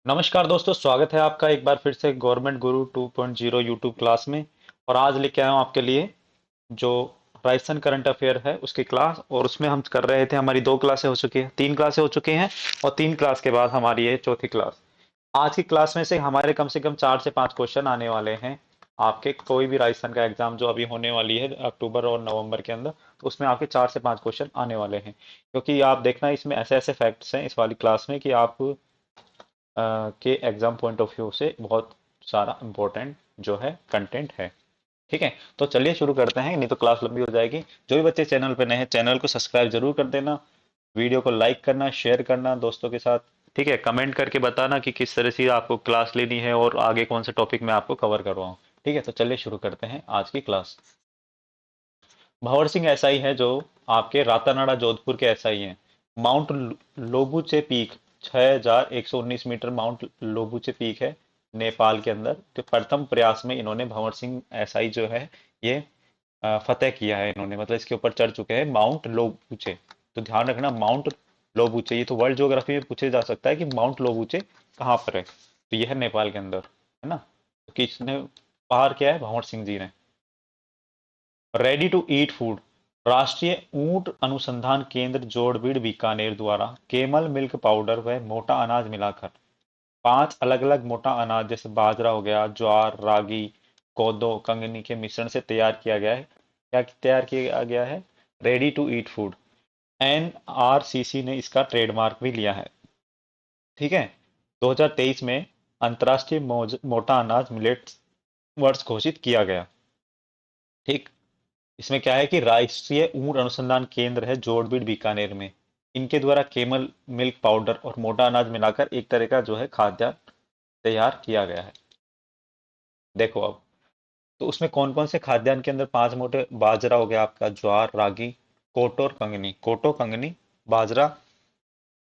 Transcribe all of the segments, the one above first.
नमस्कार दोस्तों, स्वागत है आपका एक बार फिर से गवर्नमेंट गुरु 2.0 यूट्यूब क्लास में। और आज लेके आया हूँ आपके लिए जो राजस्थान करंट अफेयर है उसकी क्लास। और उसमें हम कर रहे थे, हमारी दो क्लासें हो चुकी हैं, तीन क्लासें हो चुकी हैं और तीन क्लास के बाद हमारी ये चौथी क्लास। आज की क्लास में से हमारे कम से कम 4 से 5 क्वेश्चन आने वाले हैं। आपके कोई भी राजस्थान का एग्जाम जो अभी होने वाली है अक्टूबर और नवंबर के अंदर, तो उसमें आपके 4 से 5 क्वेश्चन आने वाले हैं। क्योंकि आप देखना, इसमें ऐसे ऐसे फैक्ट्स हैं इस वाली क्लास में कि आप के एग्जाम पॉइंट ऑफ व्यू से बहुत सारा इंपॉर्टेंट जो है कंटेंट है। ठीक है, तो चलिए शुरू करते हैं, नहीं तो क्लास लंबी हो जाएगी। जो भी बच्चे चैनल पे नए हैं, चैनल को सब्सक्राइब जरूर कर देना, वीडियो को लाइक करना, शेयर करना दोस्तों के साथ। ठीक है, कमेंट करके बताना कि किस तरह से आपको क्लास लेनी है और आगे कौन से टॉपिक में आपको कवर करवाऊं। ठीक है, तो चलिए शुरू करते हैं आज की क्लास। भंवर सिंह एसआई है जो आपके रातानाडा जोधपुर के एसआई हैं। Mount Lobuche peak 6119 metre mount Lobuche peak है नेपाल के अंदर। तो प्रथम प्रयास में इन्होंने भंवर सिंह एसआई जो है ये फतेह किया है इन्होंने, मतलब इसके ऊपर चढ़ चुके हैं माउंट लोबूचे। तो ध्यान रखना, माउंट लोबूचे, ये तो वर्ल्ड ज्योग्राफी में पूछे जा सकता है कि माउंट लोबूचे कहाँ पर है। तो यह है नेपाल के अंदर, है ना। तो किसने पार किया है? भंवर सिंह जी ने। रेडी टू ईट फूड, राष्ट्रीय ऊंट अनुसंधान केंद्र जोड़बीड़ बीकानेर द्वारा केमल मिल्क पाउडर व मोटा अनाज मिलाकर 5 अलग अलग मोटा अनाज जैसे बाजरा हो गया, ज्वार, रागी, कोदो, कंगनी के मिश्रण से तैयार किया गया है। क्या तैयार किया गया है? Ready to eat food. NRCC ने इसका ट्रेडमार्क भी लिया है। ठीक है। 2023 में अंतर्राष्ट्रीय मोटा अनाज मिलेट वर्ष घोषित किया गया। ठीक। इसमें क्या है कि राष्ट्रीय ऊंट अनुसंधान केंद्र है जोड़बीड़ बीकानेर में, इनके द्वारा केमल मिल्क पाउडर और मोटा अनाज मिलाकर एक तरह का जो है खाद्यान्न तैयार किया गया है। देखो अब, तो उसमें कौन कौन से खाद्यान्न के अंदर 5 मोटे, बाजरा हो गया आपका, ज्वार, रागी, कोटो और कंगनी, कोटो कंगनी, बाजरा,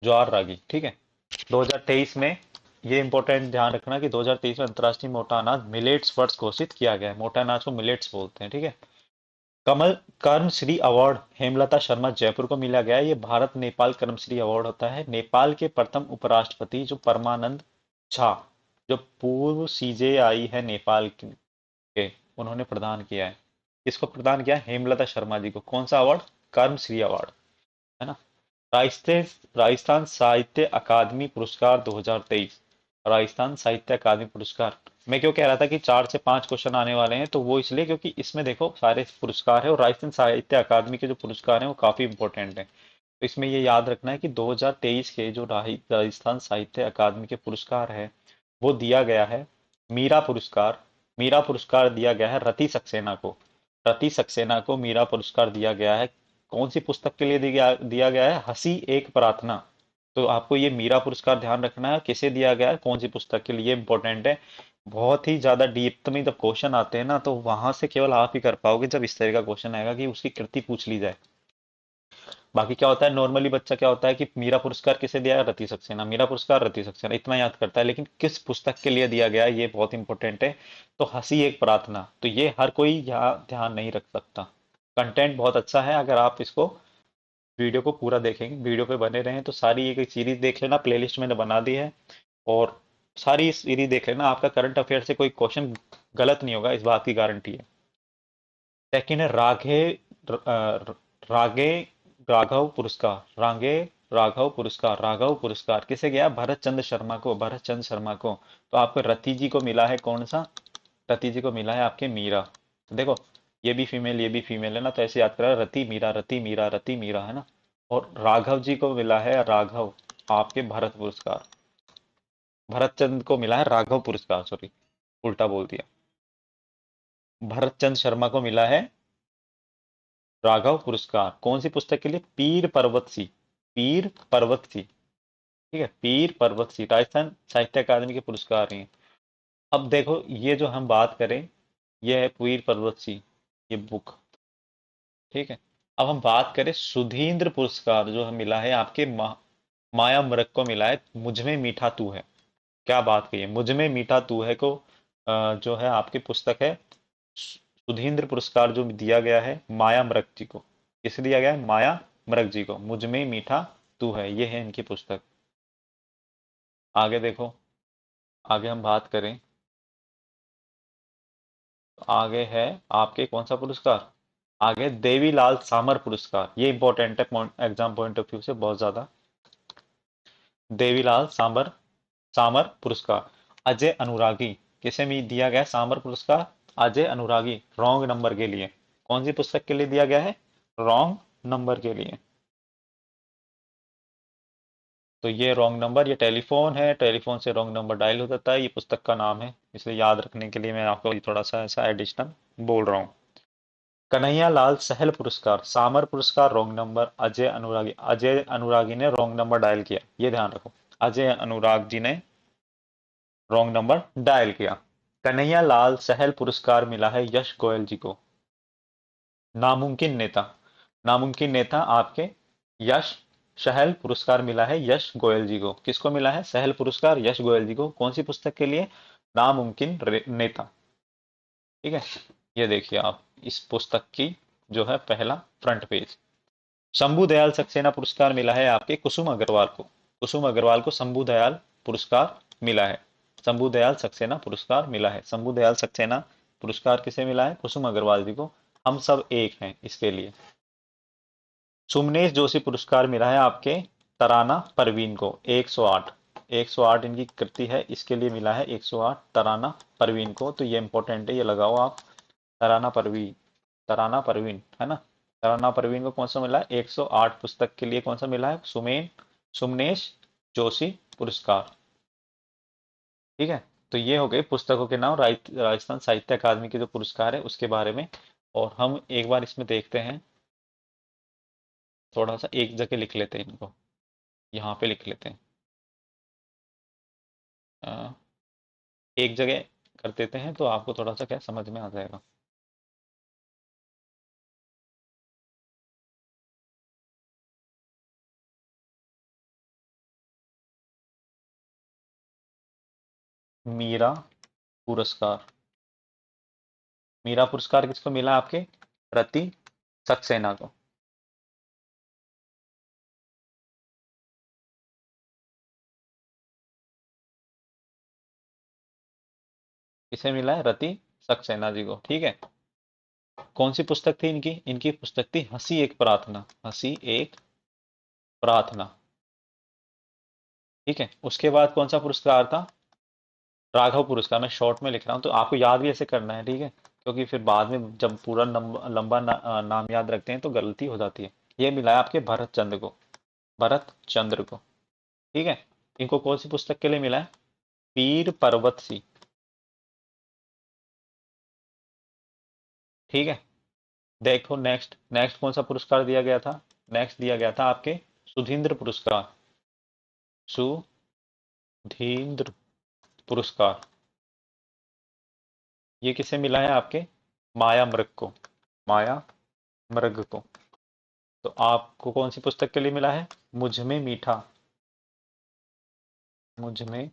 ज्वार, रागी। ठीक है। 2023 में, ये इंपॉर्टेंट ध्यान रखना कि 2023 में अंतर्राष्ट्रीय मोटा अनाज मिलेट्स वर्ष घोषित किया गया है। मोटा अनाज को मिलेट्स बोलते हैं। ठीक है। कमल कर्मश्री अवार्ड हेमलता शर्मा जयपुर को मिला गया है। ये भारत नेपाल कर्मश्री अवार्ड होता है। नेपाल के प्रथम उपराष्ट्रपति जो परमानंद झा, जो पूर्व सीजेआई है नेपाल के, उन्होंने प्रदान किया है। इसको प्रदान किया है हेमलता शर्मा जी को। कौन सा अवार्ड? कर्मश्री अवार्ड, है ना। राजस्थान राजस्थान साहित्य अकादमी पुरस्कार 2023। राजस्थान साहित्य अकादमी पुरस्कार, मैं क्यों कह रहा था कि 4 से 5 क्वेश्चन आने वाले हैं, तो वो इसलिए क्योंकि इसमें देखो सारे पुरस्कार है और राजस्थान साहित्य अकादमी के जो पुरस्कार हैं वो काफी इंपॉर्टेंट हैं। तो इसमें ये याद रखना है कि 2023 के जो राजस्थान साहित्य अकादमी के पुरस्कार है वो दिया गया है मीरा पुरस्कार। मीरा पुरस्कार दिया गया है रति सक्सेना को। रति सक्सेना को मीरा पुरस्कार दिया गया है। कौन सी पुस्तक के लिए दिया गया है? हंसी एक प्रार्थना। तो आपको ये मीरा पुरस्कार ध्यान रखना है, किसे दिया गया है, कौन सी पुस्तक के लिए, इंपॉर्टेंट है। बहुत ही ज्यादा डीप में जब क्वेश्चन आते हैं ना, तो वहां से केवल आप ही कर पाओगे जब इस तरह का क्वेश्चन आएगा कि उसकी कृति पूछ ली जाए। बाकी क्या होता है, नॉर्मली बच्चा क्या होता है कि मीरा पुरस्कार किसे दिया है? रति सक्सेना। मीरा पुरस्कार रति सक्सेना इतना याद करता है, लेकिन किस पुस्तक के लिए दिया गया है ये बहुत इंपॉर्टेंट है। तो हंसी एक प्रार्थना, तो ये हर कोई यहाँ ध्यान नहीं रख सकता। कंटेंट बहुत अच्छा है, अगर आप इसको वीडियो को पूरा देखेंगे, वीडियो पे बने रहें, तो सारी एक सीरीज देख लेना, प्लेलिस्ट मैंने बना दी है। और सारी सीरीज देख लेना, आपका करंट अफेयर से कोई क्वेश्चन गलत नहीं होगा, इस बात की गारंटी है। सेकंड है रागे राघव पुरस्कार। राघव पुरस्कार किसे गया? भरत चंद्र शर्मा को। भरत चंद्र शर्मा को। तो आपको रति जी को मिला है कौन सा? रति जी को मिला है आपके मीरा। तो देखो, ये भी फीमेल है ना, तो ऐसे याद करा, रति मीरा, रति मीरा, रति मीरा, है ना। और राघव जी को मिला है राघव आपके भरत पुरस्कार। भरत चंद्र को मिला है राघव पुरस्कार, सॉरी उल्टा बोल दिया। भरत चंद्र शर्मा को मिला है राघव पुरस्कार। कौन सी पुस्तक के लिए? पीर पर्वत सी। पीर पर्वत सी। ठीक है, पीर पर्वत सी राजस्थान साहित्य अकादमी के पुरस्कार हैं। अब देखो, ये जो हम बात करें, ये है पीर पर्वत सी, ये बुक। ठीक है। अब हम बात करें सुधींद्र पुरस्कार, जो हमें मिला है आपके माया मृग को मिला है, मुझ में मीठा तू है। क्या बात कही है, मुझ में मीठा तू है को जो है आपकी पुस्तक है। सुधींद्र पुरस्कार जो दिया गया है माया मृग जी को। किसे दिया गया है? माया मृग जी को। मुझ में मीठा तू है, ये है इनकी पुस्तक। आगे देखो, आगे हम बात करें तो आगे है आपके कौन सा पुरस्कार, आगे देवीलाल सामर पुरस्कार। ये इंपॉर्टेंट है एग्जाम पॉइंट ऑफ व्यू से बहुत ज्यादा। देवीलाल सामर सामर पुरस्कार अजय अनुरागी, किसे भी दिया गया है सामर पुरस्कार? अजय अनुरागी, रॉन्ग नंबर के लिए। कौन सी पुस्तक के लिए दिया गया है? रॉन्ग नंबर के लिए। तो ये रॉन्ग नंबर, ये टेलीफोन है, टेलीफोन से रॉन्ग नंबर डायल हो जाता है, ये पुस्तक का नाम है, इसलिए याद रखने के लिए मैं आपको थोड़ा सा ऐसा एडिशनल बोल रहा हूँ। कन्हैया लाल सहल पुरस्कार सामर पुरस्कार रॉन्ग नंबर, अजय अनुरागी ने रॉन्ग नंबर डायल किया, ये ध्यान रखो। अजय अनुराग जी ने रॉन्ग नंबर डायल किया। कन्हैया लाल सहल पुरस्कार मिला है यश गोयल जी को। नामुमकिन नेता, नामुमकिन नेता आपके यश सहल पुरस्कार मिला है यश गोयल जी को। किसको मिला है सहल पुरस्कार? यश गोयल जी को। कौन सी पुस्तक के लिए? नामुमकिन नेता। ठीक है, ये देखिए आप इस पुस्तक की जो है पहला फ्रंट पेज। शंभू दयाल सक्सेना पुरस्कार मिला है आपके कुसुम अग्रवाल को। कुसुम अग्रवाल को शंभू दयाल पुरस्कार मिला है। शंभू दयाल सक्सेना पुरस्कार मिला है। शंभू दयाल सक्सेना पुरस्कार किसे मिला है? कुसुम अग्रवाल जी को। हम सब एक हैं इसके लिए। सुमनेश जोशी पुरस्कार मिला है आपके तराना परवीन को 108। 108 इनकी कृति है, इसके लिए मिला है 108 तराना परवीन को। तो ये इंपॉर्टेंट है, ये लगाओ आप। तराना परवीन, तराना परवीन है ना। तराना परवीन को कौन सा मिला है? 108 पुस्तक के लिए कौन सा मिला है? सुमनेश जोशी पुरस्कार। ठीक है, तो ये हो गए पुस्तकों के नाम, राजस्थान साहित्य अकादमी के जो पुरस्कार है उसके बारे में। और हम एक बार इसमें देखते हैं, थोड़ा सा एक जगह लिख लेते हैं इनको, यहाँ पे लिख लेते हैं। अ, एक जगह कर देते हैं तो आपको थोड़ा सा क्या समझ में आ जाएगा। मीरा पुरस्कार, मीरा पुरस्कार किसको मिला? आपके रति सक्सेना को। किसे मिला है? रति सक्सेना जी को। ठीक है, कौन सी पुस्तक थी इनकी? इनकी पुस्तक थी हंसी एक प्रार्थना। हंसी एक प्रार्थना। ठीक है, उसके बाद कौन सा पुरस्कार था? राघव पुरस्कार। मैं शॉर्ट में लिख रहा हूँ तो आपको याद भी ऐसे करना है, ठीक है, क्योंकि फिर बाद में जब पूरा लंबा नाम याद रखते हैं तो गलती हो जाती है। ये मिला है आपके भरत चंद्र को। भरत चंद्र को। ठीक है, इनको कौन सी पुस्तक के लिए मिला है? पीर पर्वत सी। ठीक है, देखो नेक्स्ट, नेक्स्ट कौन सा पुरस्कार दिया गया था? नेक्स्ट दिया गया था आपके सुधींद्र पुरस्कार। सुधींद्र पुरस्कार, ये किसे मिला है? आपके माया मृग को। माया मृग को। तो आपको कौन सी पुस्तक के लिए मिला है? मुझ में मीठा, मुझ में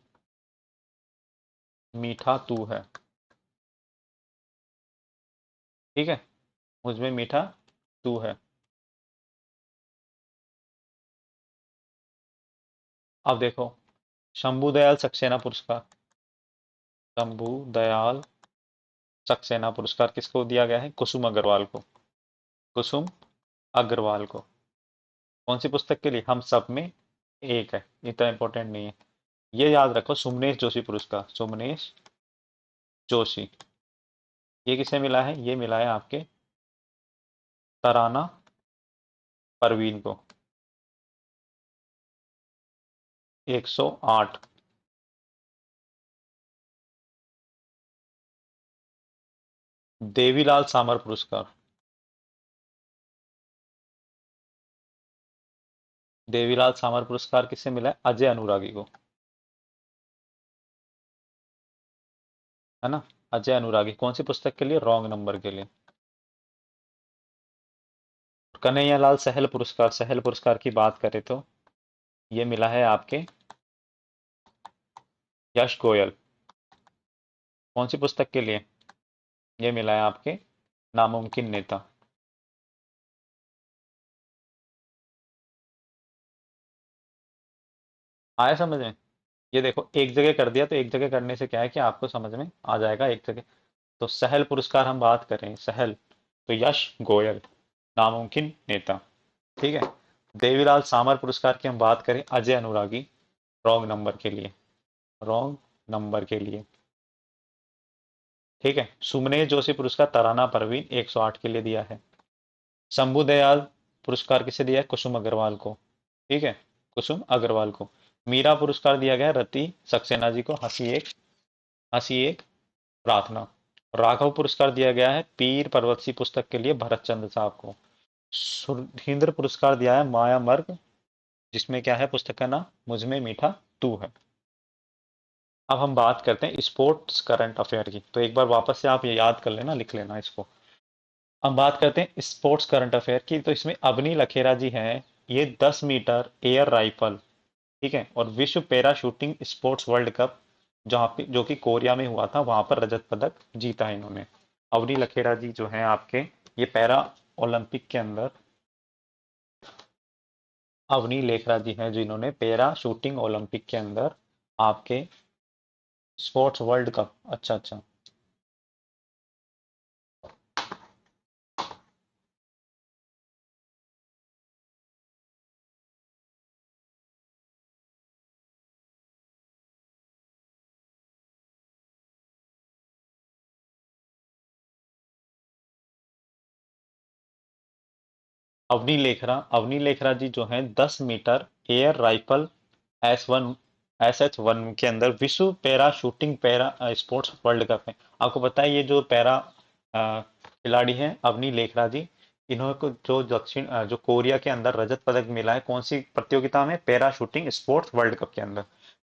मीठा तू है। ठीक है, मुझ में मीठा तू है। अब देखो, शंभू दयाल सक्सेना पुरस्कार। शंभू दयाल सक्सेना पुरस्कार किसको दिया गया है? कुसुम अग्रवाल को। कुसुम अग्रवाल को। कौन सी पुस्तक के लिए? हम सब में एक है, इतना इंपॉर्टेंट नहीं है। ये याद रखो, सुमनेश जोशी पुरस्कार। सुमनेश जोशी, ये किसे मिला है? ये मिला है आपके तराना परवीन को। 108। देवीलाल सामर पुरस्कार। देवीलाल सामर पुरस्कार किससे मिला है? अजय अनुरागी को, है ना। अजय अनुरागी, कौन सी पुस्तक के लिए? रॉन्ग नंबर के लिए। कन्हैयालाल सहल पुरस्कार, सहल पुरस्कार की बात करें तो ये मिला है आपके यश गोयल। कौन सी पुस्तक के लिए? ये मिला है आपके नामुमकिन नेता। आया समझ में? ये देखो एक जगह कर दिया, तो एक जगह करने से क्या है कि आपको समझ में आ जाएगा एक जगह। तो सहल पुरस्कार हम बात करें, सहल, तो यश गोयल, नामुमकिन नेता। ठीक है। देवीलाल सामर पुरस्कार की हम बात करें, अजय अनुरागी, रॉन्ग नंबर के लिए, रॉन्ग नंबर के लिए। ठीक है। सुमनेश जोशी पुरस्कार तराना परवीन 108 के लिए दिया है। शंभू दयाल पुरस्कार किसे दिया है? कुसुम अग्रवाल को। ठीक है, कुसुम अग्रवाल को। मीरा पुरस्कार दिया गया है रति सक्सेना जी को, हंसी एक प्रार्थना। राघव पुरस्कार दिया गया है पीर पर्वत सी पुस्तक के लिए भरत चंद्र साहब को। सुधींद्र पुरस्कार दिया है माया मर्ग, जिसमें क्या है, पुस्तक का नाम मुझमें मीठा तू है। अब हम बात करते हैं स्पोर्ट्स करंट अफेयर की, तो एक बार वापस से आप ये याद कर लेना, लिख लेना इसको। हम बात करते हैं स्पोर्ट्स करंट अफेयर की, तो इसमें अवनी लखेरा जी हैं। ये 10 मीटर एयर राइफल, ठीक है, और विश्व para shooting sports world cup जहाँ पे, जो कि कोरिया में हुआ था, वहां पर रजत पदक जीता है इन्होंने। अवनी लखेरा जी जो हैं आपके, ये पैरा ओलंपिक के अंदर, अवनी लेखरा जी हैं जिन्होंने पैरा शूटिंग ओलंपिक के अंदर आपके स्पोर्ट्स वर्ल्ड कप, अच्छा अच्छा। अवनी लेखरा जी जो हैं 10 meter air rifle S H one के अंदर विश्व para shooting para sports world cup है। आपको पता है ये जो पैरा खिलाड़ी हैं अवनी लेखरा जी, इन्होंने को जो जो कोरिया के अंदर रजत पदक मिला है, कौन सी प्रतियोगिता में? Para shooting sports world cup के अंदर।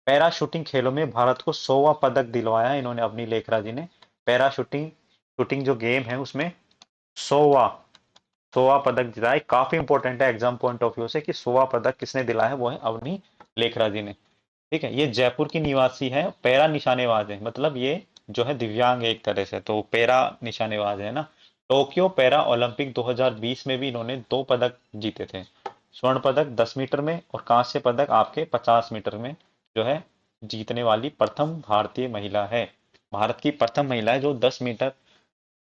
पैरा शूटिंग खेलों में भारत को 100वां पदक दिलवाया है इन्होंने, अवनी लेखरा जी ने। पैरा शूटिंग शूटिंग जो गेम है उसमें 100वां 100वां पदक जीता है। काफी इंपॉर्टेंट है एग्जाम पॉइंट ऑफ व्यू से कि 100वां पदक किसने दिलाया है, वो है अवनी लेखरा जी ने। ठीक है, ये जयपुर की निवासी है, पैरा निशानेबाज है, मतलब ये जो है दिव्यांग है एक तरह से, तो पैरा निशानेबाज है ना। टोक्यो पैरा ओलंपिक 2020 में भी इन्होंने 2 पदक जीते थे। स्वर्ण पदक 10 मीटर में और कांस्य पदक आपके 50 मीटर में जो है जीतने वाली प्रथम भारतीय महिला है। भारत की प्रथम महिला है जो 10 मीटर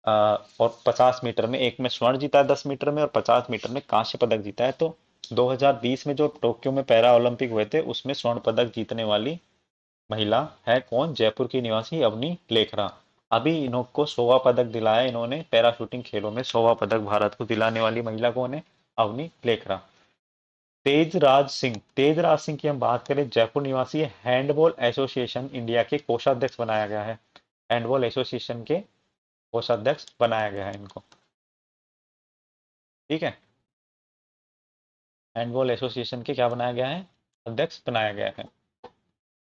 और 50 मीटर में, एक में स्वर्ण जीता है 10 मीटर में और 50 मीटर में कांस्य पदक जीता है। तो 2020 में जो टोक्यो में पैरा ओलंपिक हुए थे उसमें स्वर्ण पदक जीतने वाली महिला है कौन? जयपुर की निवासी अवनी लेखरा। अभी इनको 100वां पदक दिलाया इन्होंने पैरा शूटिंग खेलों में, 100वां पदक भारत को दिलाने वाली महिला कौन है? अवनी लेखरा। तेजराज सिंह की हम बात करें, जयपुर निवासी है, हैंडबॉल एसोसिएशन इंडिया के कोषाध्यक्ष बनाया गया है। हैंडबॉल एसोसिएशन के कोषाध्यक्ष बनाया गया है इनको। ठीक है, हैंडबॉल एसोसिएशन के क्या बनाया गया है? अध्यक्ष बनाया गया है।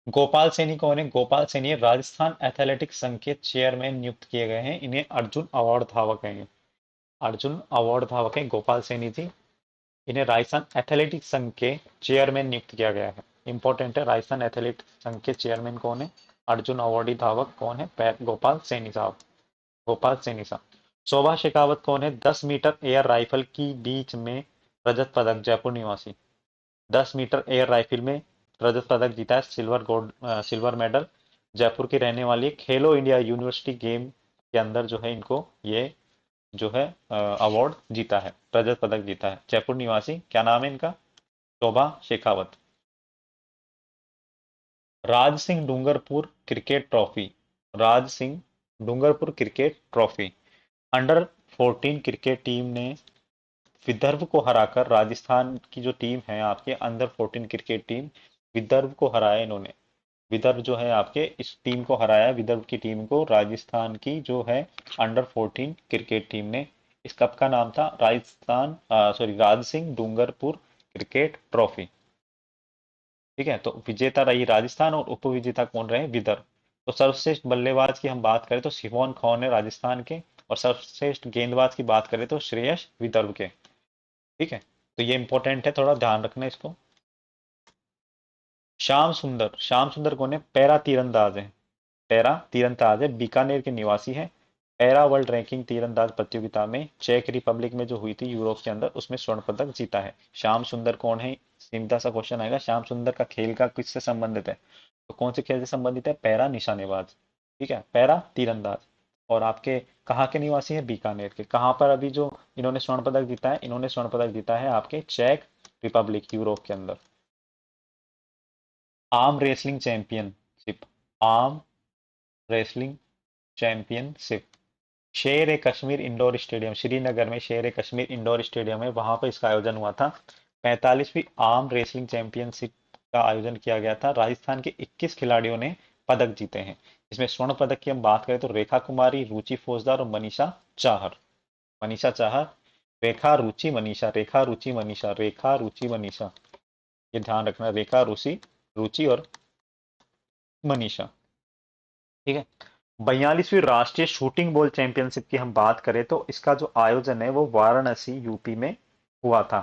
गोपाल सैनी कौन है? गोपाल सैनी राजस्थान एथलेटिक्स संघ के चेयरमैन नियुक्त किए गए हैं, इन्हें अर्जुन अवार्ड धावक हैं। अर्जुन अवार्ड धावक हैं गोपाल सैनी जी। इन्हें राजस्थान एथलेटिक्स संघ के चेयरमैन नियुक्त किया गया है। इंपॉर्टेंट है, राजस्थान एथलेटिक्स संघ के चेयरमैन कौन है? अर्जुन अवार्डी धावक कौन है? गोपाल सैनी साहब, गोपाल सैनी साहब। शोभा शेखावत कौन है? 10 मीटर एयर राइफल की बीच में रजत पदक, जयपुर निवासी। 10 मीटर एयर राइफल में रजत पदक जीता है, सिल्वर मेडल। जयपुर की रहने वाली है। खेलो इंडिया यूनिवर्सिटी गेम के अंदर जो है इनको ये जो है अवार्ड जीता है, रजत पदक जीता है। जयपुर निवासी, क्या नाम है इनका? Shobha Shekhawat. Raj Singh Dungarpur cricket trophy, Raj Singh Dungarpur cricket trophy. Under 14 cricket team ने विदर्भ को हराकर, राजस्थान की जो टीम है आपके अंडर 14 क्रिकेट टीम, विदर्भ को हराया इन्होंने। विदर्भ जो है आपके इस टीम को हराया, विदर्भ की टीम को, राजस्थान की जो है अंडर 14 क्रिकेट टीम ने। इस कप का नाम था राजस्थान सॉरी राज सिंह डूंगरपुर क्रिकेट ट्रॉफी। ठीक है, तो विजेता रही राजस्थान और उपविजेता कौन रहे? विदर्भ। तो सर्वश्रेष्ठ बल्लेबाज की हम बात करें तो शिवोन खौन है राजस्थान के, और सर्वश्रेष्ठ गेंदबाज की बात करें तो श्रेयस विदर्भ के। ठीक है, तो ये इंपॉर्टेंट है, थोड़ा ध्यान रखना इसको। श्याम सुंदर कौन है? पैरा तीरंदाज है, पैरा तीरंदाज है, बीकानेर के निवासी है। पैरा वर्ल्ड रैंकिंग तीरंदाज प्रतियोगिता में चेक रिपब्लिक में जो हुई थी यूरोप के अंदर, उसमें स्वर्ण पदक जीता है। श्याम सुंदर कौन है? सीधा सा क्वेश्चन आएगा, श्याम सुंदर का खेल का किससे संबंधित है? तो कौन से खेल से संबंधित है? पैरा निशानेबाज, ठीक है, पैरा तीरंदाज। और आपके कहाँ के निवासी हैं? बीकानेर के। कहाँ पर अभी जो इन्होंने स्वर्ण पदक जीता है? इन्होंने स्वर्ण पदक जीता है आपके चेक रिपब्लिक, यूरोप के अंदर। Arm wrestling championship, arm wrestling championship, शेर ए कश्मीर इंडोर स्टेडियम, श्रीनगर में शेर ए कश्मीर इंडोर स्टेडियम है, वहां पर इसका आयोजन हुआ था। 45वीं आर्म रेसलिंग चैंपियनशिप का आयोजन किया गया था। राजस्थान के 21 खिलाड़ियों ने पदक जीते हैं। इसमें स्वर्ण पदक की हम बात करें तो रेखा कुमारी, रुचि फौजदार और मनीषा चाहर। मनीषा चाहर, रेखा रुचि मनीषा, रेखा रुचि मनीषा, रेखा रुचि मनीषा, ये ध्यान रखना, रेखा रुचि, रुचि और मनीषा, ठीक है। 42वीं राष्ट्रीय शूटिंग बॉल चैंपियनशिप की हम बात करें तो इसका जो आयोजन है वो वाराणसी यूपी में हुआ था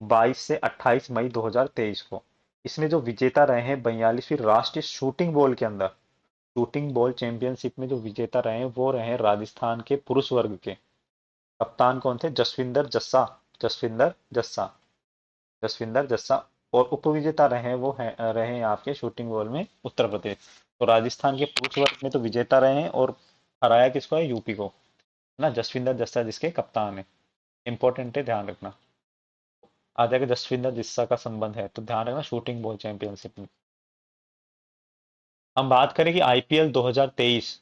22 से 28 मई 2023 को। इसमें जो विजेता रहे हैं 42वीं राष्ट्रीय शूटिंग बॉल के अंदर, शूटिंग बॉल चैंपियनशिप में जो विजेता रहे हैं वो रहे हैं राजस्थान के पुरुष वर्ग के। कप्तान कौन थे? जसविंदर जस्सा, जसविंदर जस्सा, जसविंदर जस्सा। और उपविजेता रहे वो हैं, रहे हैं आपके शूटिंग बॉल में उत्तर प्रदेश। तो राजस्थान के पुरुष वर्ग में तो विजेता रहे हैं, और हराया किसको है? यूपी को, है ना, जसविंदर जस्सा जिसके कप्तान है। इंपॉर्टेंट है, ध्यान रखना। आ जाएगा जसविंदर जस्सा का संबंध है तो ध्यान रखना शूटिंग बॉल चैंपियनशिप में। हम बात करें कि आईपीएल 2023,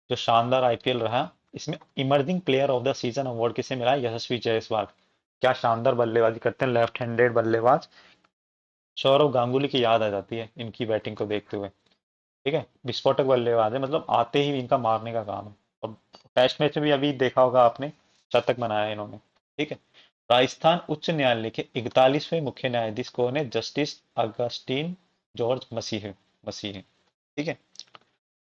जो शानदार आईपीएल रहा, इसमें emerging player of the season award किसे मिला है? यशस्वी जायसवाल। क्या शानदार बल्लेबाजी करते हैं, लेफ्ट हैंडेड बल्लेबाज। सौरव गांगुली की याद आ जाती है इनकी बैटिंग को देखते हुए, ठीक है। विस्फोटक बल्लेबाज है, मतलब आते ही इनका मारने का काम है। और टेस्ट मैच में भी अभी देखा होगा आपने, शतक बनाया है इन्होंने, ठीक है। राजस्थान उच्च न्यायालय के 41वें मुख्य न्यायाधीश कौन है? जस्टिस अगस्टीन जॉर्ज मसीह, मसीह, ठीक है।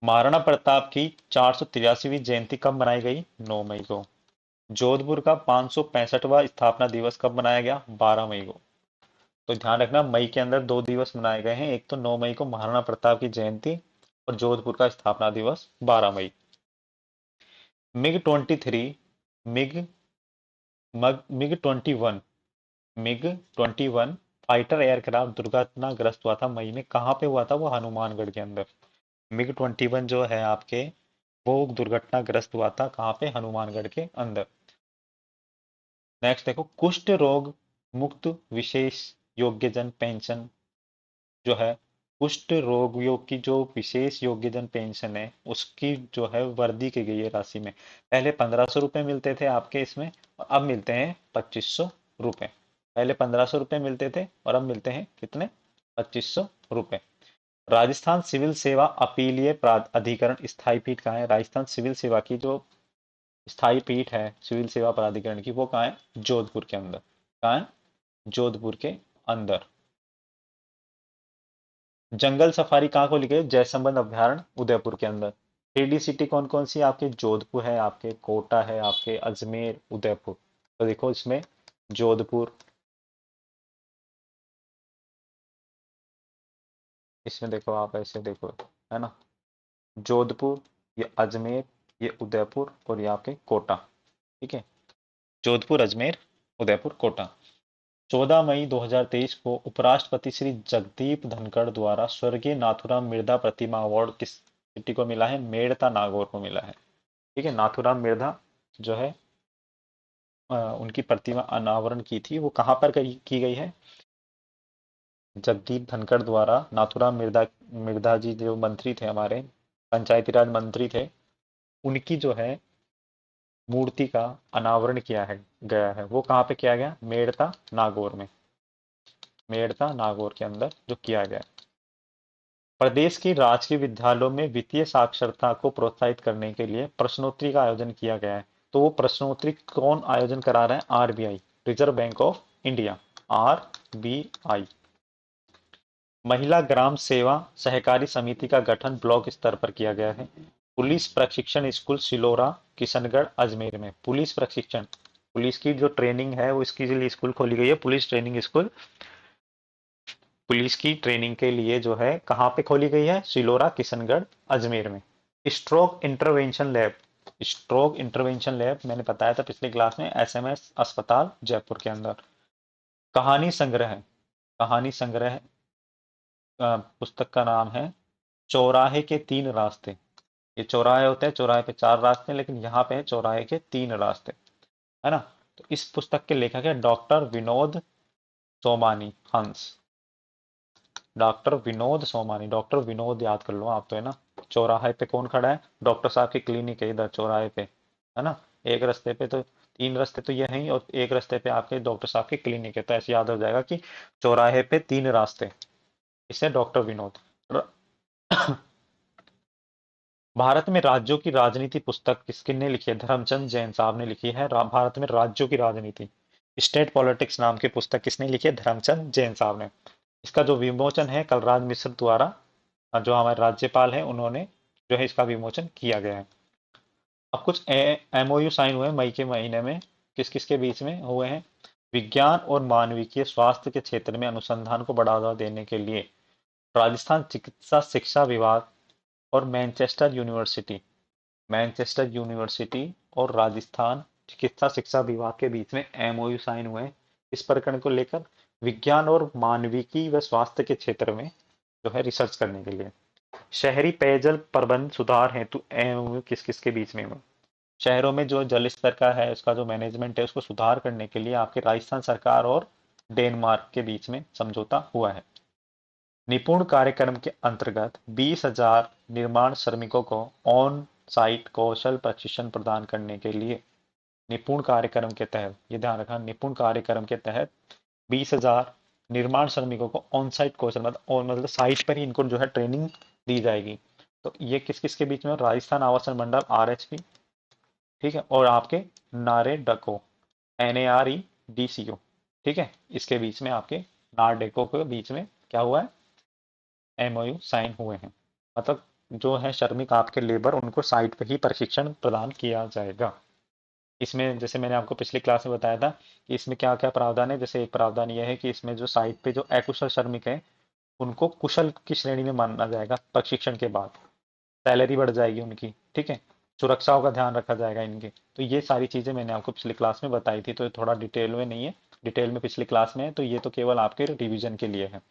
महाराणा प्रताप की 483वीं जयंती कब मनाई गई? 9 मई को। जोधपुर का 565वां स्थापना दिवस कब मनाया गया? 12 मई को। तो ध्यान रखना, मई के अंदर दो दिवस मनाए गए हैं, एक तो 9 मई को महाराणा प्रताप की जयंती, और जोधपुर का स्थापना दिवस 12 मई। MiG 23, MiG MiG 21, MiG 21 fighter aircraft दुर्घटनाग्रस्त हुआ था मई में, कहाँ पे हुआ था? वो हनुमानगढ़ के अंदर। मिग 21 जो है आपके, वो दुर्घटनाग्रस्त हुआ था कहाँ पे? हनुमानगढ़ के अंदर। नेक्स्ट देखो, कुष्ठ रोग मुक्त विशेष योग्यजन पेंशन जो है, कुष्ठ रोगियों की जो विशेष योग्यजन पेंशन है उसकी जो है वृद्धि की गई है राशि में। पहले 1500 रुपये मिलते थे आपके इसमें, और अब मिलते हैं 2500 रुपये। पहले 1500 रुपये मिलते थे और अब मिलते हैं कितने? 2500 रुपये। राजस्थान सिविल सेवा अपीलीय अधिकरण स्थायी पीठ कहाँ है? राजस्थान सिविल सेवा की जो स्थायी पीठ है सिविल सेवा प्राधिकरण की, वो कहाँ है? जोधपुर के अंदर। कहाँ है? जोधपुर के अंदर। जंगल सफारी कहाँ को लिखे? जयसंबंध अभयारण्य उदयपुर के अंदर। 3D सिटी कौन कौन सी आपके? जोधपुर है आपके, कोटा है आपके, अजमेर, उदयपुर। तो देखो इसमें जोधपुर, इसमें देखो आप ऐसे देखो, है ना, जोधपुर, ये अजमेर, ये उदयपुर, और ये आपके कोटा, ठीक है। जोधपुर, अजमेर, उदयपुर, कोटा। 14 मई 2023 को उपराष्ट्रपति श्री जगदीप धनखड़ द्वारा स्वर्गीय नाथूराम मिर्धा प्रतिमा अवार्ड किस सिटी को मिला है? मेड़ता नागौर को मिला है, ठीक है। नाथूराम मिर्धा जो है, उनकी प्रतिमा अनावरण की थी, वो कहाँ पर की गई है? जगदीप धनखड़ द्वारा नाथूराम मिर्धा, मिर्धा जी जो मंत्री थे हमारे, पंचायती राज मंत्री थे, उनकी जो है मूर्ति का अनावरण किया है गया है। वो कहाँ पे किया गया? मेड़ता नागौर में, मेड़ता नागौर के अंदर जो किया गया। प्रदेश के राजकीय विद्यालयों में वित्तीय साक्षरता को प्रोत्साहित करने के लिए प्रश्नोत्तरी का आयोजन किया गया है। तो वो प्रश्नोत्तरी कौन आयोजन करा रहा है? RBI, reserve bank of India, RBI. महिला ग्राम सेवा सहकारी समिति का गठन ब्लॉक स्तर पर किया गया है। पुलिस प्रशिक्षण स्कूल सिलोरा, किशनगढ़, अजमेर में। पुलिस प्रशिक्षण, पुलिस की जो ट्रेनिंग है वो इसके लिए स्कूल खोली गई है, पुलिस ट्रेनिंग स्कूल। पुलिस की ट्रेनिंग के लिए जो है कहाँ पे खोली गई है? सिलोरा, किशनगढ़, अजमेर में। Stroke intervention lab, stroke intervention lab मैंने बताया था पिछली क्लास में, एसएमएस अस्पताल जयपुर के अंदर। कहानी संग्रह, कहानी संग्रह। पुस्तक का नाम है चौराहे के तीन रास्ते। ये चौराहे होते हैं, चौराहे पे चार रास्ते हैं, लेकिन यहाँ पे है चौराहे के तीन रास्ते, है ना। तो इस पुस्तक के लेखक है डॉक्टर विनोद सोमानी, हंस। डॉक्टर विनोद सोमानी, डॉक्टर विनोद याद कर लो आप तो, है ना। चौराहे पे कौन खड़ा है? डॉक्टर साहब की क्लिनिक है इधर चौराहे पे, है ना। एक रास्ते पे तो, तीन रास्ते तो ये हैं ही, और एक रास्ते पे आपके डॉक्टर साहब की क्लिनिक है, तो ऐसे याद हो जाएगा कि चौराहे पे तीन रास्ते, इससे डॉक्टर विनोद। भारत में राज्यों की राजनीति पुस्तक किसने लिखी है? धर्मचंद जैन साहब ने लिखी है। भारत में राज्यों की राजनीति, स्टेट पॉलिटिक्स नाम की पुस्तक किसने लिखी है? धर्मचंद जैन साहब ने। इसका जो विमोचन है कलराज मिश्र द्वारा, जो हमारे राज्यपाल हैं, उन्होंने जो है इसका विमोचन किया गया है। अब कुछ एमओयू साइन हुए मई के महीने में, किस किस के बीच में हुए हैं? विज्ञान और मानविकीय स्वास्थ्य के क्षेत्र में अनुसंधान को बढ़ावा देने के लिए राजस्थान चिकित्सा शिक्षा विभाग और मैनचेस्टर यूनिवर्सिटी और राजस्थान चिकित्सा शिक्षा विभाग के बीच में एमओयू साइन हुए हैं। इस प्रकरण को लेकर विज्ञान और मानविकी व स्वास्थ्य के क्षेत्र में जो है रिसर्च करने के लिए। शहरी पेयजल प्रबंध सुधार हेतु एमओयू किस किस के बीच में हुआ? शहरों में जो जल स्तर का है, उसका जो मैनेजमेंट है, उसको सुधार करने के लिए आपके राजस्थान सरकार और डेनमार्क के बीच में समझौता हुआ है। निपुण कार्यक्रम के अंतर्गत 20,000 निर्माण श्रमिकों को ऑन साइट कौशल प्रशिक्षण प्रदान करने के लिए, निपुण कार्यक्रम के तहत, ये ध्यान रखना, निपुण कार्यक्रम के तहत 20,000 निर्माण श्रमिकों को ऑन साइट कौशल, मतलब साइट पर ही इनको जो है ट्रेनिंग दी जाएगी। तो ये किस किस के बीच में? राजस्थान आवासन मंडल आरएचपी, ठीक है, और आपके नारे डको, NAREDCO, ठीक है, इसके बीच में आपके नारडेको के बीच में क्या हुआ है? एमओयू साइन हुए हैं। मतलब जो है श्रमिक आपके लेबर, उनको साइट पे ही प्रशिक्षण प्रदान किया जाएगा। इसमें जैसे मैंने आपको पिछली क्लास में बताया था कि इसमें क्या क्या प्रावधान है। जैसे एक प्रावधान यह है कि इसमें जो साइट पे जो अकुशल श्रमिक है, उनको कुशल की श्रेणी में माना जाएगा प्रशिक्षण के बाद, सैलरी बढ़ जाएगी उनकी, ठीक है, सुरक्षाओं का ध्यान रखा जाएगा इनके। तो ये सारी चीजें मैंने आपको पिछली क्लास में बताई थी, तो ये थोड़ा डिटेल में नहीं है, डिटेल में पिछली क्लास में है, तो ये तो केवल आपके रिवीजन के लिए है।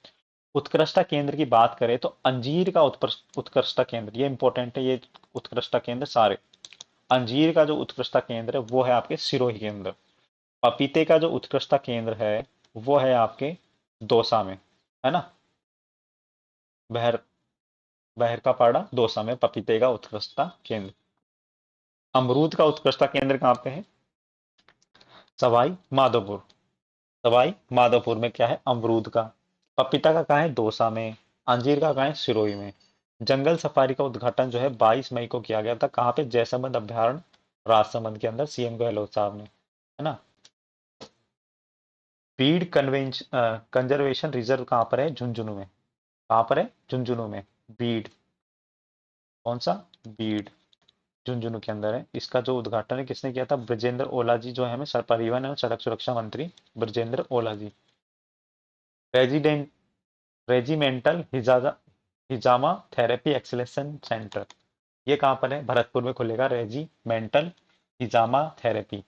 उत्कृष्टता केंद्र की बात करें तो अंजीर का उत्कृष्टता केंद्र, ये इंपॉर्टेंट है, ये उत्कृष्टता केंद्र सारे। अंजीर का जो उत्कृष्टता केंद्र है वो है आपके सिरोही के अंदर। पपीते का जो उत्कृष्टता केंद्र है वो है आपके दौसा में, है ना। बहर बहर का पाड़ा दौसा में पपीते का उत्कृष्टता केंद्र। अमरूद का उत्कृष्टता केंद्र कहाँ पे है? सवाई माधोपुर। सवाई माधोपुर में क्या है? अमरूद का। पपीता का कहाँ है? दौसा में। अंजीर का कहाँ है? सिरोही में। जंगल सफारी का उद्घाटन जो है 22 मई को किया गया था, कहाँ पे? जैसलमेर अभ्यारण्य राजसमंद के अंदर, सीएम गहलोत साहब ने, है ना। बीड कंजर्वेशन रिजर्व कहाँ पर है? झुंझुनू में। कहाँ पर है? झुंझुनू में। बीड, कौन सा? बीड, झुंझुनू के अंदर है। इसका जो उद्घाटन है किसने किया था? ब्रजेंद्र ओला जी, जो है हमें परिवहन एवं सड़क सुरक्षा मंत्री ब्रजेंद्र ओला जी। रेजिडेंट रेजिमेंटल हिजामा थेरेपी एक्सलेशन सेंटर, ये कहाँ पर है? भरतपुर में खुलेगा रेजिमेंटल हिजामा थेरेपी।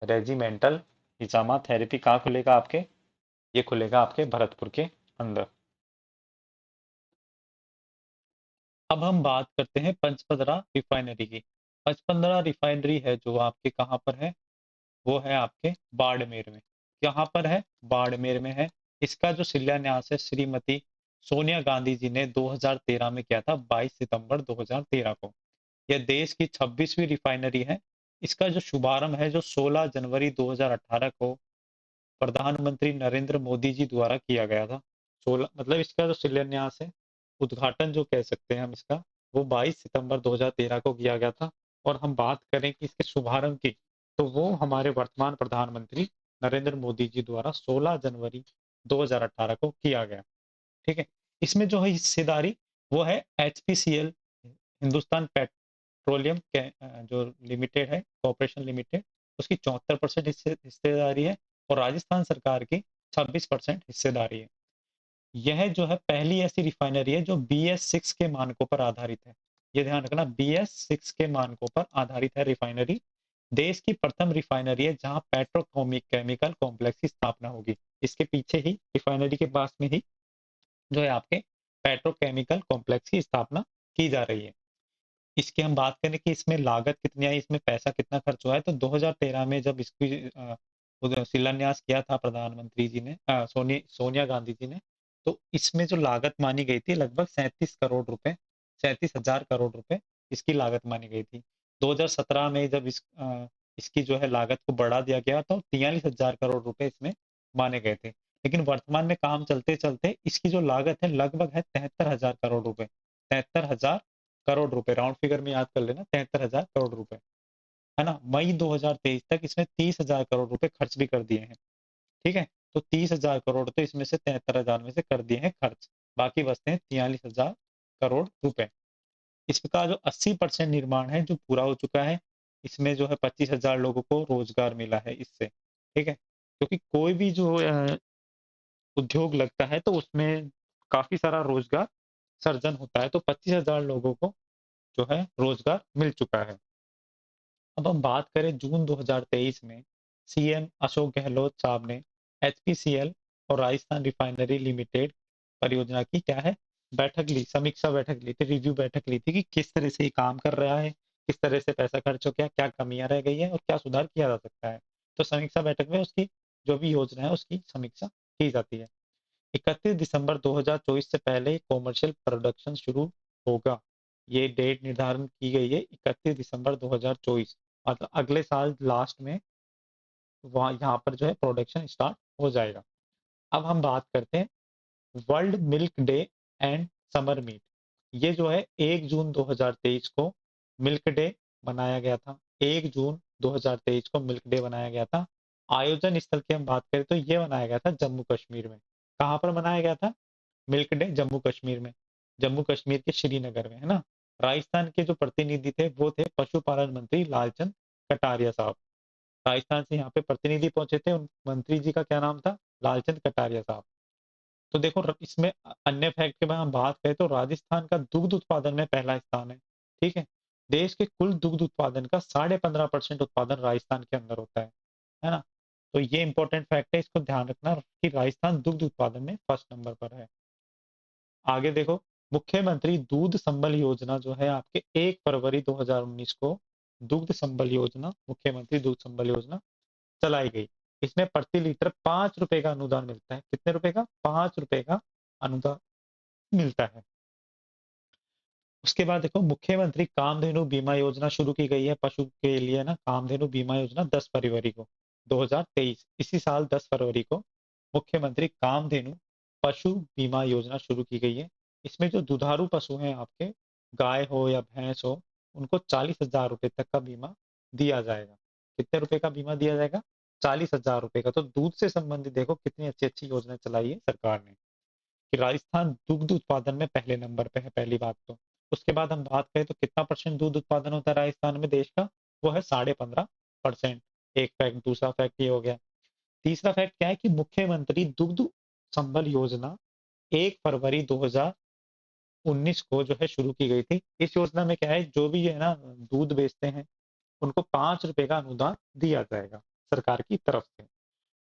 रेजिमेंटल हिजामा थेरेपी कहाँ खुलेगा आपके? ये खुलेगा आपके भरतपुर के अंदर। अब हम बात करते हैं पंचपदरा रिफाइनरी की। पंचपदरा रिफाइनरी है जो आपके कहाँ पर है? वो है आपके बाड़मेर में। कहाँ पर है? बाड़मेर में है। इसका जो शिलान्यास है श्रीमती सोनिया गांधी जी ने 2013 में किया था, 22 सितंबर 2013 को। यह देश की 26वीं रिफाइनरी है। इसका जो शुभारंभ है जो 16 जनवरी 2018 को प्रधानमंत्री नरेंद्र मोदी जी द्वारा किया गया था। 16, मतलब इसका जो शिलान्यास है, उद्घाटन जो कह सकते हैं हम इसका, वो 22 सितंबर 2013 को किया गया था। और हम बात करें कि इसके शुभारंभ की, तो वो हमारे वर्तमान प्रधानमंत्री नरेंद्र मोदी जी द्वारा 16 जनवरी 2018 को किया गया, ठीक है। इसमें जो है हिस्सेदारी, वो है HPCL, हिंदुस्तान पेट्रोलियम जो लिमिटेड है, कॉर्पोरेशन लिमिटेड, उसकी 74% हिस्सेदारी है, और राजस्थान सरकार की 26% हिस्सेदारी है। यह जो है पहली ऐसी रिफाइनरी है जो BS6 के मानकों पर आधारित है। ये ध्यान रखना, BS6 के मानकों पर आधारित है रिफाइनरी। देश की प्रथम रिफाइनरी है जहां पेट्रोकेमिकल कॉम्प्लेक्स की स्थापना होगी। इसके पीछे ही रिफाइनरी के पास में ही जो है आपके पेट्रोकेमिकल कॉम्प्लेक्स की स्थापना की जा रही है। इसकी हम बात करें कि इसमें लागत कितनी आई, इसमें पैसा कितना खर्च हुआ है, तो 2013 में जब इसकी शिलान्यास किया था प्रधानमंत्री जी ने, सोनिया गांधी जी ने, तो इसमें जो लागत मानी गई थी लगभग 37 करोड़ रुपए, 37,000 करोड़ रुपए इसकी लागत मानी गई थी। 2017 में जब इसकी जो है लागत को बढ़ा दिया गया तो 43,000 करोड़ रुपए इसमें माने गए थे। लेकिन वर्तमान में काम चलते चलते इसकी जो लागत है लगभग है 73,000 करोड़ रुपए, 73,000 करोड़ रुपए, राउंड फिगर में याद कर लेना, 73,000 करोड़ रुपए, है ना। मई 2023 तक इसमें 30,000 करोड़ रुपए खर्च भी कर दिए हैं। ठीक है, तो 30,000 करोड़ तो इसमें से 73,000 में से कर दिए हैं खर्च, बाकी बचते हैं 43,000 करोड़ रुपए। इसका जो 80% निर्माण है जो पूरा हो चुका है, इसमें जो है 25,000 लोगों को रोजगार मिला है इससे। ठीक है, क्योंकि कोई भी जो उद्योग लगता है तो उसमें काफी सारा रोजगार सर्जन होता है, तो 25,000 लोगों को जो है रोजगार मिल चुका है। अब हम बात करें जून 2023 में सीएम अशोक गहलोत साहब ने एचपीसीएल और राजस्थान रिफाइनरी लिमिटेड परियोजना की क्या है बैठक ली, समीक्षा बैठक ली थी, रिव्यू बैठक ली थी कि किस तरह से ये काम कर रहा है, किस तरह से पैसा खर्च हो गया, क्या कमियां रह गई है और क्या सुधार किया जा सकता है। तो समीक्षा बैठक में उसकी जो भी योजना है उसकी समीक्षा की जाती है। 31 दिसंबर 2024 से पहले कॉमर्शियल प्रोडक्शन शुरू होगा, ये डेट निर्धारण की गई है 31 दिसंबर 2024, मतलब अगले साल लास्ट में वहाँ यहाँ पर जो है प्रोडक्शन स्टार्ट हो जाएगा। अब हम बात करते हैं World Milk Day and summer meet. ये जो है 1 जून 2023 को मिल्क डे मनाया गया था, 1 जून 2023 को मिल्क डे मनाया गया था। आयोजन स्थल की हम बात करें तो ये मनाया गया था जम्मू कश्मीर में। कहाँ पर मनाया गया था मिल्क डे? जम्मू कश्मीर में, जम्मू कश्मीर के श्रीनगर में, है ना। राजस्थान के जो प्रतिनिधि थे वो थे पशुपालन मंत्री लालचंद कटारिया साहब। राजस्थान से यहाँ पे प्रतिनिधि पहुंचे थे, उन मंत्री जी का क्या नाम था? लालचंद कटारिया साहब। तो देखो इसमें अन्य फैक्ट के बारे में हम बात करें तो राजस्थान का दुग्ध उत्पादन में पहला स्थान है। ठीक है, देश के कुल दुग्ध उत्पादन का 15.5% उत्पादन राजस्थान के अंदर होता है ना। तो ये इंपॉर्टेंट फैक्ट है, इसको ध्यान रखना कि राजस्थान दुग्ध उत्पादन में फर्स्ट नंबर पर है। आगे देखो, मुख्यमंत्री दूध संबल योजना जो है आपके 1 फरवरी 2019 को दुग्ध संबल योजना, मुख्यमंत्री दूध संबल योजना चलाई गई। इसमें प्रति लीटर 5 रुपए का अनुदान मिलता है। कितने रुपए का? 5 रुपए का अनुदान मिलता है। उसके बाद देखो मुख्यमंत्री कामधेनु बीमा योजना शुरू की गई है पशु के लिए ना, कामधेनु बीमा योजना 10 फरवरी को 2023, इसी साल 10 फरवरी को मुख्यमंत्री कामधेनु पशु बीमा योजना शुरू की गई है। इसमें जो दुधारू पशु हैं आपके, गाय हो या भैंस हो, उनको 40,000 रुपए तक का बीमा दिया जाएगा। कितने रुपए का बीमा दिया जाएगा? 40,000 रुपए का। तो दूध से संबंधित देखो कितनी अच्छी अच्छी योजना चलाई है सरकार ने, कि राजस्थान दुग्ध उत्पादन में पहले नंबर पे है, पहली बात तो। उसके बाद हम बात करें तो कितना परसेंट दूध उत्पादन होता है राजस्थान में देश का? वो है 15.5%। एक फैक्ट, दूसरा फैक्ट ये हो गया। तीसरा फैक्ट क्या है कि मुख्यमंत्री दुग्ध संबल योजना 1 फरवरी 2019 को जो है शुरू की गई थी। इस योजना में क्या है, जो भी है ना दूध बेचते हैं उनको 5 रुपए का अनुदान दिया जाएगा सरकार की तरफ से।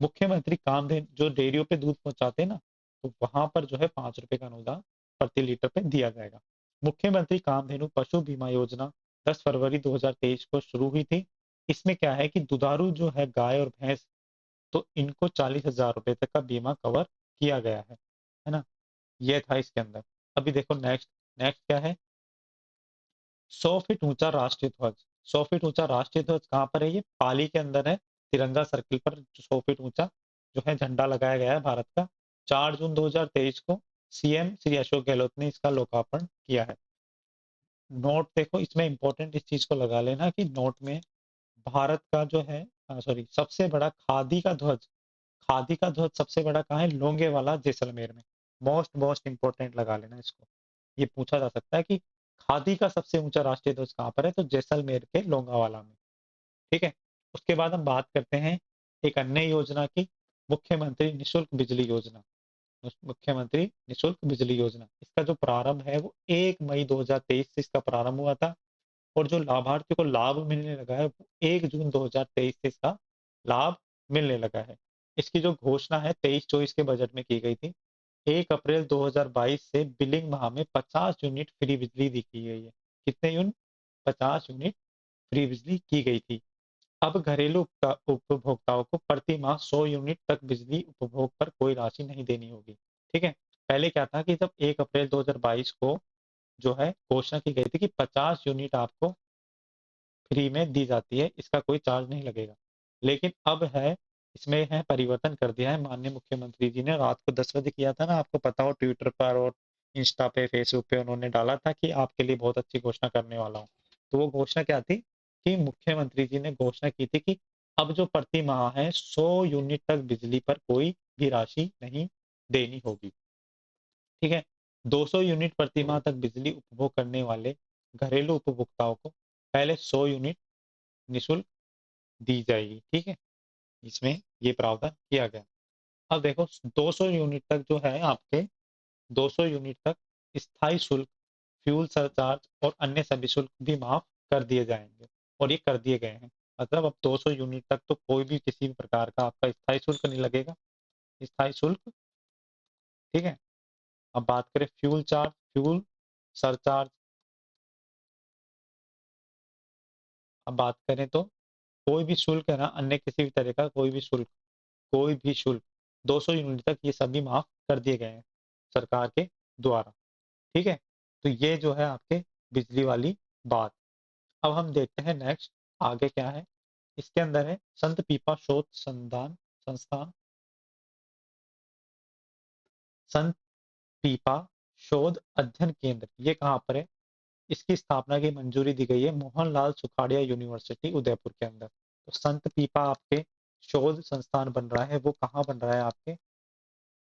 मुख्यमंत्री कामधेनु जो डेयरियों पे दूध पहुंचाते हैं ना, तो वहां पर जो है 5 रुपए का अनुदान प्रति लीटर पे दिया जाएगा। मुख्यमंत्री कामधेनु पशु बीमा योजना 10 फरवरी 2023 को शुरू हुई थी। इसमें क्या है कि दुधारू जो है गाय और भैंस, तो इनको 40,000 रुपए तक का बीमा कवर किया गया है ना। ये था इसके अंदर। अभी देखो नेक्स्ट, नेक्स्ट क्या है? 100 फीट ऊंचा राष्ट्रीय ध्वज। 100 फीट ऊंचा राष्ट्रीय ध्वज कहाँ पर है? ये पाली के अंदर है, तिरंगा सर्किल पर 100 फीट ऊंचा जो है झंडा लगाया गया है भारत का। 4 जून 2023 को सीएम श्री अशोक गहलोत ने इसका लोकार्पण किया है। नोट देखो इसमें इंपॉर्टेंट इस चीज को लगा लेना कि नोट में भारत का जो है, सॉरी, सबसे बड़ा खादी का ध्वज, खादी का ध्वज सबसे बड़ा कहाँ है? लोंगेवाला जैसलमेर में। मोस्ट मोस्ट इंपॉर्टेंट लगा लेना इसको, ये पूछा जा सकता है कि खादी का सबसे ऊंचा राष्ट्रीय ध्वज कहाँ पर है, तो जैसलमेर के लोंगावाला में। ठीक है, उसके बाद हम बात करते हैं एक अन्य योजना की, मुख्यमंत्री निशुल्क बिजली योजना। मुख्यमंत्री निशुल्क बिजली योजना, इसका जो प्रारंभ है वो 1 मई 2023 से इसका प्रारंभ हुआ था, और जो लाभार्थियों को लाभ मिलने लगा है वो 1 जून 2023 से इसका लाभ मिलने लगा है। इसकी जो घोषणा है 23-24 के बजट में की गई थी। 1 अप्रैल 2022 से बिलिंग माह में 50 यूनिट फ्री बिजली दी की गई है। कितने यूनिट? 50 यूनिट फ्री बिजली की गई थी। अब घरेलू उपभोक्ताओं को प्रति माह 100 यूनिट तक बिजली उपभोग पर कोई राशि नहीं देनी होगी। ठीक है। पहले क्या था कि जब 1 अप्रैल 2022 को जो है घोषणा की गई थी कि 50 यूनिट आपको फ्री में दी जाती है, इसका कोई चार्ज नहीं लगेगा। लेकिन अब है, इसमें है परिवर्तन कर दिया है माननीय मुख्यमंत्री जी ने। रात को 10 बजे किया था ना, आपको पता हो, ट्विटर पर और इंस्टा पे, फेसबुक पे उन्होंने डाला था कि आपके लिए बहुत अच्छी घोषणा करने वाला हूँ। तो वो घोषणा क्या थी कि मुख्यमंत्री जी ने घोषणा की थी कि अब जो प्रति माह है 100 यूनिट तक बिजली पर कोई भी राशि नहीं देनी होगी। ठीक है। 200 यूनिट प्रति माह तक बिजली उपभोग करने वाले घरेलू उपभोक्ताओं को पहले 100 यूनिट निःशुल्क दी जाएगी। ठीक है। इसमें ये प्रावधान किया गया। अब देखो 200 यूनिट तक जो है आपके, 200 यूनिट तक स्थायी शुल्क, फ्यूल सरचार्ज और अन्य सभी शुल्क भी माफ कर दिए जाएंगे, और ये कर दिए गए हैं। मतलब अब 200 यूनिट तक तो कोई भी किसी भी प्रकार का आपका स्थायी शुल्क नहीं लगेगा। स्थायी शुल्क, ठीक है। अब बात करें फ्यूल चार्ज, फ्यूल सरचार्ज, अब बात करें तो कोई भी शुल्क है ना, अन्य किसी भी तरह का कोई भी शुल्क, कोई भी शुल्क 200 यूनिट तक ये सभी माफ कर दिए गए हैं सरकार के द्वारा। ठीक है। तो ये जो है आपके बिजली वाली बात। अब हम देखते हैं नेक्स्ट आगे क्या है। इसके अंदर है संत पीपा शोध संधान संस्थान, संत पीपा शोध अध्ययन केंद्र, ये कहाँ पर है? इसकी स्थापना की मंजूरी दी गई है मोहनलाल सुखाड़िया यूनिवर्सिटी उदयपुर के अंदर। तो संत पीपा आपके शोध संस्थान बन रहा है, वो कहाँ बन रहा है? आपके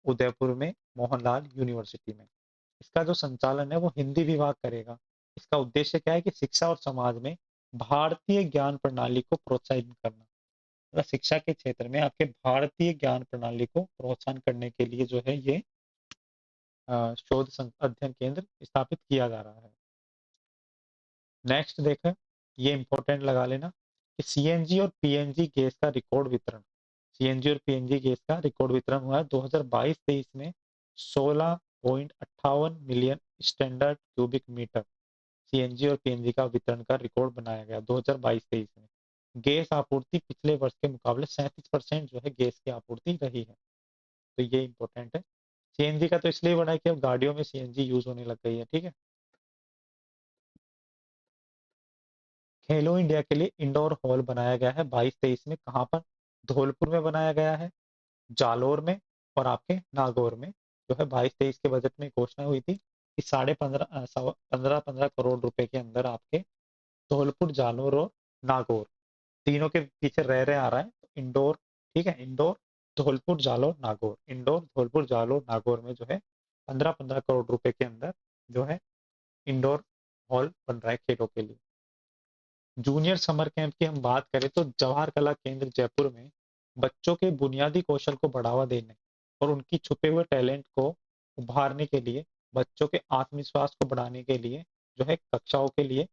उदयपुर में, मोहनलाल यूनिवर्सिटी में। इसका जो संचालन है वो हिंदी विभाग करेगा। इसका उद्देश्य क्या है कि शिक्षा और समाज में भारतीय ज्ञान प्रणाली को प्रोत्साहित करना। मतलब शिक्षा के क्षेत्र में आपके भारतीय ज्ञान प्रणाली को प्रोत्साहन करने के लिए जो है ये अध्ययन केंद्र स्थापित किया जा रहा है। नेक्स्ट देखें, ये इंपॉर्टेंट लगा लेना कि सीएनजी और पीएनजी गैस का रिकॉर्ड वितरण, सीएनजी और पीएनजी गैस का रिकॉर्ड वितरण हुआ है 2022-23 में 16.58 million standard cubic meter CNG और पीएनजी का वितरण का रिकॉर्ड बनाया गया 2022-23 में। गैस आपूर्ति पिछले वर्ष के मुकाबले 37% जो है गैस की आपूर्ति रही है। तो ये इंपॉर्टेंट है। सीएनजी का तो इसलिए बढ़ा है कि अब गाड़ियों में सीएनजी यूज होने लग गई है। ठीक है। खेलो इंडिया के लिए इंडोर हॉल बनाया गया है 22-23 में। कहाँ पर? धौलपुर में बनाया गया है, जालोर में और आपके नागौर में। जो है 22-23 के बजट में घोषणा हुई थी कि 15.5 करोड़ रुपए के अंदर आपके धौलपुर, जालोर और नागौर तीनों के पीछे रह रहे आ रहा है। तो इंडोर, ठीक है, इंडोर, धौलपुर, जालोर, नागौर, इंडोर, धौलपुर, जालोर, नागौर में जो है 15-15 करोड़ रुपए के अंदर जो है इंडोर हॉल बन रहा है खेलों के लिए। जूनियर समर कैंप की हम बात करें तो जवाहर कला केंद्र जयपुर में बच्चों के बुनियादी कौशल को बढ़ावा देने और उनकी छुपे हुए टैलेंट को उभारने के लिए, बच्चों के आत्मविश्वास को बढ़ाने के लिए जो है कक्षाओं के लिए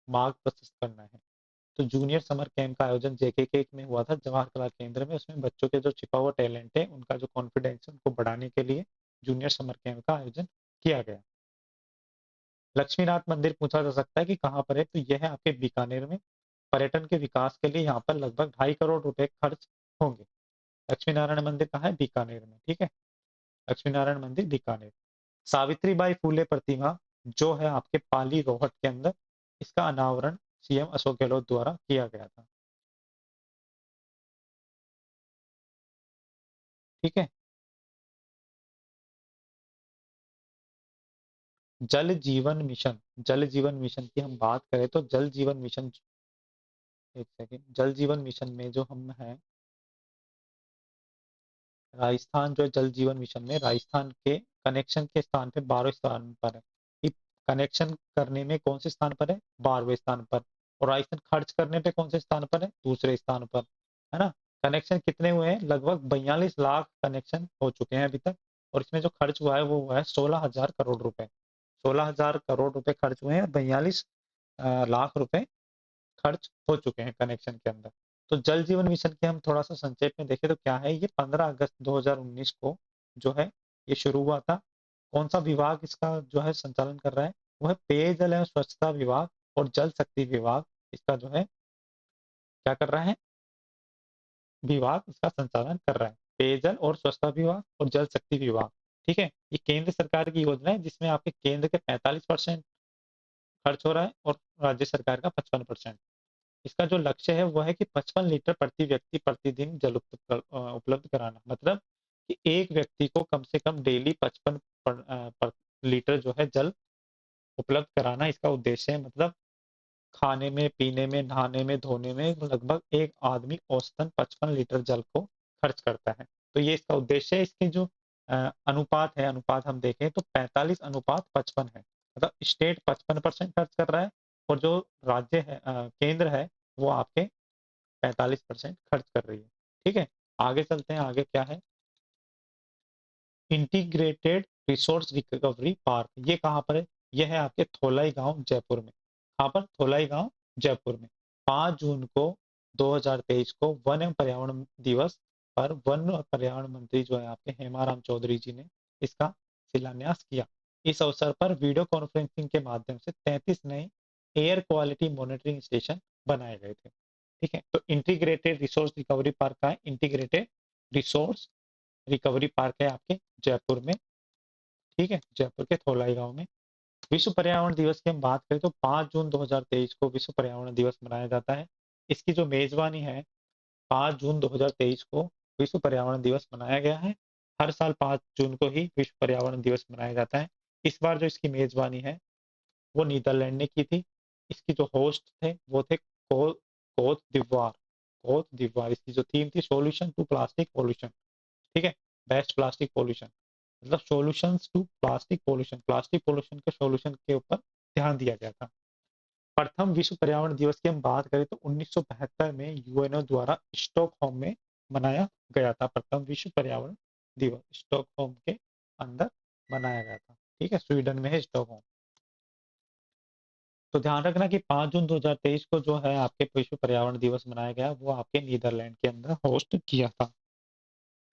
मार्ग प्रशस्त करना है। तो जूनियर समर कैंप का आयोजन जेके में हुआ था, जवाहर कला केंद्र में। उसमें बच्चों के जो छिपा हुआ टैलेंट है, उनका जो कॉन्फिडेंस है, उनको बढ़ाने के लिए जूनियर समर कैंप का आयोजन किया गया। लक्ष्मीनाथ मंदिर पूछा जा सकता है कि कहाँ पर है, तो यह है आपके बीकानेर में। पर्यटन के विकास के लिए यहाँ पर लगभग 2.5 करोड़ रुपए खर्च होंगे। लक्ष्मी नारायण मंदिर कहाँ है? बीकानेर में। ठीक है। लक्ष्मी नारायण मंदिर बीकानेर। सावित्रीबाई फूले प्रतिमा जो है आपके पाली रोहट के अंदर, इसका अनावरण सीएम अशोक गहलोत द्वारा किया गया था। ठीक है। जल जीवन मिशन, जल जीवन मिशन की हम बात करें तो जल जीवन मिशन, एक सेकेंड, जल जीवन मिशन में जो हम हैं, राजस्थान जो है जल जीवन मिशन में राजस्थान के कनेक्शन के स्थान पे 12वें स्थान पर है। कि कनेक्शन करने में कौन से स्थान पर है? 12वें स्थान पर। और राजस्थान खर्च करने पे कौन से स्थान पर है? दूसरे स्थान पर, है ना। कनेक्शन कितने हुए हैं? लगभग 42 लाख कनेक्शन हो चुके हैं अभी तक। और इसमें जो खर्च हुआ है वो हुआ है 16,000 करोड़ रुपए। 16,000 करोड़ रुपए खर्च हुए हैं, 42 लाख रुपए खर्च हो चुके हैं कनेक्शन के अंदर। तो जल जीवन मिशन के हम थोड़ा सा संक्षेप में देखें तो क्या है, ये 15 अगस्त 2019 को जो है ये शुरू हुआ था। कौन सा विभाग इसका जो है संचालन कर रहा है, वो है पेयजल एवं स्वच्छता विभाग और जल शक्ति विभाग। इसका जो है क्या कर रहा है, विभाग इसका संचालन कर रहा है, पेयजल और स्वच्छता विभाग और जल शक्ति विभाग। ठीक है, ये केंद्र सरकार की योजना है जिसमें आपके केंद्र के 45% खर्च हो रहा है और राज्य सरकार का 55%। इसका जो लक्ष्य है वो है कि 55 लीटर प्रति व्यक्ति प्रतिदिन जल उपलब्ध कराना, मतलब कि एक व्यक्ति को कम से कम डेली 55 लीटर जो है जल उपलब्ध कराना इसका उद्देश्य है। मतलब खाने में, पीने में, नहाने में, धोने में लगभग एक आदमी औसतन 55 लीटर जल को खर्च करता है। तो ये इसका उद्देश्य है। इसके जो अनुपात है, अनुपात हम देखें तो 45:55 है। मतलब स्टेट 55% खर्च कर रहा है और जो राज्य है, केंद्र है, वो आपके 45% खर्च कर रही है। ठीक है, आगे चलते हैं, आगे क्या है, इंटीग्रेटेड रिसोर्स रिकवरी पार्क, ये कहाँ पर है, ये है आपके थोलाई गांव जयपुर में। कहाँ पर, थोलाई गांव जयपुर में। 5 जून को 2023 को वन एवं पर्यावरण दिवस पर वन और पर्यावरण मंत्री जो है आपके हेमाराम चौधरी जी ने इसका शिलान्यास किया। इस अवसर पर वीडियो कॉन्फ्रेंसिंग के माध्यम से 33 नए एयर क्वालिटी मॉनिटरिंग स्टेशन बनाए गए थे। ठीक है, तो इंटीग्रेटेड रिसोर्स रिकवरी पार्क का है, इंटीग्रेटेड रिसोर्स रिकवरी पार्क है आपके जयपुर में। ठीक है, जयपुर के थोलाई गांव में। विश्व पर्यावरण दिवस की हम बात करें तो 5 जून 2023 को विश्व पर्यावरण दिवस मनाया जाता है। इसकी जो मेजबानी है, 5 जून 2023 को विश्व पर्यावरण दिवस मनाया गया है। हर साल 5 जून को ही विश्व पर्यावरण दिवस मनाया जाता है। इस बार जो इसकी मेजबानी है वो नीदरलैंड ने की थी। इसकी जो होस्ट थे वो थे कोत दिवार। कोत दिवार, इसकी जो थीम थी सॉल्यूशन टू प्लास्टिक पॉल्यूशन। ठीक है, बेस्ट प्लास्टिक पॉल्यूशन, मतलब solutions to plastic pollution, plastic pollution के सॉल्यूशन के ऊपर ध्यान दिया गया था। प्रथम विश्व पर्यावरण दिवस की हम बात करें तो 1972 में यूएनओ द्वारा स्टॉकहोम में मनाया गया था। प्रथम विश्व पर्यावरण दिवस स्टॉकहोम के अंदर मनाया गया था। ठीक है, स्वीडन में है स्टॉकहोम। तो ध्यान रखना कि 5 जून 2023 को जो है आपके विश्व पर्यावरण दिवस मनाया गया, वो आपके नीदरलैंड के अंदर होस्ट किया था।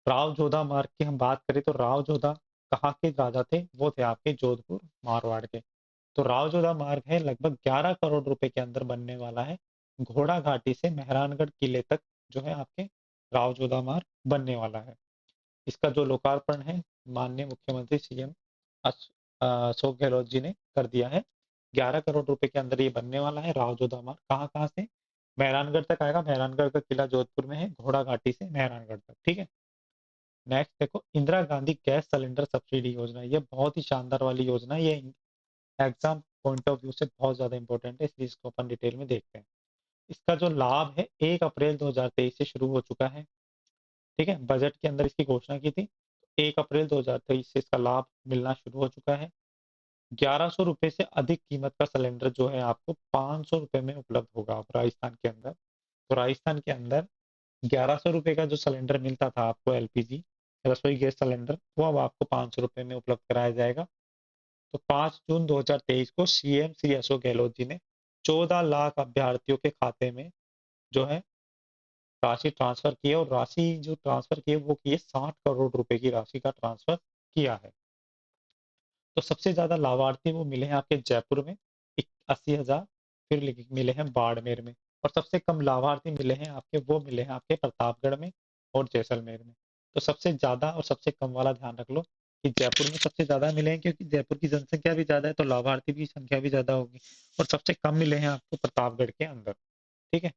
राव जोधा मार्ग की हम बात करें तो राव जोधा कहाँ के राजा थे, वो थे आपके जोधपुर मारवाड़ के। तो राव जोधा मार्ग है, लगभग 11 करोड़ रुपए के अंदर बनने वाला है। घोड़ा घाटी से मेहरानगढ़ किले तक जो है आपके राव जोधा मार्ग बनने वाला है। इसका जो लोकार्पण है माननीय मुख्यमंत्री सीएम अशोक गहलोत जी ने कर दिया है। 11 करोड़ रुपए के अंदर ये बनने वाला है राव जोधा मार्ग। कहाँ कहाँ से, मेहरानगढ़ तक आएगा। मेहरानगढ़ का किला जोधपुर में है, घोड़ा घाटी से मेहरानगढ़ तक। ठीक है, नेक्स्ट देखो, Indira Gandhi gas cylinder subsidy योजना। ये बहुत ही शानदार वाली योजना है। ये एग्जाम पॉइंट ऑफ व्यू से बहुत ज्यादा इंपॉर्टेंट है, इसलिए इसको अपन डिटेल में देखते हैं। इसका जो लाभ है 1 अप्रैल 2023 से शुरू हो चुका है। ठीक है, बजट के अंदर इसकी घोषणा की थी। 1 अप्रैल 2023 से इसका लाभ मिलना शुरू हो चुका है। 1100 रुपए से अधिक कीमत का सिलेंडर जो है आपको 500 रुपए में उपलब्ध होगा अब राजस्थान के अंदर। तो राजस्थान के अंदर 1100 रुपए का जो सिलेंडर मिलता था आपको एलपीजी रसोई गैस सिलेंडर, वो अब आपको 500 रुपए में उपलब्ध कराया जाएगा। तो 5 जून 2023 को सीएम श्री अशोक गहलोत जी ने 14 लाख अभ्यर्थियों के खाते में जो है राशि ट्रांसफर की है, और राशि जो ट्रांसफर की है वो की है 60 करोड़ रुपए की राशि का ट्रांसफर किया है। तो सबसे ज्यादा लाभार्थी वो मिले हैं आपके जयपुर में 80,000, फिर मिले हैं बाड़मेर में, और सबसे कम लाभार्थी मिले हैं आपके, वो मिले हैं आपके प्रतापगढ़ में और जैसलमेर में। तो सबसे ज्यादा और सबसे कम वाला ध्यान रख लो कि जयपुर में सबसे ज्यादा मिले हैं, क्योंकि जयपुर की जनसंख्या भी ज्यादा है तो लाभार्थी की संख्या भी ज्यादा होगी। और सबसे कम मिले हैं आपको प्रतापगढ़ के अंदर। ठीक है,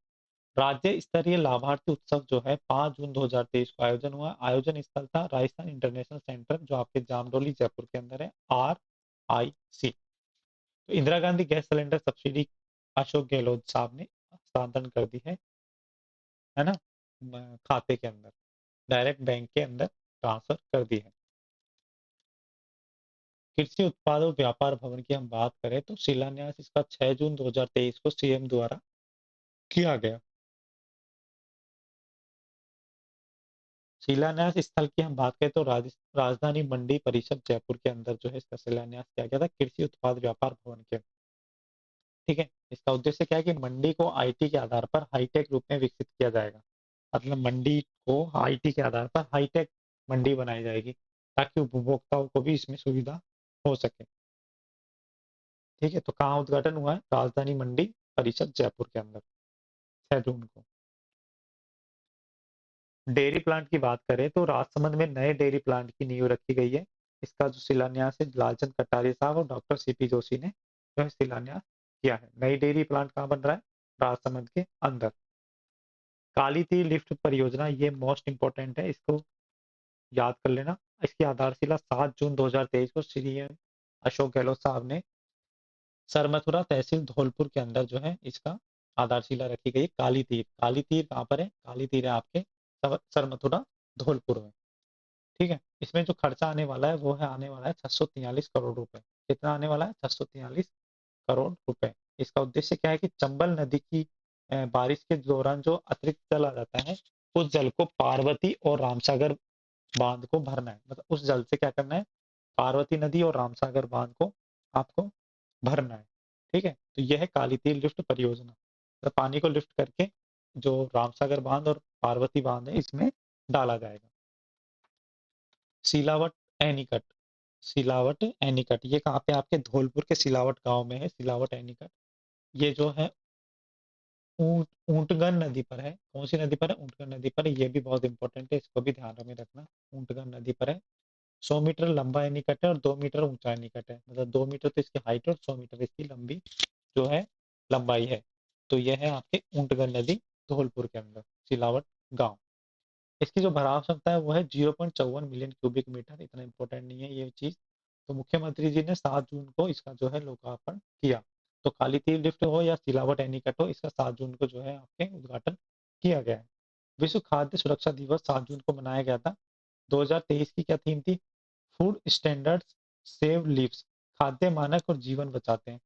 राज्य स्तरीय लाभार्थी उत्सव जो है 5 जून 2023 को आयोजन हुआ। आयोजन स्थल था राजस्थान इंटरनेशनल सेंटर जो आपके जामडोली जयपुर के अंदर है, RIC। तो Indira Gandhi gas cylinder subsidy Ashok Gehlot साहब ने हस्तांतरण कर दी है ना, खाते के अंदर, डायरेक्ट बैंक के अंदर ट्रांसफर कर दी है। कृषि उत्पाद और व्यापार भवन की हम बात करें तो शिलान्यास इसका 6 जून 2023 को सीएम द्वारा किया गया। शिलान्यास स्थल की हम बात करें तो राजधानी मंडी परिषद जयपुर के अंदर जो है इसका शिलान्यास किया गया था, कृषि उत्पाद व्यापार भवन के। ठीक है। इसका उद्देश्य क्या है कि मंडी को आईटी के आधार पर हाईटेक रूप में विकसित किया जाएगा। मतलब मंडी को आईटी के आधार पर हाईटेक मंडी बनाई जाएगी ताकि उपभोक्ताओं को भी इसमें सुविधा हो सके। ठीक है, तो कहाँ उद्घाटन हुआ है? राजधानी मंडी परिषद जयपुर के अंदर, 6 जून को। डेयरी प्लांट की बात करें तो राजसमंद में नए डेयरी प्लांट की नींव रखी गई है। इसका जो शिलान्यास है लालचंद कटारिया साहब और डॉक्टर सीपी जोशी ने जो है शिलान्यास किया है। नई डेयरी प्लांट कहाँ बन रहा है? राजसमंद के अंदर। काली तीर लिफ्ट परियोजना, ये मोस्ट इंपॉर्टेंट है, इसको याद कर लेना। इसकी आधारशिला 7 जून 2023 को श्री अशोक गहलोत साहब ने सरमथुरा तहसील धौलपुर के अंदर जो है इसका आधारशिला रखी गई। काली तीर, काली तीर कहाँ पर है? काली तीर है आपके सरमथुरा धौलपुर में। ठीक है, इसमें जो खर्चा आने वाला है वो है आने वाला है 643 करोड़ रुपए। कितना आने वाला है? 643 करोड़ रुपए। इसका उद्देश्य क्या है कि चंबल नदी की बारिश के दौरान जो अतिरिक्त जल आ जाता है उस जल को पार्वती और रामसागर बांध को भरना है। मतलब उस जल से क्या करना है? पार्वती नदी और रामसागर बांध को आपको भरना है। ठीक है, तो यह है काली तीर लिफ्ट परियोजना। तो पानी को लिफ्ट करके जो रामसागर बांध और पार्वती बांध है इसमें डाला जाएगा। सिलावट एनीकट, सिलावट एनीकट ये कहाँ पे? आपके धौलपुर के सिलावट गांव में है सिलावट एनीकट। ये जो है ऊंटगन नदी पर है। कौन सी नदी पर है? ऊंटगन नदी पर है। ये भी बहुत इंपॉर्टेंट है, इसको भी ध्यान में रखना। ऊंटगन नदी पर है। 100 मीटर लंबा एनीकट है और 2 मीटर ऊंचा एनीकट है। मतलब 2 मीटर तो इसकी हाइट और 100 मीटर इसकी लंबी जो है लंबाई है। तो यह है आपके ऊंटगन नदी धौलपुर के अंदर सिलावट गांव। इसकी जो भराव क्षमता है वो है 0.54 मिलियन क्यूबिक मीटर। इतना इंपॉर्टेंट नहीं है ये चीज। तो मुख्यमंत्री जी ने 7 जून को इसका जो है लोकार्पण किया। तो काली तीर लिफ्ट हो या सिलावट एनीकट हो, इसका 7 जून को जो है आपके उद्घाटन किया गया है। विश्व खाद्य सुरक्षा दिवस 7 जून को मनाया गया था। 2023 की क्या थीम थी? फूड स्टैंडर्ड्स सेव लिव्स, खाद्य मानक और जीवन बचाते हैं।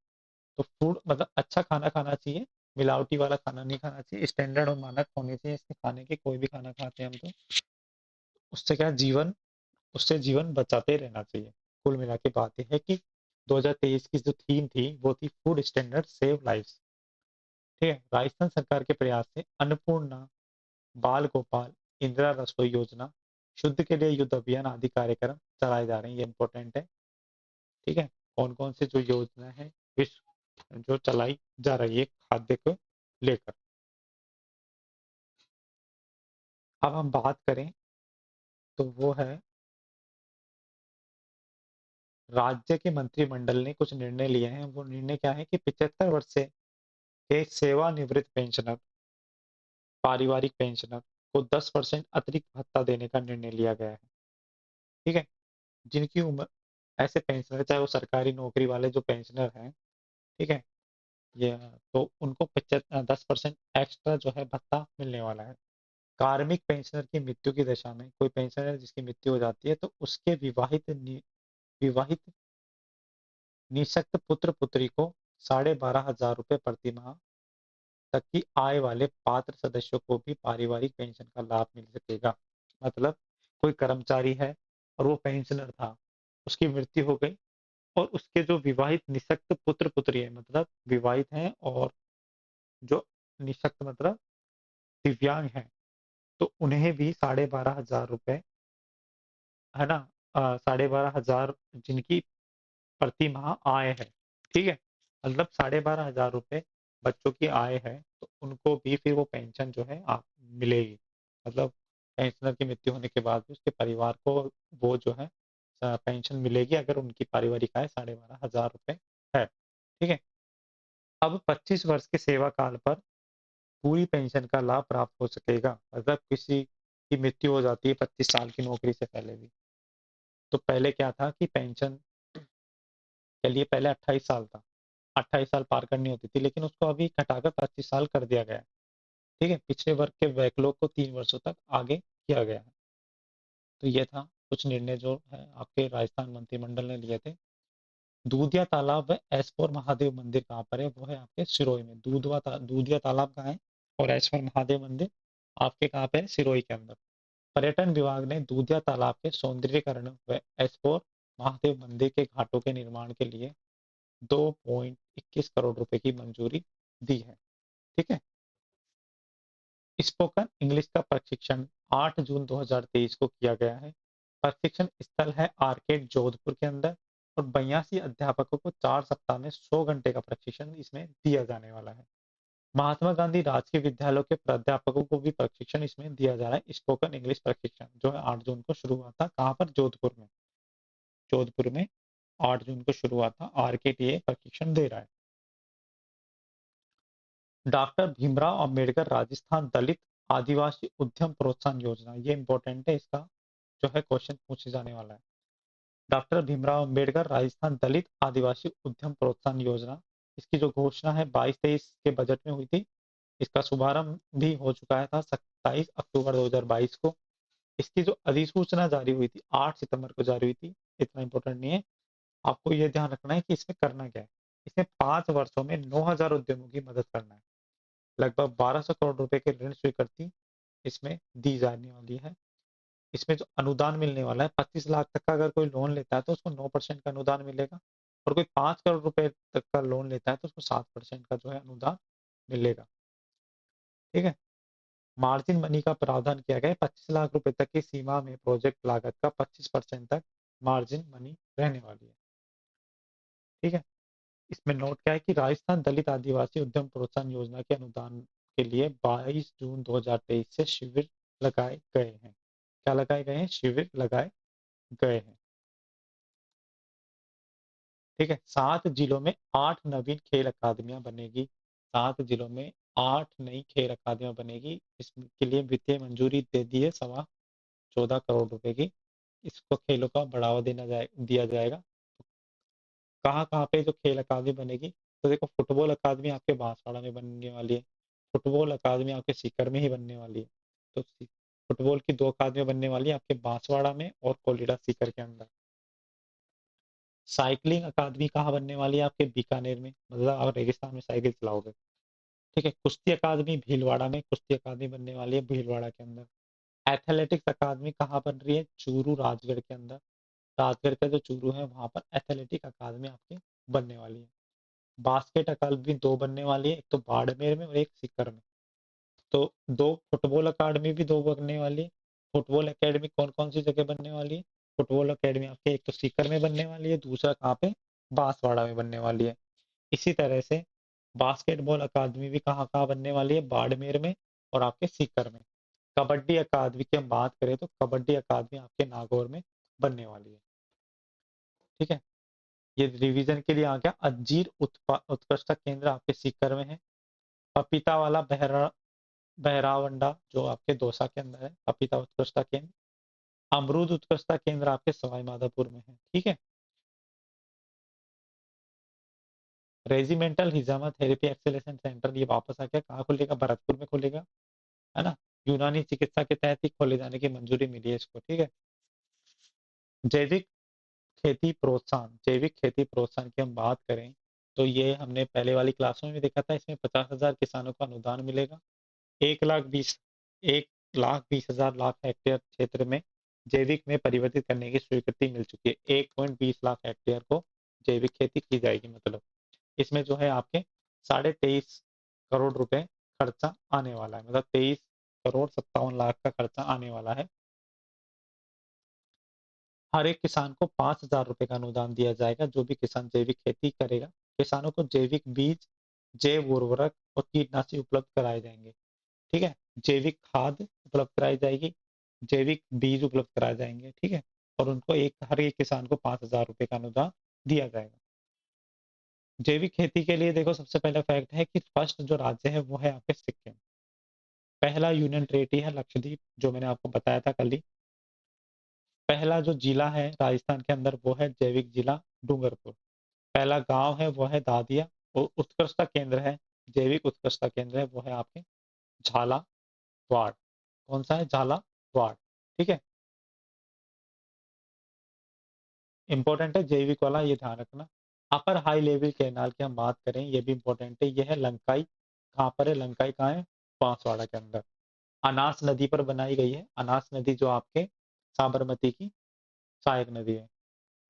तो फूड मतलब अच्छा खाना खाना चाहिए, मिलावटी वाला खाना नहीं खाना चाहिए, स्टैंडर्ड और मानक होने चाहिए इसके खाने के। कोई भी खाना खाते हैं हम तो उससे क्या जीवन, उससे जीवन बचाते रहना चाहिए। कुल मिला के बात यह है कि 2023 की जो थीम थी वो थी फूड स्टैंडर्ड सेव लाइव्स। ठीक है, राजस्थान सरकार के प्रयास से अन्नपूर्णा, बाल गोपाल, इंदिरा रसोई योजना, शुद्ध के लिए युद्ध अभियान आदि कार्यक्रम चलाए जा रहे हैं। ये इंपॉर्टेंट है। ठीक है, कौन कौन से जो योजना है विश्व जो चलाई जा रही है खाद्य को लेकर। अब हम बात करें तो वो है राज्य के मंत्रिमंडल ने कुछ निर्णय लिए हैं। वो निर्णय क्या है कि 75 वर्ष से के सेवानिवृत्त पेंशनर, पारिवारिक पेंशनर को 10% अतिरिक्त भत्ता देने का निर्णय लिया गया है। ठीक है, जिनकी उम्र, ऐसे पेंशनर चाहे वो सरकारी नौकरी वाले जो पेंशनर हैं, ठीक है, ये तो उनको 10% एक्स्ट्रा जो है भत्ता मिलने वाला है। कार्मिक पेंशनर की मृत्यु की दशा में, कोई पेंशनर जिसकी मृत्यु हो जाती है तो उसके विवाहित निःशक्त पुत्र पुत्री को 12,500 रुपये प्रति माह तक की आय वाले पात्र सदस्यों को भी पारिवारिक पेंशन का लाभ मिल सकेगा। मतलब कोई कर्मचारी है और वो पेंशनर था, उसकी मृत्यु हो गई और उसके जो विवाहित निःशक्त पुत्र पुत्री है, मतलब विवाहित हैं और जो निःशक्त मतलब दिव्यांग हैं, तो उन्हें भी 12,500 रुपये, है ना, 12,500 जिनकी प्रति माह आय है। ठीक है, मतलब 12,500 रुपये बच्चों की आय है तो उनको भी फिर वो पेंशन जो है आप मिलेगी। मतलब पेंशनर की मृत्यु होने के बाद भी उसके परिवार को वो जो है पेंशन मिलेगी अगर उनकी पारिवारिक आय 12,500 रुपये है। ठीक है, अब 25 वर्ष के सेवा काल पर पूरी पेंशन का लाभ प्राप्त हो सकेगा। मतलब किसी की मृत्यु हो जाती है 25 साल की नौकरी से पहले भी। तो पहले क्या था कि पेंशन के लिए पहले 28 साल था, 28 साल पार करनी होती थी, लेकिन उसको अभी घटाकर 25 साल कर दिया गया है। ठीक है, पिछले वर्ग के बैकलॉग को 3 वर्षों तक आगे किया गया है। तो ये था कुछ निर्णय जो है आपके राजस्थान मंत्रिमंडल ने लिए थे। दूधिया तालाब व एसपोर महादेव मंदिर कहाँ पर है? वो है आपके सिरोही में। दूधिया तालाब कहाँ है और एसपोर महादेव मंदिर आपके कहाँ पे है? सिरोही के अंदर। पर्यटन विभाग ने दूधिया तालाब के सौंदर्यीकरण व एसपोर महादेव मंदिर के घाटों के निर्माण के लिए 2.21 करोड़ रुपए की मंजूरी दी है। ठीक है। स्पोकन इंग्लिश का प्रशिक्षण 8 जून 2023 को किया गया है। प्रशिक्षण स्थल है आर्केड जोधपुर के अंदर, और 82 अध्यापकों को 4 सप्ताह में 100 घंटे का प्रशिक्षण इसमें दिया जाने वाला है। महात्मा गांधी राजकीय विद्यालयों के प्राध्यापकों को भी प्रशिक्षण इसमें दिया जा रहा है। स्पोकन इंग्लिश प्रशिक्षण जो है 8 जून को शुरू हुआ था, कहाँ पर? जोधपुर में। जोधपुर में 8 जून को शुरू हुआ था, आर्केड ये प्रशिक्षण दे रहा है। डॉक्टर भीमराव अंबेडकर राजस्थान दलित आदिवासी उद्यम प्रोत्साहन योजना, ये इंपॉर्टेंट है, इसका जो है क्वेश्चन पूछे जाने वाला है। डॉक्टर भीमराव अंबेडकर राजस्थान दलित आदिवासी उद्यम प्रोत्साहन योजना, इसकी जो घोषणा है 22-23 के बजट में हुई थी। इसका शुभारंभ भी हो चुका है था 27 अक्टूबर 2022 को। इसकी जो अधिसूचना जारी हुई थी 8 सितंबर को जारी हुई थी। इतना इंपॉर्टेंट नहीं है, आपको ये ध्यान रखना है कि इसमें करना क्या है। इसमें 5 वर्षों में 9,000 उद्यमों की मदद करना है। लगभग 1200 करोड़ रुपए के ऋण स्वीकृति इसमें दी जाने वाली है। इसमें जो अनुदान मिलने वाला है 25 लाख तक का अगर कोई लोन लेता है तो उसको 9% का अनुदान मिलेगा, और कोई 5 करोड़ रुपए तक का लोन लेता है तो उसको 7% का जो है अनुदान मिलेगा। ठीक है। मार्जिन मनी का प्रावधान किया गया है। 25 लाख रुपए तक की सीमा में प्रोजेक्ट लागत का 25% तक मार्जिन मनी रहने वाली है। ठीक है। इसमें नोट क्या है कि राजस्थान दलित आदिवासी उद्यम प्रोत्साहन योजना के अनुदान के लिए 22 जून 2023 से शिविर लगाए गए हैं। क्या लगाए गए हैं? शिविर लगाए गए हैं। ठीक है। 7 जिलों में 8 नवीन खेल अकादमियां बनेगी। 7 जिलों में 8 नई खेल अकादमियां बनेगी। इसके लिए वित्तीय मंजूरी दे दी है 14.25 करोड़ रुपए की। इसको खेलों का बढ़ावा दिया जाएगा। कहाँ कहाँ पे जो खेल अकादमी बनेगी? तो देखो, फुटबॉल अकादमी आपके बांसवाड़ा में बनने वाली है। फुटबॉल अकादमी आपके सीकर में ही बनने वाली है। तो फुटबॉल की 2 अकादमियां बनने वाली है आपके बांसवाड़ा में और कोलिडा सीकर के अंदर। साइकिलिंग अकादमी कहाँ बनने वाली है? आपके बीकानेर में, मतलब आप रेगिस्तान में साइकिल चलाओगे। ठीक है। कुश्ती अकादमी भीलवाड़ा में, कुश्ती अकादमी बनने वाली है भीलवाड़ा के अंदर। एथलेटिक्स अकादमी कहाँ बन रही है? चूरू राजगढ़ के अंदर। राजगढ़ का जो चूरू है वहां पर एथलेटिक अकादमी आपकी बनने वाली है। बास्केट अकादमी 2 बनने वाली है, एक तो बाड़मेर में और एक सीकर में। तो 2 फुटबॉल अकादमी भी 2 बनने वाली है। फुटबॉल अकेडमी कौन कौन सी जगह बनने वाली है? फुटबॉल अकेडमी आपके एक तो सीकर में बनने वाली है, दूसरा कहाँ पे? बांसवाड़ा में बनने वाली है। इसी तरह से बास्केटबॉल अकादमी भी कहाँ कहाँ बनने वाली है? बाड़मेर में और आपके सीकर में। कबड्डी अकादमी की हम बात करें तो कबड्डी अकादमी आपके नागौर में बनने वाली है। ठीक है। ये रिवीजन के लिए आ गया। अंजीर उत्कृष्टता केंद्र आपके सीकर में है। पपीता वाला बहरावंडा जो आपके दौसा के अंदर है, पपीता उत्कृष्टता केंद्र। अमरूद उत्कृष्टता केंद्र आपके सवाई माधोपुर में है। ठीक है। रेजिमेंटल हिजामा थेरेपी एक्सेलेशन सेंटर ये वापस आ गया। कहाँ खुलेगा? भरतपुर में खुलेगा, है ना। यूनानी चिकित्सा के तहत ही खोले जाने की मंजूरी मिली है इसको। ठीक है। जैविक खेती प्रोत्साहन, जैविक खेती प्रोत्साहन की हम बात करें तो ये हमने पहले वाली क्लासों में भी देखा था। इसमें 50,000 किसानों को अनुदान मिलेगा। 1,20,000 1,20,000 लाख हेक्टेयर क्षेत्र में जैविक में परिवर्तित करने की स्वीकृति मिल चुकी है। 1.20 लाख हेक्टेयर को जैविक खेती की जाएगी। मतलब इसमें जो है आपके 23.5 करोड़ रुपए खर्चा आने वाला है, मतलब 23,57 लाख का खर्चा आने वाला है। हर एक किसान को 5,000 रुपए का अनुदान दिया जाएगा। जो भी किसान जैविक खेती करेगा, किसानों को जैविक बीज, जैव उर्वरक और कीटनाशी उपलब्ध कराए जाएंगे। ठीक है। जैविक खाद उपलब्ध कराई जाएगी, जैविक बीज उपलब्ध कराए जाएंगे। ठीक है। और उनको हर एक किसान को 5,000 रुपए का अनुदान दिया जाएगा। जैविक खेती के लिए देखो, सबसे पहला फैक्ट है कि फर्स्ट जो राज्य है वो है आपके सिक्किम। पहला यूनियन टेरेटरी है लक्षद्वीप, जो मैंने आपको बताया था कल ही। पहला जो जिला है राजस्थान के अंदर वो है जैविक जिला डूंगरपुर। पहला गांव है वो है दादिया। और उत्कृष्टता केंद्र है, जैविक उत्कृष्टता केंद्र है वो है आपके झालावाड़। कौन सा है? झालावाड़। ठीक है। इंपॉर्टेंट है जैविक वाला, ये ध्यान रखना। अपर हाई लेवल कैनाल की हम बात करें, ये भी इंपॉर्टेंट है। ये है लंकाई। कहाँ पर है? लंकाई कहाँ है? बांसवाड़ा के अंदर। अनास नदी पर बनाई गई है। अनास नदी जो आपके साबरमती की सहायक नदी है,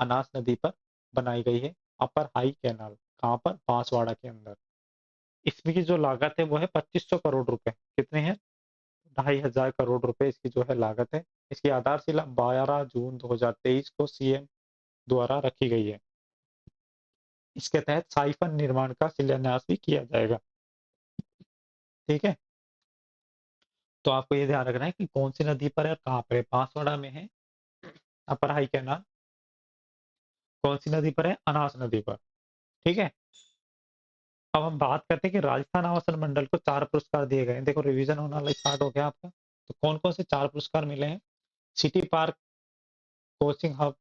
अनास नदी पर बनाई गई है। अपर हाई कैनाल, कहाँ पर, बांसवाड़ा के अंदर। इसमें की जो लागत है वो है 2500 करोड़ रुपए। कितने हैं? 2500 करोड़ रुपए इसकी जो है लागत है। इसकी आधारशिला 12 जून 2023 को सीएम द्वारा रखी गई है। इसके तहत साइफन निर्माण का शिलान्यास भी किया जाएगा। ठीक है, तो आपको ये ध्यान रखना है कि कौन सी नदी पर है और कहाँ पर है। बांसवाड़ा में है अपर हाई कैनाल। कौन सी नदी पर है? अनास नदी पर। ठीक है, अब हम बात करते हैं कि राजस्थान आवासन मंडल को 4 पुरस्कार दिए गए हैं। देखो रिवीजन होना स्टार्ट हो गया आपका। तो कौन कौन से 4 पुरस्कार मिले हैं? City park, coaching hub,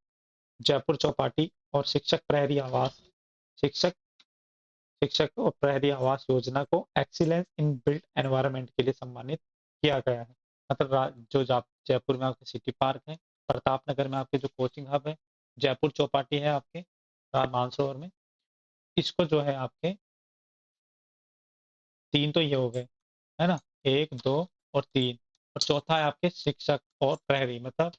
Jaipur Chowpatty और शिक्षक प्रहरी आवास। शिक्षक शिक्षक और प्रहरी आवास योजना को एक्सीलेंस इन बिल्ट एनवायरनमेंट के लिए सम्मानित किया गया है। मतलब जो जयपुर में आपके सिटी पार्क है, प्रताप नगर में आपके जो कोचिंग हब है, जयपुर चौपाटी है आपके मानसरोवर में, इसको जो है आपके 3 तो ये हो गए, है ना, 1 2 और 3, और चौथा है आपके शिक्षक और प्रहरी, मतलब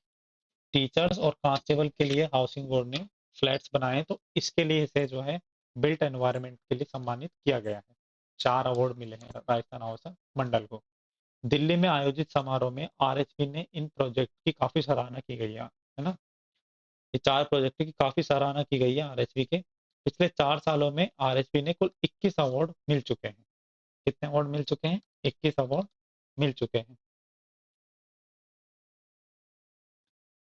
टीचर्स और कांस्टेबल के लिए हाउसिंग बोर्ड ने फ्लैट्स बनाए, तो इसके लिए इसे जो है बिल्ट एनवायरनमेंट के लिए सम्मानित किया गया है। 4 अवार्ड मिले हैं राजस्थान आवासन मंडल को। दिल्ली में आयोजित समारोह में आरएचबी ने इन प्रोजेक्ट की काफी सराहना की गई है ना। ये 4 प्रोजेक्ट की काफी सराहना की गई है आरएचबी के। पिछले 4 सालों में आरएचबी ने कुल 21 अवार्ड मिल चुके हैं। कितने अवार्ड मिल चुके हैं? 21 अवार्ड मिल चुके हैं।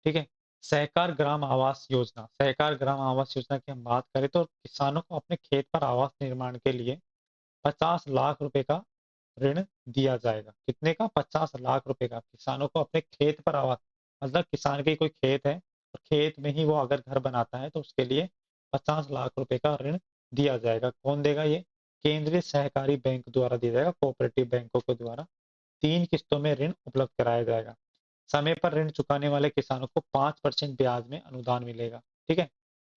ठीक है, सहकार ग्राम आवास योजना। सहकार ग्राम आवास योजना की हम बात करें तो किसानों को अपने खेत पर आवास निर्माण के लिए 50 लाख रुपए का ऋण दिया जाएगा। कितने का? 50 लाख रुपए का। किसानों को अपने खेत पर आवास, मतलब किसान के कोई खेत है और खेत में ही वो अगर घर बनाता है तो उसके लिए 50 लाख रुपए का ऋण दिया जाएगा। कौन देगा ये? केंद्रीय सहकारी बैंक द्वारा दिया जाएगा, कोऑपरेटिव बैंकों के द्वारा 3 किस्तों में ऋण उपलब्ध कराया जाएगा। समय पर ऋण चुकाने वाले किसानों को 5% ब्याज में अनुदान मिलेगा। ठीक है,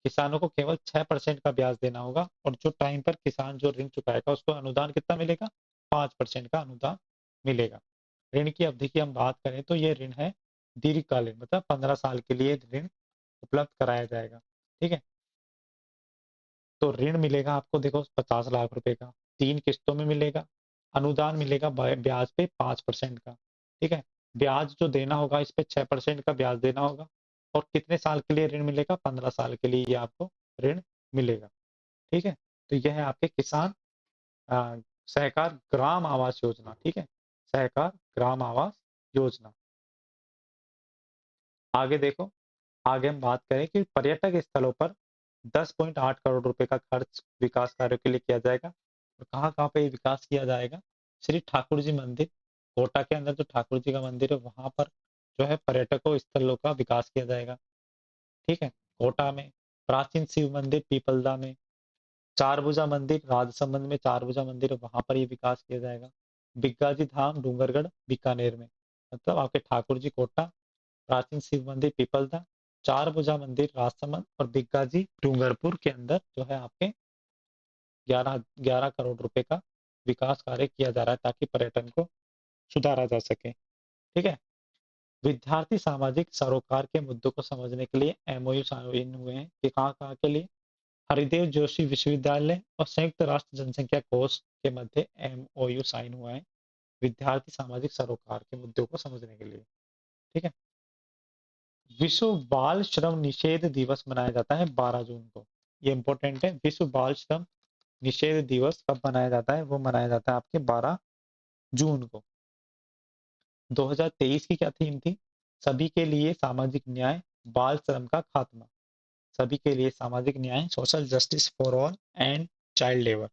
किसानों को केवल 6% का ब्याज देना होगा, और जो टाइम पर किसान जो ऋण चुकाएगा उसको अनुदान कितना मिलेगा? 5% का अनुदान मिलेगा। ऋण की अवधि की हम बात करें तो ये ऋण है दीर्घकालीन, मतलब 15 साल के लिए ऋण उपलब्ध कराया जाएगा। ठीक है, तो ऋण मिलेगा आपको, देखो 50 लाख रुपए का 3 किस्तों में मिलेगा। अनुदान मिलेगा ब्याज पे 5% का। ठीक है, ब्याज जो देना होगा इस पे 6% का ब्याज देना होगा। और कितने साल के लिए ऋण मिलेगा? 15 साल के लिए ये आपको ऋण मिलेगा। ठीक है, तो यह है आपके किसान अ, सहकार ग्राम आवास योजना। ठीक है, सहकार ग्राम आवास योजना। आगे देखो, आगे हम बात करें कि पर्यटक स्थलों पर 10.8 करोड़ रुपए का खर्च विकास कार्यों के लिए किया जाएगा। और कहाँ कहाँ पे ये विकास किया जाएगा? श्री ठाकुर जी मंदिर, कोटा के अंदर जो ठाकुर जी का मंदिर है वहां पर जो है पर्यटकों स्थलों का विकास किया जाएगा। ठीक है, कोटा में प्राचीन शिव मंदिर पीपलदा में, चारभुजा मंदिर राजसमंद में, चारभुजा मंदिर है वहां पर ये विकास किया जाएगा। बिग्गाजी धाम डूंगरगढ़ बीकानेर में, मतलब आपके ठाकुर जी कोटा, प्राचीन शिव मंदिर पीपलदा, चार भुजा मंदिर राजसमंद और बिग्गाजी डूंगरपुर के अंदर जो है आपके 11 करोड़ रुपए का विकास कार्य किया जा रहा है ताकि पर्यटन को सुधारा जा सके। ठीक है, विद्यार्थी सामाजिक सरोकार के मुद्दों को समझने के लिए एमओयू साइन हुए हैं कि कहाँ कहाँ के लिए? हरिदेव जोशी विश्वविद्यालय और संयुक्त राष्ट्र जनसंख्या कोष के मध्य एमओयू साइन हुआ है विद्यार्थी सामाजिक सरोकार के मुद्दों को समझने के लिए। ठीक है, विश्व बाल श्रम निषेध दिवस मनाया जाता है 12 जून को। ये इंपॉर्टेंट है, विश्व बाल श्रम निषेध दिवस कब मनाया जाता है? वो मनाया जाता है आपके 12 जून को। 2023 की क्या थीम थी? सभी के लिए सामाजिक न्याय, बाल श्रम का खात्मा। सभी के लिए सामाजिक न्याय, social justice for all and child labour,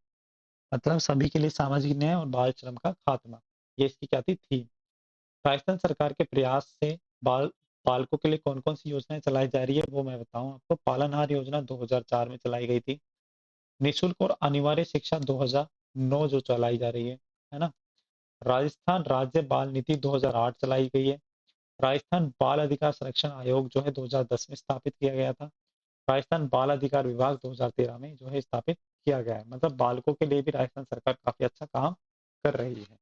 मतलब सभी के लिए सामाजिक न्याय और बाल श्रम का खात्मा। ये इसकी क्या थी? थीम। राजस्थान सरकार के प्रयास से बाल बालकों के लिए कौन कौन सी योजनाएं चलाई जा रही है वो मैं बताऊं आपको। पालनहार योजना 2004 में चलाई गई थी। निःशुल्क और अनिवार्य शिक्षा 2009 जो चलाई जा रही है ना। राजस्थान राज्य बाल नीति 2008 चलाई गई है। राजस्थान बाल अधिकार संरक्षण आयोग जो है 2010 में स्थापित किया गया था। राजस्थान बाल अधिकार विभाग 2013 में जो है स्थापित किया गया है। मतलब बालकों के लिए भी राजस्थान सरकार काफी अच्छा काम कर रही है।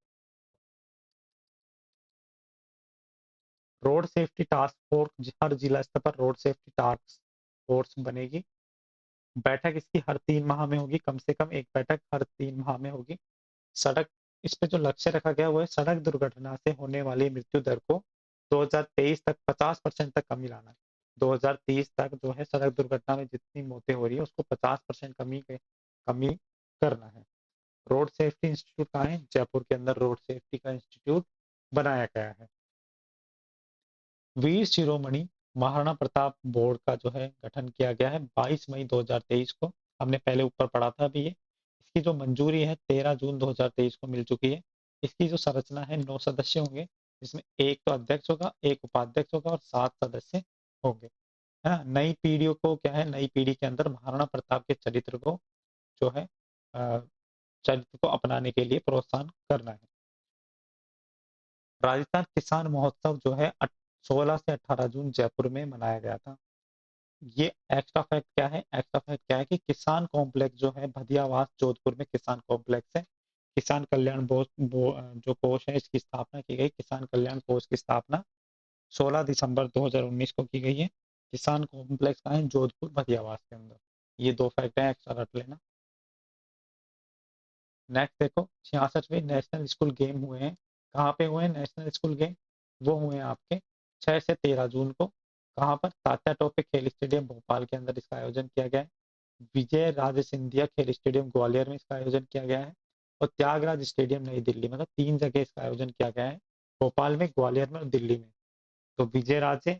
रोड सेफ्टी टास्क फोर्स, हर जिला स्तर पर रोड सेफ्टी टास्क फोर्स बनेगी। बैठक इसकी हर 3 माह में होगी, कम से कम एक बैठक हर 3 माह में होगी। सड़क, इस पे जो लक्ष्य रखा गया वो है सड़क दुर्घटना से होने वाली मृत्यु दर को 2023 तक 50% तक कमी लाना है। 2030 तक जो है सड़क दुर्घटना में जितनी मौतें हो रही है उसको 50% कमी करना है। रोड सेफ्टी इंस्टीट्यूट कहाँ है? जयपुर के अंदर रोड सेफ्टी का इंस्टीट्यूट बनाया गया है। वीर शिरोमणि महाराणा प्रताप बोर्ड का जो है गठन किया गया है 22 मई 2023 को। हमने पहले ऊपर पढ़ा था अभी ये। इसकी जो मंजूरी है 13 जून 2023 को मिल चुकी है। इसकी जो संरचना है 9 सदस्य होंगे, जिसमें एक तो अध्यक्ष होगा, एक उपाध्यक्ष होगा और 7 सदस्य होंगे, है ना। नई पीढ़ियों को क्या है, नई पीढ़ी के अंदर महाराणा प्रताप के चरित्र को जो है चरित्र को अपनाने के लिए प्रोत्साहन करना है। राजस्थान किसान महोत्सव जो है 16 से 18 जून जयपुर में मनाया गया था। ये एक्स्ट्रा फैक्ट क्या है? एक्स्ट्रा फैक्ट क्या है कि किसान कॉम्प्लेक्स जो है भदियावास जोधपुर में किसान कॉम्प्लेक्स है। किसान कल्याण जो कोष है इसकी स्थापना की गई, किसान कल्याण कोष की स्थापना 16 दिसंबर 2019 को की गई है। किसान कॉम्प्लेक्स का है जोधपुर भदियावास के अंदर। ये दो फैक्ट है, एक्स्ट्रा रख लेना। नेक्स्ट देखो, 66वें नेशनल स्कूल गेम हुए हैं। कहाँ पे हुए हैं नेशनल स्कूल गेम? वो हुए हैं आपके 6 से 13 जून को। कहाँ पर? तात्या टोपे खेल स्टेडियम भोपाल के अंदर इसका आयोजन किया गया है। विजय राजे सिंधिया खेल स्टेडियम ग्वालियर में इसका आयोजन किया गया है। और त्यागराज स्टेडियम नई दिल्ली, मतलब 3 जगह इसका आयोजन किया गया है, भोपाल में, ग्वालियर में और दिल्ली में। तो विजय राजे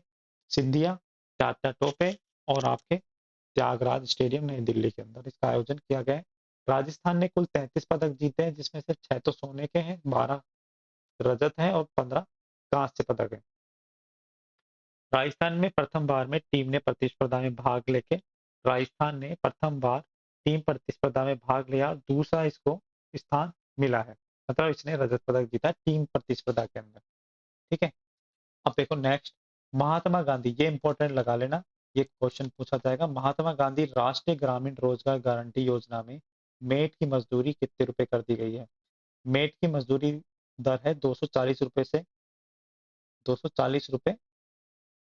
सिंधिया, टाटा टोपे और आपके त्यागराज स्टेडियम नई दिल्ली के अंदर इसका आयोजन किया गया है। राजस्थान ने कुल 33 पदक जीते हैं, जिसमें से 6 तो सोने के हैं, 12 रजत हैं और 15 कांस्य पदक हैं। राजस्थान में प्रथम बार में टीम ने प्रतिस्पर्धा में भाग लेके राजस्थान ने प्रथम बार टीम प्रतिस्पर्धा में भाग लिया, दूसरा इसको स्थान मिला है, मतलब इसने रजत पदक जीता टीम प्रतिस्पर्धा के अंदर। ठीक है। अब देखो नेक्स्ट, महात्मा गांधी, ये इंपॉर्टेंट लगा लेना, ये क्वेश्चन पूछा जाएगा। महात्मा गांधी राष्ट्रीय ग्रामीण रोजगार गारंटी योजना में मेट की मजदूरी कितने रुपए कर दी गई है? मेट की मजदूरी दर है 240 रुपए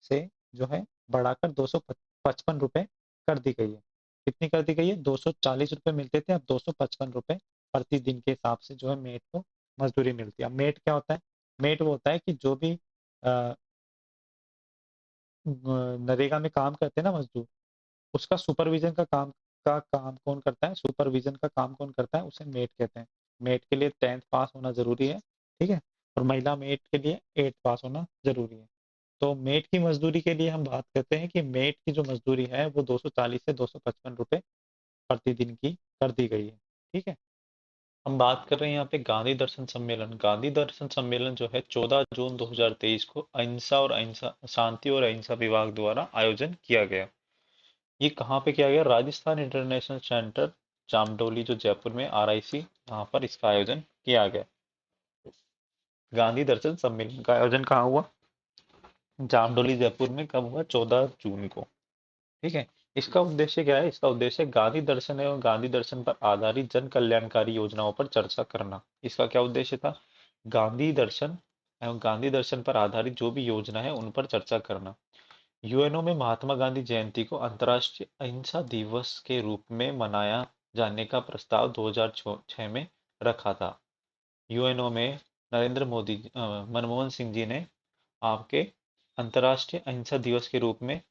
से जो है बढ़ाकर 255 रुपए कर दी गई है। कितनी कर दी गई है? 240 रुपए मिलते थे, अब 255 रुपए प्रतिदिन के हिसाब से जो है मेट को मजदूरी मिलती है। अब मेट क्या होता है? मेट वो होता है कि जो भी नरेगा में काम करते हैं ना मजदूर, उसका सुपरविजन का काम कौन करता है? सुपरविजन का काम कौन करता है? उसे मेट कहते हैं। मेट के लिए 10th पास होना जरूरी है, ठीक है। और महिला मेट के लिए 8th पास होना जरूरी है। तो मेट की मजदूरी के लिए हम बात करते हैं कि मेट की जो मजदूरी है वो 240 से 255 रुपए प्रतिदिन की कर दी गई है। ठीक है। हम बात कर रहे हैं यहाँ पे गांधी दर्शन सम्मेलन। गांधी दर्शन सम्मेलन जो है 14 जून 2023 को अहिंसा और अहिंसा शांति और अहिंसा विभाग द्वारा आयोजन किया गया। ये कहाँ पे किया गया? राजस्थान इंटरनेशनल सेंटर जामडोली जो जयपुर में RIC, यहाँ पर इसका आयोजन किया गया। गांधी दर्शन सम्मेलन का आयोजन कहाँ हुआ? जामडोली जयपुर में। कब हुआ? 14 जून को। ठीक है। इसका उद्देश्य क्या है? इसका उद्देश्य गांधी दर्शन एवं गांधी दर्शन पर आधारित जन कल्याणकारी योजनाओं पर चर्चा करना। इसका क्या उद्देश्य था? गांधी दर्शन एवं गांधी दर्शन पर आधारित जो भी योजना है उन पर चर्चा करना। यूएनओ में महात्मा गांधी जयंती को अंतर्राष्ट्रीय अहिंसा दिवस के रूप में मनाया जाने का प्रस्ताव 2006 में रखा था। यूएनओ में नरेंद्र मोदी मनमोहन सिंह जी ने आपके अंतर्राष्ट्रीय अहिंसा दिवस के रूप में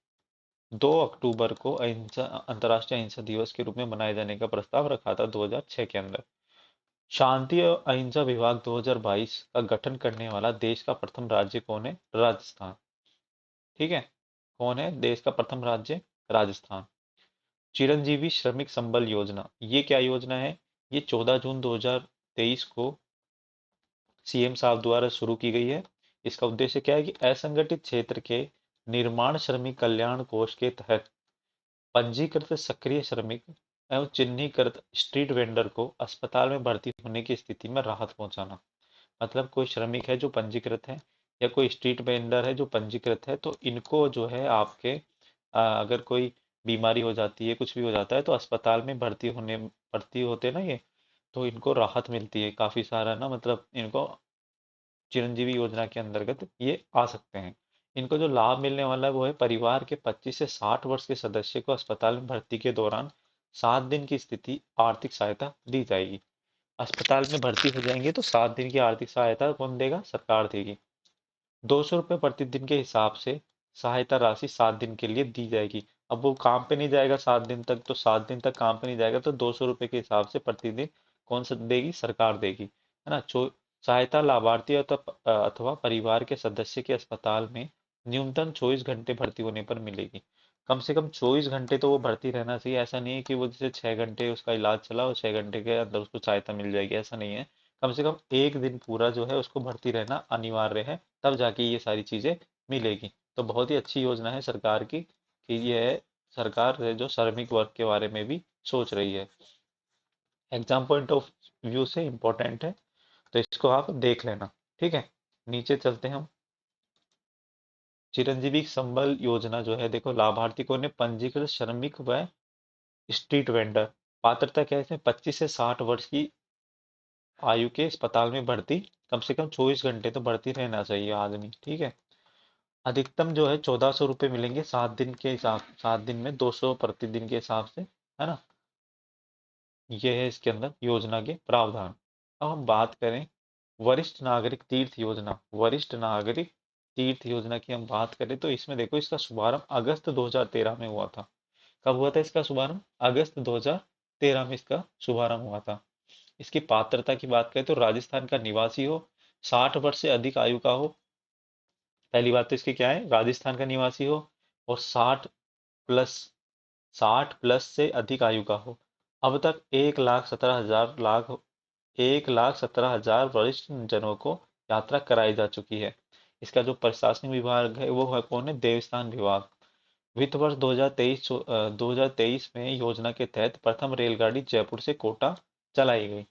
2 अक्टूबर को अहिंसा अंतर्राष्ट्रीय अहिंसा दिवस के रूप में मनाए जाने का प्रस्ताव रखा था 2006 के अंदर। शांति और अहिंसा विभाग 2022 का गठन करने वाला देश का प्रथम राज्य कौन है? राजस्थान। ठीक है। कौन है देश का प्रथम राज्य? राजस्थान। चिरंजीवी श्रमिक संबल योजना, ये क्या योजना है? ये 14 जून 2023 को सीएम साहब द्वारा शुरू की गई है। इसका उद्देश्य क्या है कि असंगठित क्षेत्र के निर्माण श्रमिक कल्याण कोष के तहत पंजीकृत सक्रिय श्रमिक एवं चिन्हीकृत स्ट्रीट वेंडर को अस्पताल में भर्ती होने की स्थिति में राहत पहुंचाना। मतलब कोई श्रमिक है जो पंजीकृत है या कोई स्ट्रीट वेंडर है जो पंजीकृत है, तो इनको जो है आपके अगर कोई बीमारी हो जाती है, कुछ भी हो जाता है, तो अस्पताल में भर्ती होते हैं ना ये, तो इनको राहत मिलती है काफी सारा ना, मतलब इनको चिरंजीवी योजना के अंतर्गत ये आ सकते हैं। इनको जो लाभ मिलने वाला है वो है परिवार के 25 से 60 वर्ष के सदस्य को अस्पताल में भर्ती के दौरान 7 दिन की स्थिति आर्थिक सहायता दी जाएगी। अस्पताल में भर्ती हो जाएंगे तो 7 दिन की आर्थिक सहायता कौन देगा? सरकार देगी। 200 रुपये प्रतिदिन के हिसाब से सहायता राशि 7 दिन के लिए दी जाएगी। अब वो काम पे नहीं जाएगा 7 दिन तक, तो 7 दिन तक काम पे नहीं जाएगा तो 200 रुपये के हिसाब से प्रतिदिन कौन सा देगी? सरकार देगी, है ना। सहायता लाभार्थी अथवा परिवार के सदस्य के अस्पताल में न्यूनतम 24 घंटे भर्ती होने पर मिलेगी। कम से कम 24 घंटे तो वो भर्ती रहना चाहिए। ऐसा नहीं है कि वो जैसे 6 घंटे उसका इलाज चला और 6 घंटे के अंदर उसको सहायता मिल जाएगी, ऐसा नहीं है। कम से कम एक दिन पूरा जो है उसको भर्ती रहना अनिवार्य है, तब जाके ये सारी चीजें मिलेगी। तो बहुत ही अच्छी योजना है सरकार की कि यह सरकार है जो श्रमिक वर्ग के बारे में भी सोच रही है। एग्जाम पॉइंट ऑफ व्यू से इम्पोर्टेंट है, तो इसको आप देख लेना। ठीक है, नीचे चलते हैं हम। चिरंजीवी संबल योजना जो है, देखो लाभार्थी को ने पंजीकृत श्रमिक व स्ट्रीट वेंडर। पात्रता क्या है इसमें? 25 से 60 वर्ष की आयु के अस्पताल में भर्ती, कम से कम 24 घंटे तो भर्ती रहना चाहिए आदमी। ठीक है, अधिकतम जो है 1400 रुपये मिलेंगे 7 दिन के हिसाब, 7 दिन में 200 प्रतिदिन के हिसाब से, है ना। ये है इसके अंदर योजना के प्रावधान। अब हम बात करें वरिष्ठ नागरिक तीर्थ योजना। वरिष्ठ नागरिक तीर्थ योजना की हम बात करें तो इसमें देखो इसका शुभारंभ अगस्त 2013 में हुआ था। कब हुआ था इसका शुभारंभ? अगस्त 2013 में इसका शुभारंभ हुआ था। इसकी पात्रता की बात करें तो राजस्थान का निवासी हो, 60 वर्ष से अधिक आयु का हो। पहली बात तो इसकी क्या है? राजस्थान का निवासी हो और प्लस 60 प्लस से अधिक आयु का हो। अब तक 1,17,000 वरिष्ठ जनों को यात्रा कराई जा चुकी है। इसका जो प्रशासनिक विभाग है वो है कौन है? देवस्थान विभाग। वित्त वर्ष 2023 में योजना के तहत प्रथम रेलगाड़ी जयपुर से कोटा चलाई गई।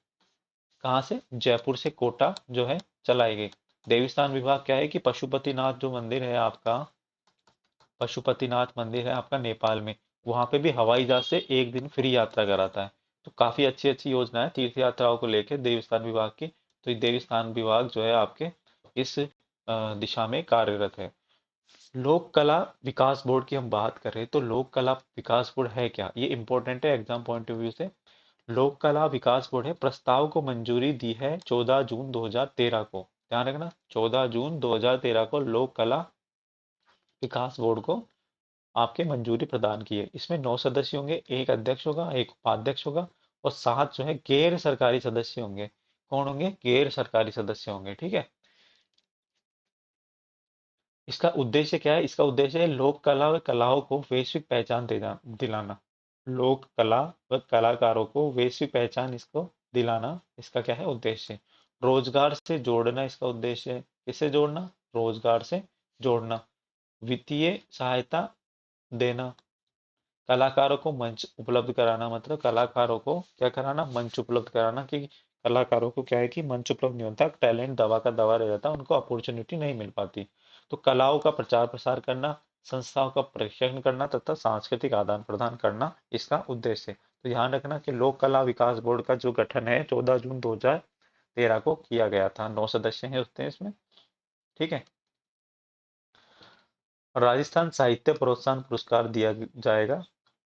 कहाँ से? जयपुर से कोटा जो है चलाई गई। देवस्थान विभाग क्या है कि पशुपतिनाथ जो मंदिर है आपका, पशुपतिनाथ मंदिर है आपका नेपाल में, वहां पे भी हवाई जहाज से एक दिन फ्री यात्रा कराता है। तो काफी अच्छी अच्छी योजना है तीर्थ यात्राओं को लेकर देवस्थान विभाग की। तो ये देवस्थान विभाग जो है आपके इस दिशा में कार्यरत है। लोक कला विकास बोर्ड की हम बात करें तो लोक कला विकास बोर्ड है क्या? ये इंपॉर्टेंट है एग्जाम पॉइंट ऑफ व्यू से। लोक कला विकास बोर्ड है, प्रस्ताव को मंजूरी दी है 14 जून 2013 को। ध्यान रखना, 14 जून 2013 को लोक कला विकास बोर्ड को आपके मंजूरी प्रदान की है। इसमें 9 सदस्य होंगे, एक अध्यक्ष होगा, एक उपाध्यक्ष होगा और 7 जो है गैर सरकारी सदस्य होंगे। कौन होंगे? गैर सरकारी सदस्य होंगे। ठीक है, इसका उद्देश्य क्या है? इसका उद्देश्य है लोक कला व कलाओं को वैश्विक पहचान दिलाना। लोक कला व कलाकारों को वैश्विक पहचान इसको दिलाना, इसका क्या है उद्देश्य? रोजगार से जोड़ना इसका उद्देश्य है। किससे जोड़ना? रोजगार से जोड़ना। वित्तीय सहायता देना, कलाकारों को मंच उपलब्ध कराना। मतलब कलाकारों को क्या कराना? मंच उपलब्ध कराना। कि कलाकारों को क्या है कि मंच उपलब्ध नहीं होता, टैलेंट दवा का दवा रह जाता, उनको अपॉर्चुनिटी नहीं मिल पाती। तो कलाओं का प्रचार प्रसार करना, संस्थाओं का प्रशिक्षण करना तथा सांस्कृतिक आदान प्रदान करना इसका उद्देश्य है। तो ध्यान रखना कि लोक कला विकास बोर्ड का जो गठन है 14 जून 2013 को किया गया था। 9 सदस्य हैं उसमें इसमें। ठीक है, राजस्थान साहित्य प्रोत्साहन पुरस्कार दिया जाएगा।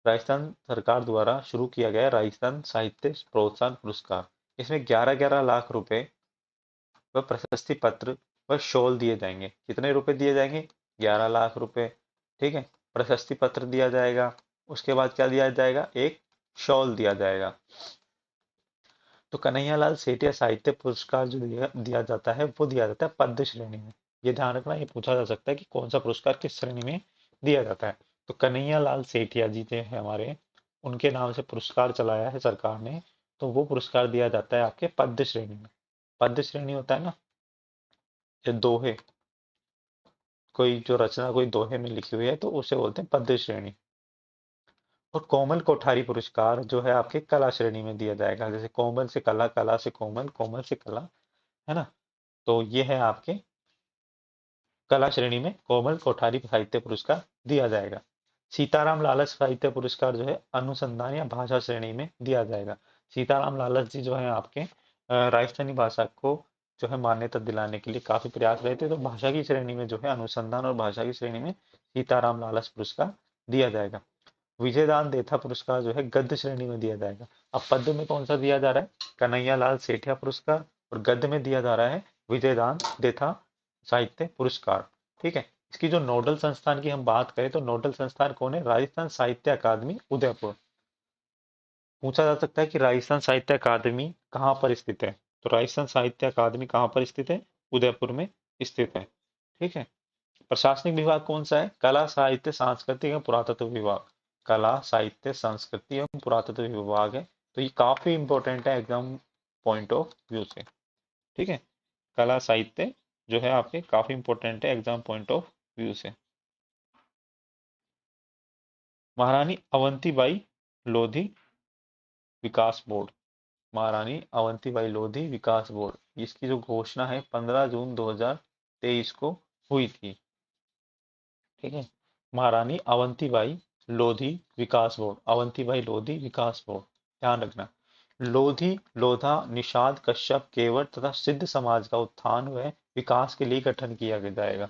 राजस्थान सरकार द्वारा शुरू किया गया राजस्थान साहित्य प्रोत्साहन पुरस्कार। इसमें 11-11 लाख रुपए व प्रशस्ति पत्र व शॉल दिए जाएंगे। कितने रुपए दिए जाएंगे? 11 लाख रुपए। ठीक है, प्रशस्ति पत्र दिया जाएगा। उसके बाद क्या दिया जाएगा? एक शॉल दिया जाएगा। तो कन्हैयालाल सेठिया साहित्य पुरस्कार जो दिया जाता है वो दिया जाता है पद्म श्रेणी में। ये ध्यान रखना, ये पूछा जा सकता है कि कौन सा पुरस्कार किस श्रेणी में दिया जाता है। तो कन्हैयालाल सेठिया जी जो है हमारे, उनके नाम से पुरस्कार चलाया है सरकार ने, तो वो पुरस्कार दिया जाता है आपके पद्म श्रेणी में। पद्म श्रेणी होता है ना, जो दोहे, कोई जो रचना कोई दोहे में लिखी हुई है तो उसे बोलते हैं पद्म श्रेणी। और कोमल कोठारी पुरस्कार जो है आपके कला श्रेणी में दिया जाएगा। जैसे कोमल से कला, कला से कोमल, कोमल से कला, है ना। तो ये है आपके कला श्रेणी में कोमल कोठारी साहित्य पुरस्कार दिया जाएगा। सीताराम लालच साहित्य पुरस्कार जो है अनुसंधान या भाषा श्रेणी में दिया जाएगा। सीताराम लालच जी जो है आपके राजस्थानी भाषा को जो है मान्यता दिलाने के लिए काफी प्रयास रहे थे। तो भाषा की श्रेणी में जो है अनुसंधान और भाषा की श्रेणी में सीताराम लालच पुरस्कार दिया जाएगा। विजयदान देथा पुरस्कार जो है गद्य श्रेणी में दिया जाएगा। अब पद्य में कौन सा दिया जा रहा है, कन्हैया लाल सेठिया पुरस्कार, और गद्य में दिया जा रहा है विजयदान देथा साहित्य पुरस्कार। ठीक है। इसकी जो नोडल संस्थान की हम बात करें तो नोडल संस्थान कौन है, राजस्थान साहित्य अकादमी उदयपुर। पूछा जा सकता है कि राजस्थान साहित्य अकादमी कहाँ पर स्थित है, तो राजस्थान साहित्य अकादमी कहाँ पर स्थित है, उदयपुर में स्थित है। ठीक है। प्रशासनिक विभाग कौन सा है, कला साहित्य सांस्कृतिक एवं पुरातत्व विभाग। कला साहित्य संस्कृति एवं पुरातत्व विभाग है। तो ये काफी इंपॉर्टेंट है एग्जाम पॉइंट ऑफ व्यू से। ठीक है। कला साहित्य जो है आपके काफी इंपॉर्टेंट है एग्जाम पॉइंट ऑफ व्यू से। महारानी अवंतीबाई लोधी विकास बोर्ड। महारानी अवंतीबाई लोधी विकास बोर्ड, इसकी जो घोषणा है 15 जून 2023 को हुई थी। ठीक है। महारानी अवंतीबाई लोधी विकास बोर्ड, अवंतीबाई लोधी विकास बोर्ड, ध्यान रखना। लोधी, लोधा, निषाद, कश्यप, केवट तथा सिद्ध समाज का उत्थान व विकास के लिए गठन किया जाएगा।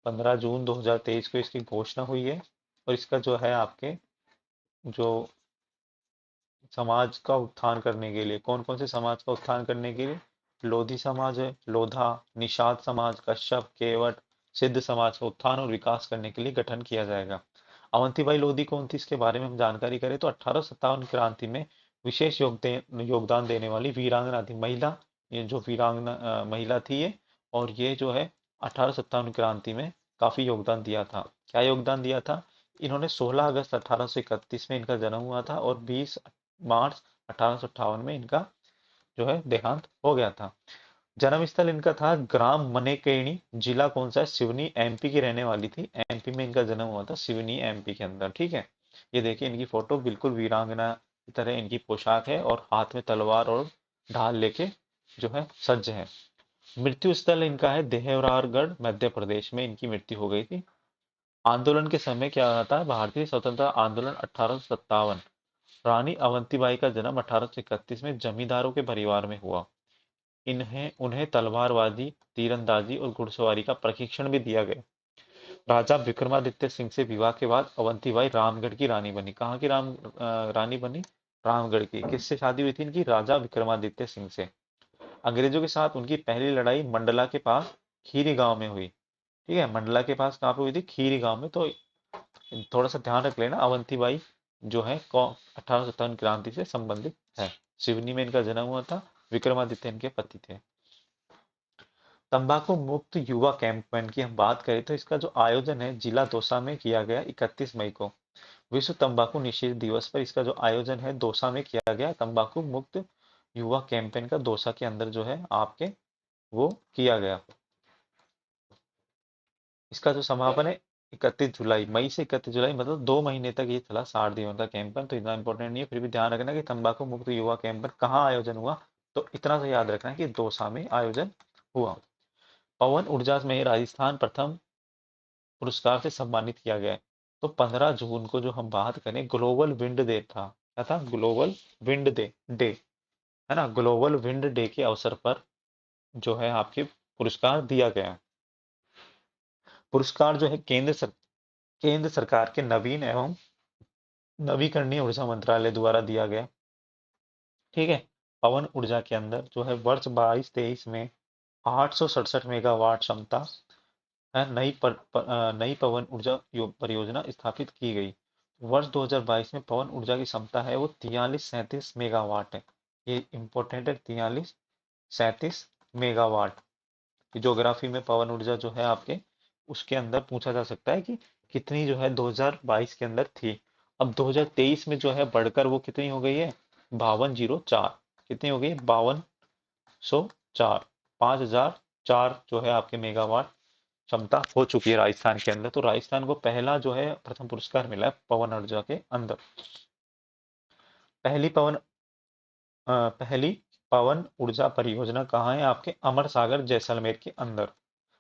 15 जून 2023 को इसकी घोषणा हुई है। और इसका जो है आपके जो समाज का उत्थान करने के लिए, कौन कौन से समाज का उत्थान करने के लिए, लोधी समाज है, लोधा, निषाद समाज, कश्यप, केवट, सिद्ध समाज का उत्थान और विकास करने के लिए गठन किया जाएगा। अवंतीबाई लोधी कौन थी, इसके बारे में हम जानकारी करें तो 1857 क्रांति में विशेष योगदान देने वाली वीरांगना थी, महिला। ये जो वीरांगना महिला थी ये, और ये जो है 1857 क्रांति में काफी योगदान दिया था। क्या योगदान दिया था, इन्होंने 16 अगस्त 1831 में इनका जन्म हुआ था और 20 मार्च 1858 में इनका जो है देहांत हो गया था। जन्म स्थल इनका था ग्राम मनेकेणी, जिला कौन सा है, सिवनी, एमपी की रहने वाली थी। एमपी में इनका जन्म हुआ था, सिवनी एमपी के अंदर। ठीक है। ये देखिए इनकी फोटो, बिल्कुल वीरांगना की तरह इनकी पोशाक है और हाथ में तलवार और ढाल लेके जो है सज्ज है। मृत्यु स्थल इनका है देहरादून मध्य प्रदेश में इनकी मृत्यु हो गई थी। आंदोलन के समय क्या था, भारतीय स्वतंत्रता आंदोलन 1857। रानी अवंतीबाई का जन्म 1831 में जमींदारों के परिवार में हुआ। इन्हें उन्हें तलवारबाजी, तीरंदाजी और घुड़सवारी का प्रशिक्षण भी दिया गया। राजा विक्रमादित्य सिंह से विवाह के बाद अवंतीबाई रामगढ़ की रानी बनी। कहाँ की रानी बनी, रामगढ़ की। किससे शादी हुई थी इनकी, राजा विक्रमादित्य सिंह से। अंग्रेजों के साथ उनकी पहली लड़ाई मंडला के पास खीरी गांव में हुई। ठीक है। मंडला के पास कहाँ पे हुई थी, खीरी गांव में। तो थोड़ा सा ध्यान रख लेना, अवंतीबाई जो है 1857 क्रांति से संबंधित है। सिवनी में इनका जन्म हुआ था। विक्रमादित्य इनके पति थे। तंबाकू मुक्त युवा कैंपेन की हम बात करें तो इसका जो आयोजन है जिला दौसा में किया गया 31 मई को। विश्व तंबाकू निषेध दिवस पर इसका जो आयोजन है दौसा में किया गया, तंबाकू मुक्त युवा कैंपेन का दौसा के अंदर जो है आपके वो किया गया। इसका जो समापन है 31 जुलाई, मई से 31 जुलाई, मतलब 2 महीने तक ये चला, 60 दिन का कैंपेन। तो इतना इंपॉर्टेंट नहीं है, फिर भी ध्यान रखना कि तंबाकू मुक्त युवा कैंपेन कहाँ आयोजन हुआ, तो इतना तो याद रखना कि दौसा में आयोजन हुआ। पवन ऊर्जा में राजस्थान प्रथम पुरस्कार से सम्मानित किया गया है। तो 15 जून को जो हम बात करें, ग्लोबल विंड डे था। क्या था, ग्लोबल विंड डे है ना। ग्लोबल विंड डे के अवसर पर जो है आपके पुरस्कार दिया गया। पुरस्कार जो है केंद्र सरकार के नवीन एवं नवीकरणीय ऊर्जा मंत्रालय द्वारा दिया गया। ठीक है। पवन ऊर्जा के अंदर जो है वर्ष 22-23 में 867 मेगावाट क्षमता है, नई पवन ऊर्जा परियोजना स्थापित की गई। वर्ष 2022 में पवन ऊर्जा की क्षमता है वो 4337 मेगावाट है। ये इंपॉर्टेंट है, 4337 मेगावाट। ज्योग्राफी में पवन ऊर्जा जो है आपके उसके अंदर पूछा जा सकता है कि कितनी जो है 2022 के अंदर थी। अब 2023 में जो है बढ़कर वो कितनी हो गई है, 5204। कितनी हो गई है, 5204, 5004 जो है आपके मेगावाट क्षमता हो चुकी है राजस्थान के अंदर। तो राजस्थान को पहला जो है प्रथम पुरस्कार मिला है पवन ऊर्जा के अंदर। पहली पवन पहली पवन ऊर्जा परियोजना कहाँ है, आपके अमर सागर जैसलमेर के अंदर।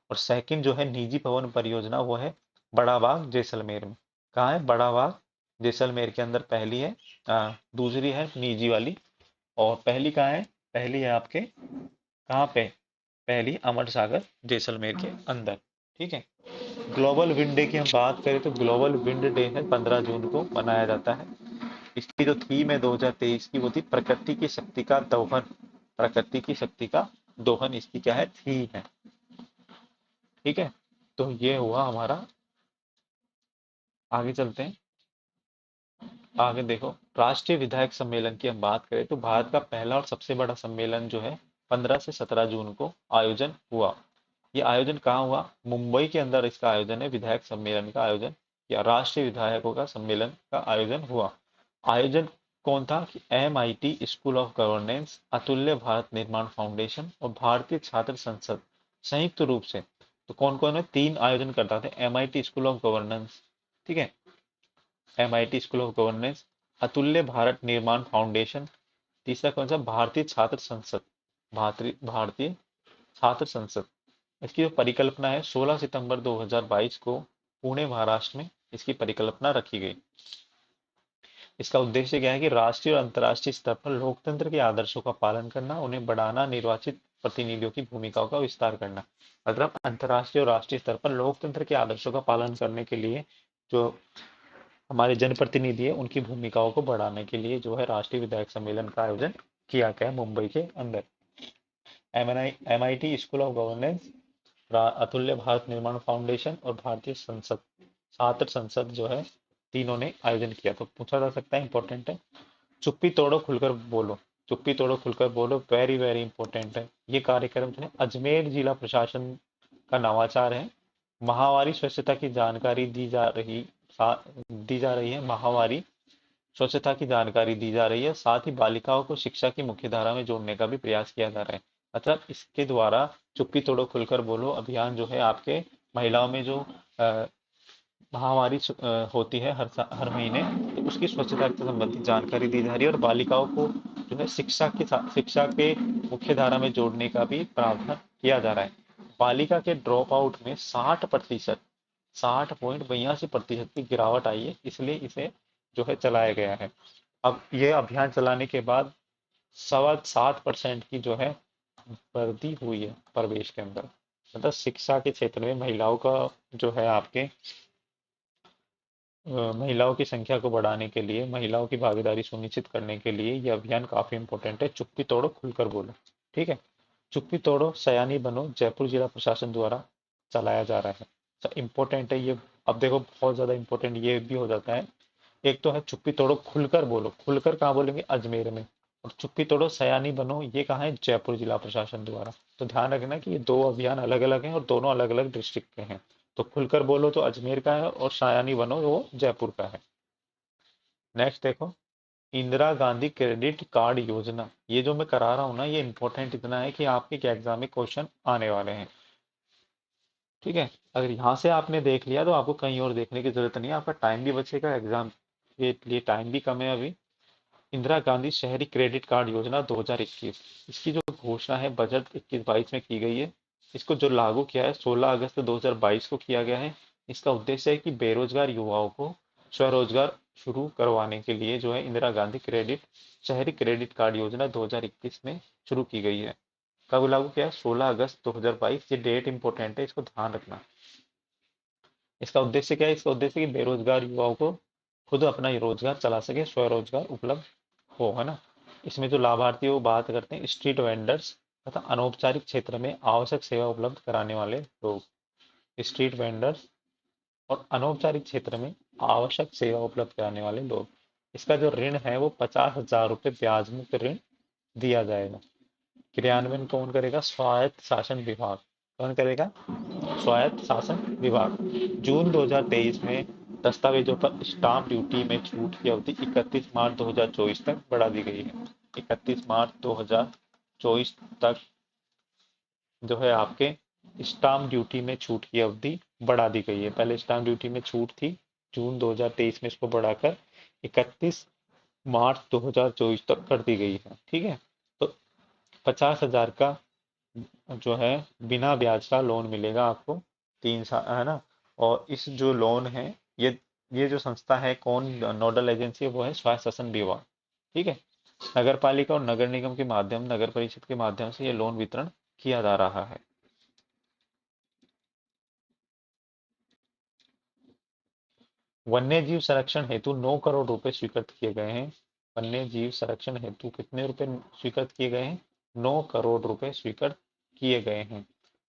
और सेकंड जो है निजी पवन परियोजना वो है बड़ा बाग जैसलमेर में। कहाँ है, बड़ा बाग जैसलमेर के अंदर पहली है। दूसरी है निजी वाली। और पहली कहाँ है, पहली है आपके कहाँ पे, पहली अमर सागर जैसलमेर के अंदर। ठीक है। ग्लोबल विंड डे की हम बात करें तो ग्लोबल विंड डे है 15 जून को मनाया जाता है। इसकी जो थीम है 2023 की वो थी प्रकृति की शक्ति का दोहन। प्रकृति की शक्ति का दोहन इसकी क्या है, थीम है। ठीक है, तो ये हुआ हमारा। आगे चलते हैं। आगे देखो, राष्ट्रीय विधायक सम्मेलन की हम बात करें तो भारत का पहला और सबसे बड़ा सम्मेलन जो है 15 से 17 जून को आयोजन हुआ। ये आयोजन कहाँ हुआ? मुंबई के अंदर इसका आयोजन है, विधायक सम्मेलन का आयोजन या राष्ट्रीय विधायकों का सम्मेलन का आयोजन हुआ। आयोजन कौन था कि MIT स्कूल ऑफ गवर्नेंस, अतुल्य भारत निर्माण फाउंडेशन और भारतीय छात्र संसद संयुक्त रूप से। तो कौन कौन है? 3 आयोजन करता थे। MIT स्कूल ऑफ गवर्नेंस, ठीक है, MIT स्कूल ऑफ गवर्नेंस, अतुल्य भारत निर्माण फाउंडेशन, तीसरा कौन सा? भारतीय छात्र संसद। भारतीय छात्र संसद। इसकी जो परिकल्पना है 16 सितंबर 2022 को पुणे महाराष्ट्र में इसकी परिकल्पना रखी गई। इसका उद्देश्य क्या है कि राष्ट्रीय और अंतर्राष्ट्रीय स्तर पर लोकतंत्र के आदर्शों का पालन करना, उन्हें बढ़ाना, निर्वाचित प्रतिनिधियों की भूमिकाओं का विस्तार करना। मतलब अंतर्राष्ट्रीय और राष्ट्रीय स्तर पर लोकतंत्र के आदर्शों का पालन करने के लिए जो हमारे जनप्रतिनिधि है उनकी भूमिकाओं को बढ़ाने के लिए जो है राष्ट्रीय विधायक सम्मेलन का आयोजन किया गया है मुंबई के अंदर। MIT स्कूल ऑफ गवर्नेंस, अतुल्य भारत निर्माण फाउंडेशन और भारतीय संसद, छात्र संसद जो है, तीनों ने आयोजन किया। तो पूछा जा सकता है, इंपॉर्टेंट है। चुप्पी तोड़ो खुलकर बोलो। चुप्पी तोड़ो खुलकर बोलो, वेरी वेरी इंपॉर्टेंट है। ये कार्यक्रम जो है अजमेर जिला प्रशासन का नवाचार है। माहवारी स्वच्छता की जानकारी दी जा रही है। माहवारी स्वच्छता की जानकारी दी जा रही है, साथ ही बालिकाओं को शिक्षा की मुख्यधारा में जोड़ने का भी प्रयास किया जा रहा है। मतलब इसके द्वारा चुप्पी तोड़ो खुलकर बोलो अभियान जो है आपके महिलाओं में जो अ, महामारी होती है हर महीने, तो उसकी स्वच्छता से संबंधित जानकारी दी जा रही है और बालिकाओं को जो है शिक्षा के मुख्य धारा में जोड़ने का भी प्रावधान किया जा रहा है। बालिका के ड्रॉप आउट में 60%, 60.82% की गिरावट आई है, इसलिए इसे जो है चलाया गया है। अब ये अभियान चलाने के बाद 7.25% की जो है वृद्धि हुई है प्रवेश के अंदर। मतलब शिक्षा के क्षेत्र में महिलाओं का जो है आपके महिलाओं की संख्या को बढ़ाने के लिए, महिलाओं की भागीदारी सुनिश्चित करने के लिए ये अभियान काफी इंपॉर्टेंट है। चुप्पी तोड़ो खुलकर बोलो, ठीक है। चुप्पी तोड़ो सयानी बनो जयपुर जिला प्रशासन द्वारा चलाया जा रहा है। तो इम्पोर्टेंट है ये। अब देखो बहुत ज्यादा इंपॉर्टेंट ये भी हो जाता है। एक तो है चुप्पी तोड़ो खुलकर बोलो, खुलकर कहाँ बोलेंगे? अजमेर में। और चुप्पी तोड़ो सयानी बनो ये कहाँ है? जयपुर जिला प्रशासन द्वारा। तो ध्यान रखना कि ये दो अभियान अलग अलग हैं और दोनों अलग अलग डिस्ट्रिक्ट के हैं। तो खुलकर बोलो तो अजमेर का है और सयानी बनो वो जयपुर का है। नेक्स्ट देखो, इंदिरा गांधी क्रेडिट कार्ड योजना। ये जो मैं करा रहा हूँ ना, ये इंपॉर्टेंट इतना है कि आपके एग्जाम में क्वेश्चन आने वाले हैं। ठीक है, अगर यहाँ से आपने देख लिया तो आपको कहीं और देखने की जरूरत नहीं है, आपका टाइम भी बचेगा, एग्जाम के लिए टाइम भी कम है अभी। इंदिरा गांधी शहरी क्रेडिट कार्ड योजना 2021, इसकी जो घोषणा है बजट 21-22 में की गई है। इसको जो लागू किया है 16 अगस्त 2022 को किया गया है। इसका उद्देश्य है कि बेरोजगार युवाओं को स्वरोजगार शुरू करवाने के लिए जो है इंदिरा गांधी शहरी क्रेडिट कार्ड योजना 2021 में शुरू की गई है। कब लागू किया है? 16 अगस्त 2022। ये डेट इंपॉर्टेंट है, इसको ध्यान रखना। इसका उद्देश्य क्या है? इसका उद्देश्य कि बेरोजगार युवाओं को खुद अपना रोजगार चला सके, स्वरोजगार उपलब्ध हो, है ना। इसमें जो लाभार्थी है वो बात करते हैं स्ट्रीट वेंडर्स तथा अनौपचारिक क्षेत्र में आवश्यक सेवा उपलब्ध कराने वाले लोग। स्ट्रीट वेंडर्स और अनौपचारिक क्षेत्र में आवश्यक सेवा उपलब्ध कराने वाले लोग। इसका जो ऋण है वो 50,000 रुपये ब्याज मुक्त ऋण दिया जाएगा। क्रियान्वयन कौन करेगा? स्वायत्त शासन विभाग। कौन करेगा? स्वायत्त शासन विभाग। जून 2023 में दस्तावेजों पर स्टाम्प ड्यूटी में छूट की अवधि 31 मार्च 2024 तक बढ़ा दी गई है। 31 मार्च 2024 तक जो है आपके स्टाम्प ड्यूटी में छूट की अवधि बढ़ा दी गई है। पहले स्टाम्प ड्यूटी में छूट थी, जून 2023 में इसको बढ़ाकर 31 मार्च 2024 तक कर दी गई है। ठीक है, तो 50,000 का जो है बिना ब्याज का लोन मिलेगा आपको, 3 साल, है ना। और इस जो लोन है, ये जो संस्था है, कौन नोडल एजेंसी है? वो है स्वायत्त शासन विभाग। ठीक है, नगर पालिका और नगर निगम के माध्यम, नगर परिषद के माध्यम से ये लोन वितरण किया जा रहा है। वन्य जीव संरक्षण हेतु 9 करोड़ रुपए स्वीकृत किए गए हैं। वन्य जीव संरक्षण हेतु कितने रुपए स्वीकृत किए गए हैं? 9 करोड़ रुपए स्वीकृत किए गए हैं।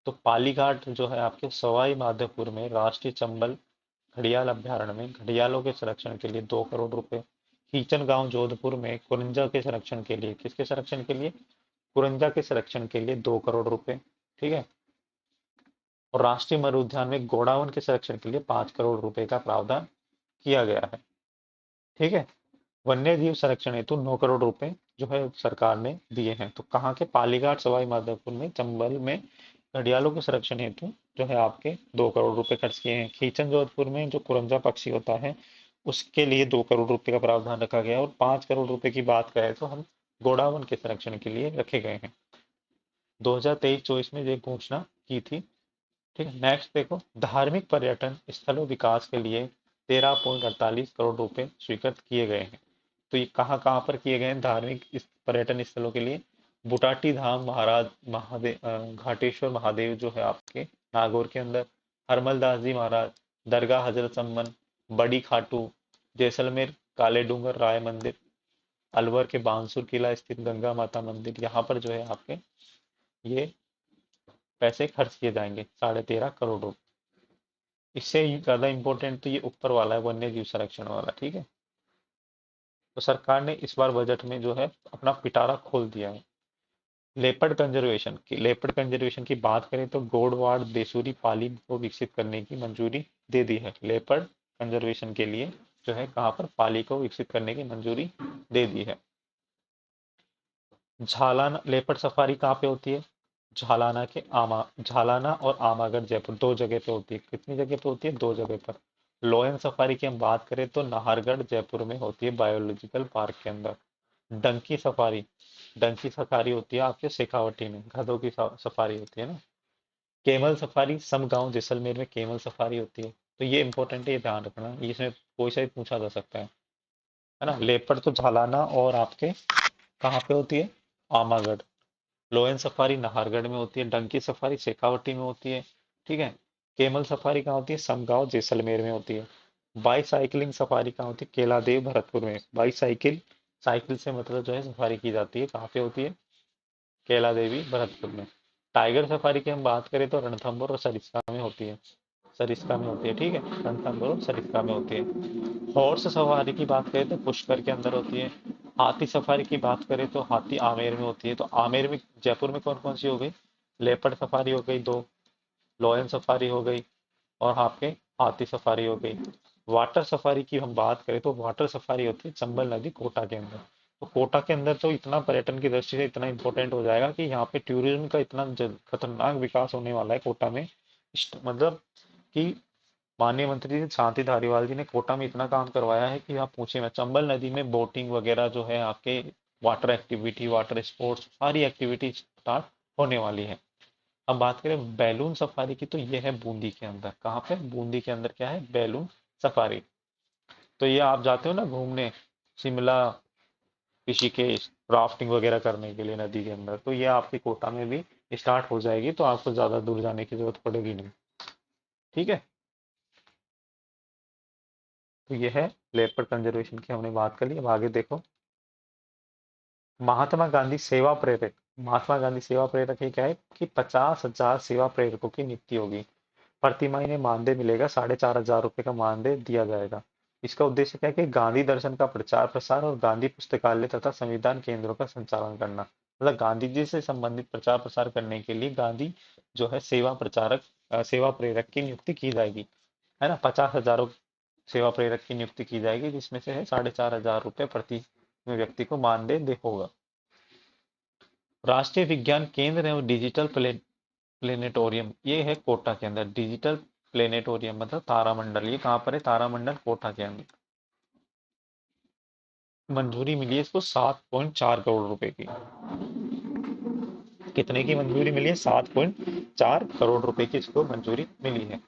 तो पालीघाट जो है आपके सवाई माधोपुर में राष्ट्रीय चंबल घड़ियाल अभ्यारण्य में घड़ियालों के संरक्षण के लिए 2 करोड़ रुपए। कीचन गांव जोधपुर में कुरंजा के संरक्षण के लिए, किसके संरक्षण के लिए? कुरंजा के संरक्षण के लिए 2 करोड़ रुपए। ठीक है। और राष्ट्रीय मरु उद्यान में गोडावन के संरक्षण के लिए 5 करोड़ रुपए का प्रावधान किया गया है। ठीक है। वन्य जीव संरक्षण हेतु 9 करोड़ रुपए जो है सरकार ने दिए हैं। तो कहाँ के? पालीघाट सवाई माधोपुर में चंबल में घड़ियालों के संरक्षण हेतु जो है आपके 2 करोड़ रुपए खर्च किए हैं। खीचन जोधपुर में जो कुरंजा पक्षी होता है उसके लिए 2 करोड़ रुपए का प्रावधान रखा गया है। और 5 करोड़ रुपए की बात करें तो हम गोडावन के संरक्षण के लिए रखे गए हैं। 2023-24 में ये घोषणा की थी। ठीक है। नेक्स्ट देखो, धार्मिक पर्यटन स्थलों विकास के लिए 13.48 करोड़ रुपए स्वीकृत किए गए हैं। तो ये कहाँ कहाँ पर किए गए हैं धार्मिक पर्यटन स्थलों के लिए? बुटाटी धाम महाराज महादेव, घाटेश्वर महादेव जो है आपके नागौर के अंदर, हरमलदास जी महाराज, दरगाह हजरत सम्मन, बड़ी खाटू, जैसलमेर काले डूंगर राय मंदिर, अलवर के बांसुर किला स्थित गंगा माता मंदिर, यहाँ पर जो है आपके ये पैसे खर्च किए जाएंगे 13.5 करोड़ रुपए। इससे ज्यादा इंपॉर्टेंट तो ये ऊपर वाला है, वन्य जीव संरक्षण वाला। ठीक है। तो सरकार ने इस बार बजट में जो है अपना पिटारा खोल दिया है। लेपर्ड कंजर्वेशन की बात करें तो गोडवाड़ देसूरी पाली को विकसित करने की मंजूरी दे दी है। लेपर्ड कंजर्वेशन के लिए जो है कहाँ पर? पाली को विकसित करने की मंजूरी दे दी है। झालाना लेपर्ड सफारी कहाँ पे होती है? झालाना और आमागढ़ जयपुर, दो जगह पे होती है। कितनी जगह पे होती है? 2 जगह पर। लोयन सफारी की हम बात करें तो नाहरगढ़ जयपुर में होती है, बायोलॉजिकल पार्क के अंदर। डंकी सफारी डंकी सफारी होती है आपके शेखावटी में, गधों की सफारी होती है ना। केमल सफारी समगांव जैसलमेर में केमल सफारी होती है। तो ये इंपॉर्टेंट है, ये ध्यान रखना, इसमें कोई सा भी पूछा जा सकता है ना। लेपर्ड तो झालाना और आपके कहाँ पे होती है? आमागढ़। लोयन सफारी नाहरगढ़ में होती है। डंकी सफारी शेखावटी में होती है। ठीक है। केमल सफारी कहाँ होती है? समगांव जैसलमेर में होती है। बाईसाइकिलिंग सफारी कहाँ होती है? केलादेव भरतपुर में। बाईसाइकिल, साइकिल से मतलब जो है सफारी की जाती है, कहाँ पे होती है? कैला देवी भरतपुर में। टाइगर सफारी की हम बात करें तो रणथंभौर और सरिस्का में होती है। सरिस्का में होती है। ठीक है। रणथंभौर और सरिस्का में होती है। हॉर्स सफारी की बात करें तो पुष्कर के अंदर होती है। हाथी सफारी की बात करें तो हाथी आमेर में होती है। तो आमेर में, जयपुर में कौन कौन सी हो गई? लेपर्ड सफारी हो गई 2, लॉयन सफारी हो गई, और आपके हाथी सफारी हो गई। वाटर सफारी की हम बात करें तो वाटर सफारी होती है चंबल नदी कोटा के अंदर। तो कोटा के अंदर तो इतना पर्यटन की दृष्टि से इतना इंपॉर्टेंट हो जाएगा कि यहाँ पे टूरिज्म का इतना खतरनाक विकास होने वाला है कोटा में। मतलब कि माननीय मंत्री जी शांति धारीवाल जी ने कोटा में इतना काम करवाया है कि आप पूछिए मैं। चंबल नदी में बोटिंग वगैरह जो है आपके, वाटर एक्टिविटी, वाटर स्पोर्ट्स, सारी एक्टिविटी स्टार्ट होने वाली है। अब बात करें बैलून सफारी की तो ये है बूंदी के अंदर। कहाँ पे? बूंदी के अंदर क्या है? Balloon safari. तो ये आप जाते हो ना घूमने शिमला, ऋषिकेश, राफ्टिंग वगैरह करने के लिए नदी के अंदर, तो ये आपकी कोटा में भी स्टार्ट हो जाएगी, तो आपको ज्यादा दूर जाने की जरूरत पड़ेगी नहीं। ठीक है। तो ये है लेपर्ड कंजर्वेशन की हमने बात कर ली। अब आगे देखो, महात्मा गांधी सेवा प्रेरक। महात्मा गांधी सेवा प्रेरक ये क्या है कि 50,000 सेवा प्रेरकों की नियुक्ति होगी। प्रति महीने मानदेय मिलेगा, 4,500 रुपये का मानदेय दिया जाएगा। इसका उद्देश्य क्या है कि गांधी दर्शन का प्रचार प्रसार और गांधी पुस्तकालय तथा संविधान केंद्रों का संचालन करना। मतलब गांधी जी से संबंधित प्रचार प्रसार करने के लिए गांधी जो है सेवा प्रचारक, सेवा प्रेरक की नियुक्ति की जाएगी, है ना। 50,000 सेवा प्रेरक की नियुक्ति की जाएगी, जिसमें से है 4,500 रुपये प्रति व्यक्ति को मानदेय दे होगा। राष्ट्रीय विज्ञान केंद्र एवं डिजिटल प्लेनेटोरियम, ये है कोटा के अंदर। डिजिटल प्लेनेटोरियम मतलब तारामंडल, ये कहाँ पर है? तारामंडल कोटा के अंदर। मंजूरी मिली है इसको 7.4 करोड़ रुपए की। कितने की मंजूरी मिली है? 7.4 करोड़ रुपए की इसको मंजूरी मिली है।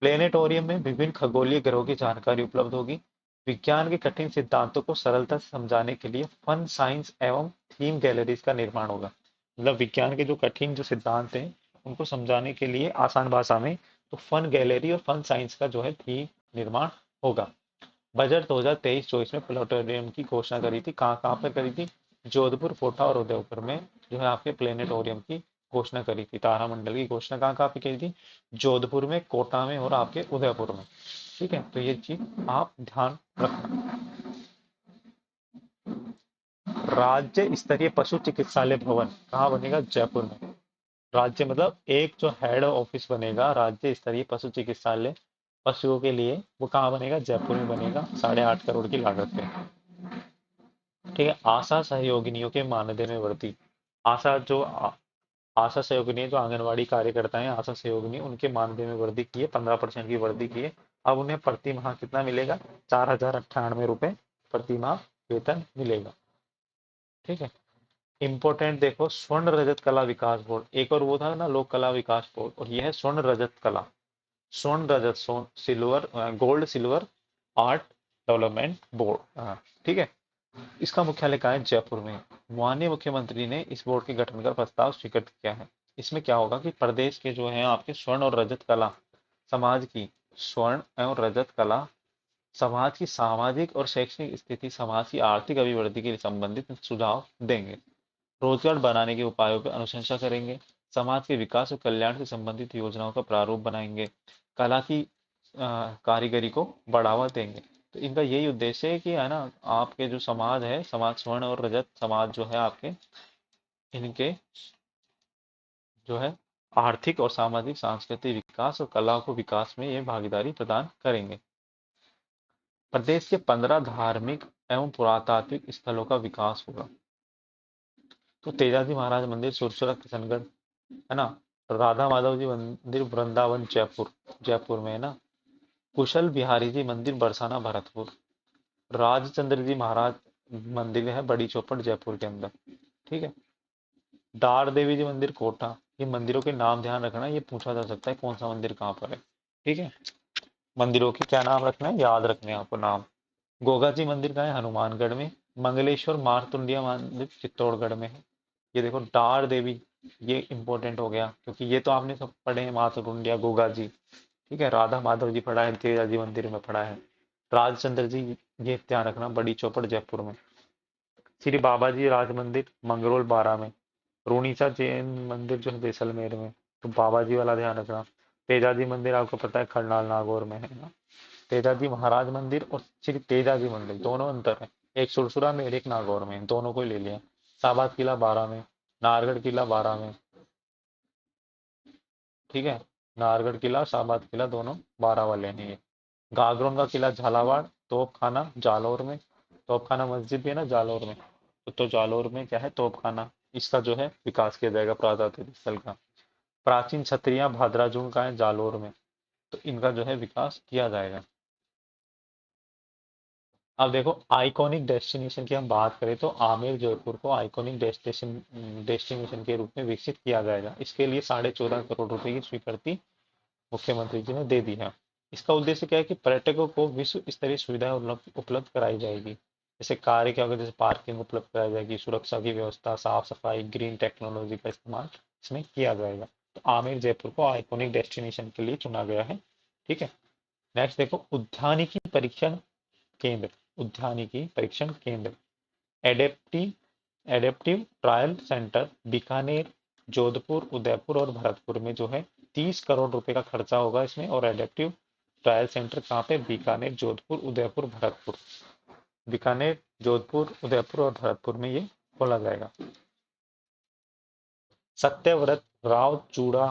प्लेनेटोरियम में विभिन्न खगोलीय ग्रहों की जानकारी उपलब्ध होगी। विज्ञान के कठिन सिद्धांतों को सरलता से समझाने के लिए फन साइंस एवं थीम गैलरीज का निर्माण होगा। मतलब विज्ञान के जो कठिन जो सिद्धांत हैं उनको समझाने के लिए आसान भाषा में, तो फन गैलरी और फन साइंस का जो है थीम निर्माण होगा। बजट 2023-24 में प्लेनेटोरियम की घोषणा करी थी। कहाँ कहाँ पर करी थी? जोधपुर, कोटा और उदयपुर में जो है आपके प्लेनेटोरियम की घोषणा करी थी। तारामंडल की घोषणा कहाँ कहाँ पे करी थी? जोधपुर में, कोटा में और आपके उदयपुर में। ठीक है, तो ये चीज आप ध्यान रखना। राज्य स्तरीय पशु चिकित्सालय भवन कहाँ बनेगा? जयपुर में। राज्य मतलब एक जो हेड ऑफिस बनेगा राज्य स्तरीय पशु चिकित्सालय पशुओं के लिए, वो कहाँ बनेगा? जयपुर में बनेगा, 8.5 करोड़ की लागत पे। ठीक है, आशा सहयोगिनियों के मानदेय में वृद्धि। आशा जो आशा सहयोगिनी जो आंगनवाड़ी कार्यकर्ता हैं, आशा सहयोगिनी, उनके मानदेय में वृद्धि की है, 15% की वृद्धि की है। अब उन्हें प्रति माह कितना मिलेगा? 4,098 रुपए प्रति माह वेतन मिलेगा। ठीक है, इंपॉर्टेंट देखो, स्वर्ण रजत कला विकास बोर्ड, एक और वो था ना लोक कला विकास बोर्ड, और ये है स्वर्ण रजत कला, स्वर्ण रजत, स्वर्ण silver, gold silver art development board. हाँ, ठीक है। इसका मुख्यालय कहाँ है? जयपुर में। माननीय मुख्यमंत्री ने इस बोर्ड के गठन का प्रस्ताव स्वीकृत किया है। इसमें क्या होगा कि प्रदेश के जो है आपके स्वर्ण और रजत कला समाज की, स्वर्ण एवं रजत कला समाज की सामाजिक और शैक्षणिक स्थिति, समाज की आर्थिक अभिवृद्धि के लिए संबंधित सुझाव देंगे। रोजगार बनाने के उपायों पर अनुशंसा करेंगे। समाज के विकास और कल्याण से संबंधित योजनाओं का प्रारूप बनाएंगे। कला की कारीगरी को बढ़ावा देंगे। तो इनका यही उद्देश्य है कि है ना, आपके जो समाज है, समाज स्वर्ण और रजत समाज जो है आपके, इनके जो है आर्थिक और सामाजिक सांस्कृतिक विकास और कला को विकास में ये भागीदारी प्रदान करेंगे। प्रदेश के 15 धार्मिक एवं पुरातात्विक स्थलों का विकास होगा। तो तेजाजी महाराज मंदिर सुरसुरा किशनगढ़, है ना। राधा माधव जी मंदिर वृंदावन जयपुर, जयपुर में है ना। कुशल बिहारी जी मंदिर बरसाना भरतपुर। राजचंद्र जी महाराज मंदिर है बड़ी चौपड़ जयपुर के अंदर। ठीक है। दार देवी जी मंदिर कोटा। ये मंदिरों के नाम ध्यान रखना, ये पूछा जा सकता है कौन सा मंदिर कहाँ पर है। ठीक है, मंदिरों के क्या नाम रखना है, याद रखने हैं आपको नाम। गोगा जी मंदिर का है? हनुमानगढ़ में। मंगलेश्वर मारतुंडिया मंदिर चित्तौड़गढ़ में है। ये देखो दार देवी, ये इंपॉर्टेंट हो गया क्योंकि ये तो आपने सब पढ़े हैं, मारतुंडिया, गोगा जी। ठीक है, राधा माधव जी पढ़ा है, तेजा जी मंदिर में पढ़ा है। राजचंद्र जी, ये ध्यान रखना, बड़ी चौपड़ जयपुर में। श्री बाबा जी राज मंदिर मंगरोल 12 में। रूणीसा जैन मंदिर जो है जैसलमेर में। तो बाबा जी वाला ध्यान रखना। तेजाजी मंदिर आपको पता है करनाल नागौर में है ना। तेजाजी महाराज मंदिर और श्री तेजाजी मंदिर दोनों अंतर है, एक सुरसुरा में और एक नागौर में, दोनों को ही ले लिया। साबाद किला 12 में। नाहरगढ़ किला 12 में। ठीक है, नाहरगढ़ किला, शाहबाद किला दोनों 12 वाले हैं ये। गागरोन का किला झालावाड़। तोप खाना जालौर में। तोप खाना मस्जिद भी है ना जालौर में। तो जालौर में क्या है? तोप खाना। इसका जो है विकास किया जाएगा पुरातात्विक स्थल का। प्राचीन छतरियां भादराजून का है जालौर में। तो इनका जो है विकास किया जाएगा। अब देखो, आइकॉनिक डेस्टिनेशन की हम बात करें तो आमेर जयपुर को आइकॉनिक डेस्टिनेशन के रूप में विकसित किया जाएगा। इसके लिए 14.5 करोड़ रुपए की स्वीकृति मुख्यमंत्री जी ने दे दी है। इसका उद्देश्य क्या है कि पर्यटकों को विश्व स्तरीय सुविधाएं उपलब्ध कराई जाएगी। जैसे कार्य क्या होगा, जैसे पार्किंग उपलब्ध कराई जाएगी, सुरक्षा की व्यवस्था, साफ सफाई, ग्रीन टेक्नोलॉजी का इस्तेमाल इसमें किया जाएगा। तो आमेर जयपुर को आइकॉनिक डेस्टिनेशन के लिए चुना गया है। ठीक है। नेक्स्ट देखो, उद्यानिकी परीक्षण केंद्र। उद्यानिकी परीक्षण केंद्र, adaptive adaptive trial centre Bikaner, Jodhpur, Udaipur और भरतपुर में जो है 30 करोड़ रुपए का खर्चा होगा इसमें। और एडेप्टिव ट्रायल सेंटर कहाँ पे? बीकानेर, जोधपुर, उदयपुर, भरतपुर। बीकानेर, जोधपुर, उदयपुर और भरतपुर में ये खोला जाएगा। सत्यव्रत राव चूड़ा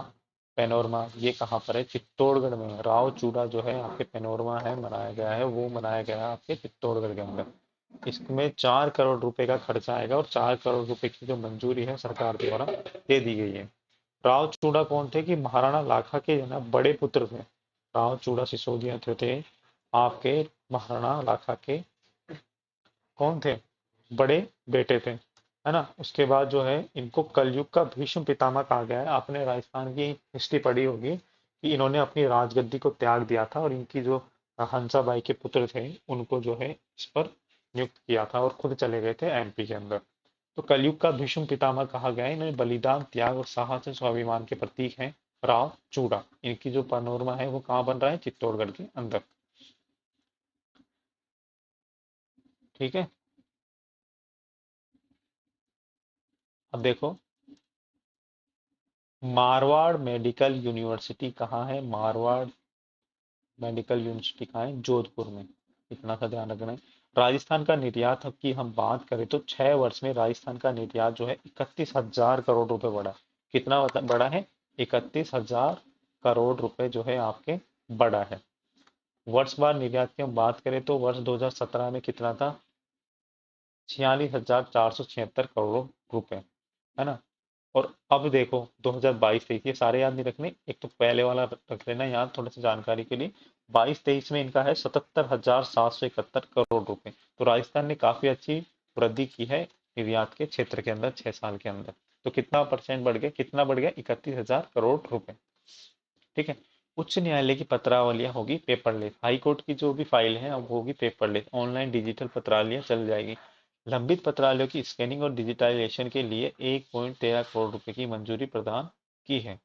पेनोरमा, ये कहाँ पर है? चित्तौड़गढ़ में है। राव चूड़ा जो है आपके पेनोरमा है, मनाया गया है, वो मनाया गया है आपके चित्तौड़गढ़ के अंदर। इसमें 4 करोड़ रुपए का खर्चा आएगा और 4 करोड़ रुपए की जो मंजूरी है सरकार द्वारा दे दी गई है। राव चूड़ा कौन थे? कि महाराणा लाखा के है ना बड़े पुत्र थे। राव चूड़ा सिसोदिया थे आपके महाराणा लाखा के कौन थे? बड़े बेटे थे, है ना। उसके बाद जो है इनको कलयुग का भीष्म पितामह कहा गया है। आपने राजस्थान की हिस्ट्री पढ़ी होगी कि इन्होंने अपनी राजगद्दी को त्याग दिया था और इनकी जो हंसाबाई के पुत्र थे उनको जो है इस पर नियुक्त किया था और खुद चले गए थे एमपी के अंदर। तो कलयुग का भीष्म पितामह कहा गया है। इन्हें बलिदान, त्याग और साहस और स्वाभिमान के प्रतीक हैं राव चूड़ा। इनकी जो पनोरमा है वो कहाँ बन रहा है? चित्तौड़गढ़ के अंदर। ठीक है। अब देखो, मारवाड़ मेडिकल यूनिवर्सिटी कहाँ है? मारवाड़ मेडिकल यूनिवर्सिटी कहाँ है? जोधपुर में। इतना सा ध्यान रखना है। राजस्थान का निर्यात की हम बात करें तो 6 वर्ष में राजस्थान का निर्यात जो है 31,000 करोड़ रुपए बढ़ा। कितना बढ़ा है? 31,000 करोड़ रुपए जो है आपके बढ़ा है। वर्षवार निर्यात की हम बात करें तो वर्ष 2017 में कितना था? 46,476 करोड़ रुपए, है ना। और अब देखो 2022-23, ये सारे याद नहीं रखने, एक तो पहले वाला रख लेना याद थोड़ा सा जानकारी के लिए। 22-23 में इनका है 77,771 करोड़ रुपए। तो राजस्थान ने काफी अच्छी वृद्धि की है निर्यात के क्षेत्र के अंदर 6 साल के अंदर। तो कितना परसेंट बढ़ गया? कितना बढ़ गया? 31,000 करोड़ रुपए। ठीक है। उच्च न्यायालय की पत्रावलियां होगी पेपरलेस। हाई कोर्ट की जो भी फाइल है अब होगी पेपरलेस, ऑनलाइन डिजिटल पत्रावलियां चल जाएगी। लंबित पत्रावलियों की स्कैनिंग और डिजिटाइजेशन के लिए 1.13 करोड़ रुपए की मंजूरी प्रदान की है।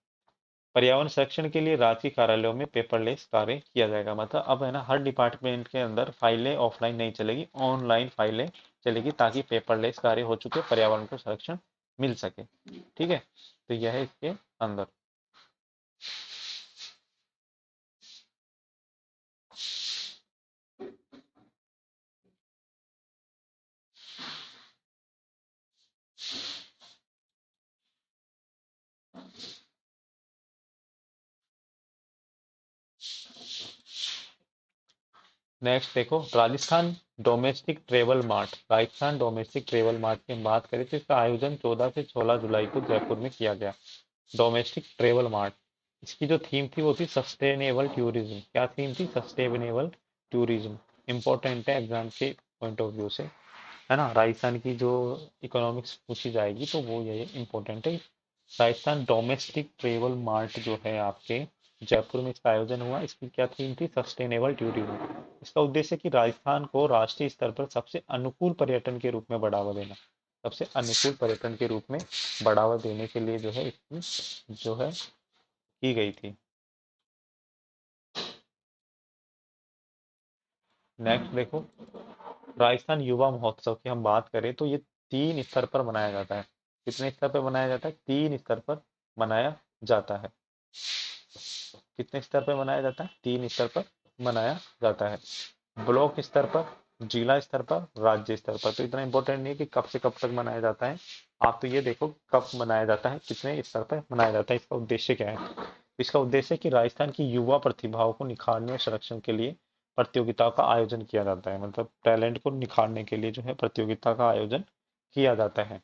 पर्यावरण संरक्षण के लिए राज्य के कार्यालयों में पेपरलेस कार्य किया जाएगा। मतलब अब है ना, हर डिपार्टमेंट के अंदर फाइलें ऑफलाइन नहीं चलेगी, ऑनलाइन फाइलें चलेगी, ताकि पेपरलेस कार्य हो चुके पर्यावरण को संरक्षण मिल सके। ठीक है। तो यह है इसके अंदर। नेक्स्ट देखो, Rajasthan domestic travel mart. Rajasthan domestic travel mart की हम बात करें तो इसका आयोजन 14 से 16 जुलाई को जयपुर में किया गया। डोमेस्टिक ट्रेवल मार्ट, इसकी जो थीम थी वो थी सस्टेनेबल टूरिज्म। क्या थीम थी? Sustainable tourism. इंपॉर्टेंट है एग्जाम के पॉइंट ऑफ व्यू से, है ना। राजस्थान की जो इकोनॉमिक्स पूछी जाएगी तो वो ये इंपॉर्टेंट है। राजस्थान डोमेस्टिक ट्रेवल मार्ट जो है आपके जयपुर में इसका आयोजन हुआ। इसकी क्या थीम थी? Sustainable tourism. इसका उद्देश्य है कि राजस्थान को राष्ट्रीय स्तर पर सबसे अनुकूल पर्यटन के रूप में बढ़ावा देना। सबसे अनुकूल पर्यटन के रूप में बढ़ावा देने के लिए जो है इसकी जो है की गई थी। नेक्स्ट देखो, राजस्थान युवा महोत्सव की हम बात करें तो ये 3 स्तर पर मनाया जाता है। कितने स्तर पर मनाया जाता है? 3 स्तर पर मनाया जाता है। कितने स्तर पर मनाया जाता है? 3 स्तर पर मनाया जाता है। ब्लॉक स्तर पर, जिला स्तर पर, राज्य स्तर पर। तो इतना इंपॉर्टेंट नहीं है कि कब से कब तक मनाया जाता है। आप तो ये देखो कब मनाया जाता है, कितने स्तर पर मनाया जाता है, इसका उद्देश्य क्या है। इसका उद्देश्य है कि राजस्थान की युवा प्रतिभाओं को निखारने और संरक्षण के लिए प्रतियोगिताओं का आयोजन किया जाता है। मतलब टैलेंट को निखारने के लिए जो है प्रतियोगिता का आयोजन किया जाता है।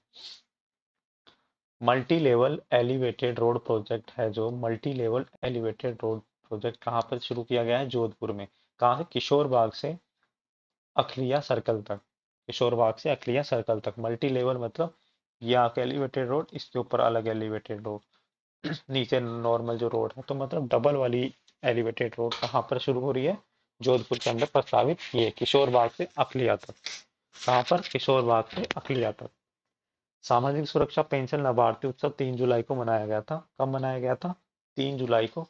Multi level elevated road project है, जो multi level elevated road project कहाँ पर शुरू किया गया है? जोधपुर में। कहाँ से? किशोर बाग से अखलिया सर्कल तक। किशोर बाग से अखलिया सर्कल तक मल्टी लेवल मतलब ये आपका एलिवेटेड रोड, इसके ऊपर अलग एलिवेटेड रोड, नीचे नॉर्मल जो रोड है, तो मतलब डबल वाली एलिवेटेड रोड कहाँ पर शुरू हो रही है? जोधपुर के अंदर प्रस्तावित की है, किशोर बाग से अखलिया तक। कहाँ पर? किशोर बाग से अखलिया तक। सामाजिक सुरक्षा पेंशन लाभार्थी उत्सव 3 जुलाई को मनाया गया था। कब मनाया गया था? 3 जुलाई को।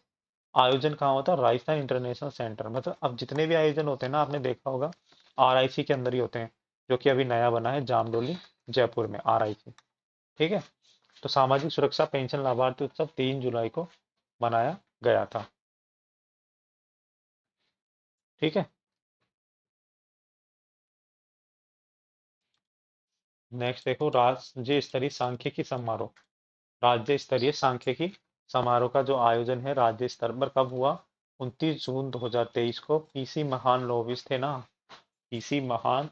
आयोजन कहाँ होता है? Rajasthan international centre. मतलब अब जितने भी आयोजन होते हैं ना, आपने देखा होगा आरआईसी के अंदर ही होते हैं, जो कि अभी नया बना है जामडोली जयपुर में, आरआईसी। ठीक है। तो सामाजिक सुरक्षा पेंशन लाभार्थी उत्सव 3 जुलाई को मनाया गया था। ठीक है। नेक्स्ट देखो, राज्य स्तरीय सांख्यिकी समारोह। राज्य स्तरीय सांख्यिकी समारोह का जो आयोजन है राज्य स्तर पर कब हुआ? 29 जून 2023 को। पीसी महान नोबिस थे ना, पीसी महान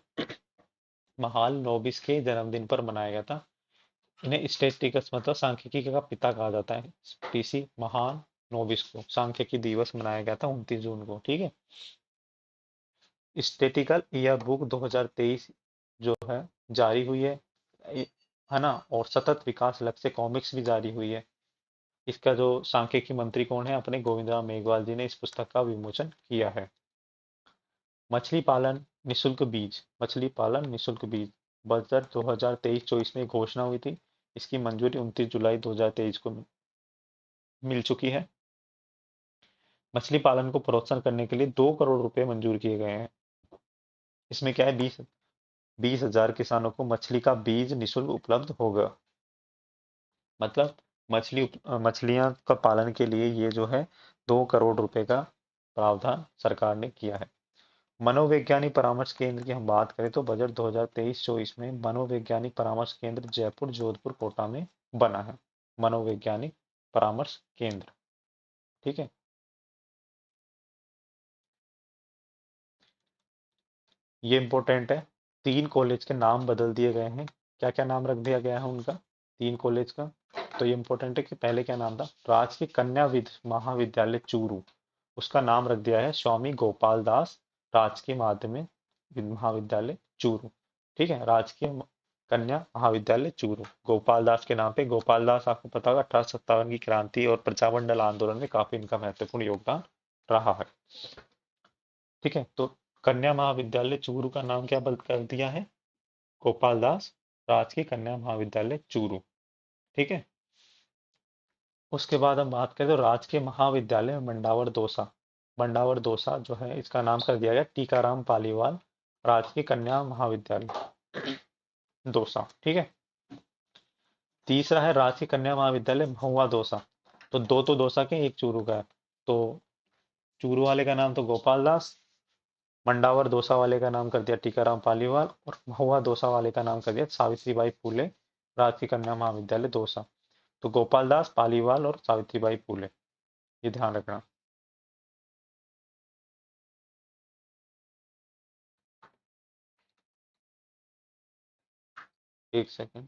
महाल नोबिस के जन्मदिन पर मनाया गया था। इन्हें स्टैटिस्टिक्स मतलब सांख्यिकी का पिता कहा जाता है। पीसी महान नोबिस को सांख्यिकी दिवस मनाया गया था 29 जून को। ठीक है। स्टैटिकल ईयर बुक 2023 जो है जारी हुई है ना। और सतत विकास लक्ष्य से कॉमिक्स भी जारी हुई है। इसका जो सांख्यिकी मंत्री कौन है? अपने गोविंद राम मेघवाल जी ने इस पुस्तक का विमोचन किया है। मछली पालन निशुल्क बीज, मछली पालन निशुल्क बीज बजट 2023-24 में घोषणा हुई थी। इसकी मंजूरी 29 जुलाई 2023 को मिल चुकी है। मछली पालन को प्रोत्साहन करने के लिए 2 करोड़ रुपए मंजूर किए गए हैं। इसमें क्या है? 20 20,000 किसानों को मछली का बीज निशुल्क उपलब्ध होगा। मतलब मछलियां का पालन के लिए ये जो है 2 करोड़ रुपए का प्रावधान सरकार ने किया है। मनोवैज्ञानिक परामर्श केंद्र की हम बात करें तो बजट 2023-24 में मनोवैज्ञानिक परामर्श केंद्र जयपुर, जोधपुर, कोटा में बना है। मनोवैज्ञानिक परामर्श केंद्र, ठीक है। ये इंपॉर्टेंट है। 3 कॉलेज के नाम बदल दिए गए हैं। क्या क्या नाम रख दिया गया है उनका, 3 कॉलेज का? तो ये इंपॉर्टेंट है कि पहले क्या नाम था, राजकीय कन्या महाविद्यालय चूरू, उसका नाम रख दिया है स्वामी गोपाल दास राजकीय माध्यमिक महाविद्यालय चूरू। ठीक है, राजकीय कन्या महाविद्यालय चूरू, गोपाल दास के नाम पे। गोपाल दास आपको पता होगा 1857 की क्रांति और प्रजामंडल आंदोलन में काफी इनका महत्वपूर्ण योगदान रहा है। ठीक है, तो कन्या महाविद्यालय चूरू का नाम क्या बदल कर दिया है, गोपाल दास राजकीय कन्या महाविद्यालय चूरू। ठीक है, उसके बाद हम बात करें तो राजकीय महाविद्यालय मंडावर दौसा। मंडावर दौसा जो है इसका नाम कर दिया गया टीकाराम पालीवाल राजकीय कन्या महाविद्यालय दौसा। ठीक है, तीसरा है राजकीय कन्या महाविद्यालय महुआ दौसा। तो दो तो दौसा के, एक चूरू का है। तो चूरू वाले का नाम तो गोपाल दास, मंडावर दौसा वाले का नाम कर दिया टीकाराम पालीवाल, और महुआ दौसा वाले का नाम कर दिया सावित्रीबाई फूले राजकीय कन्या महाविद्यालय दौसा। तो गोपाल दास, पालीवाल और सावित्रीबाई फूले, ये ध्यान रखना। एक सेकंड।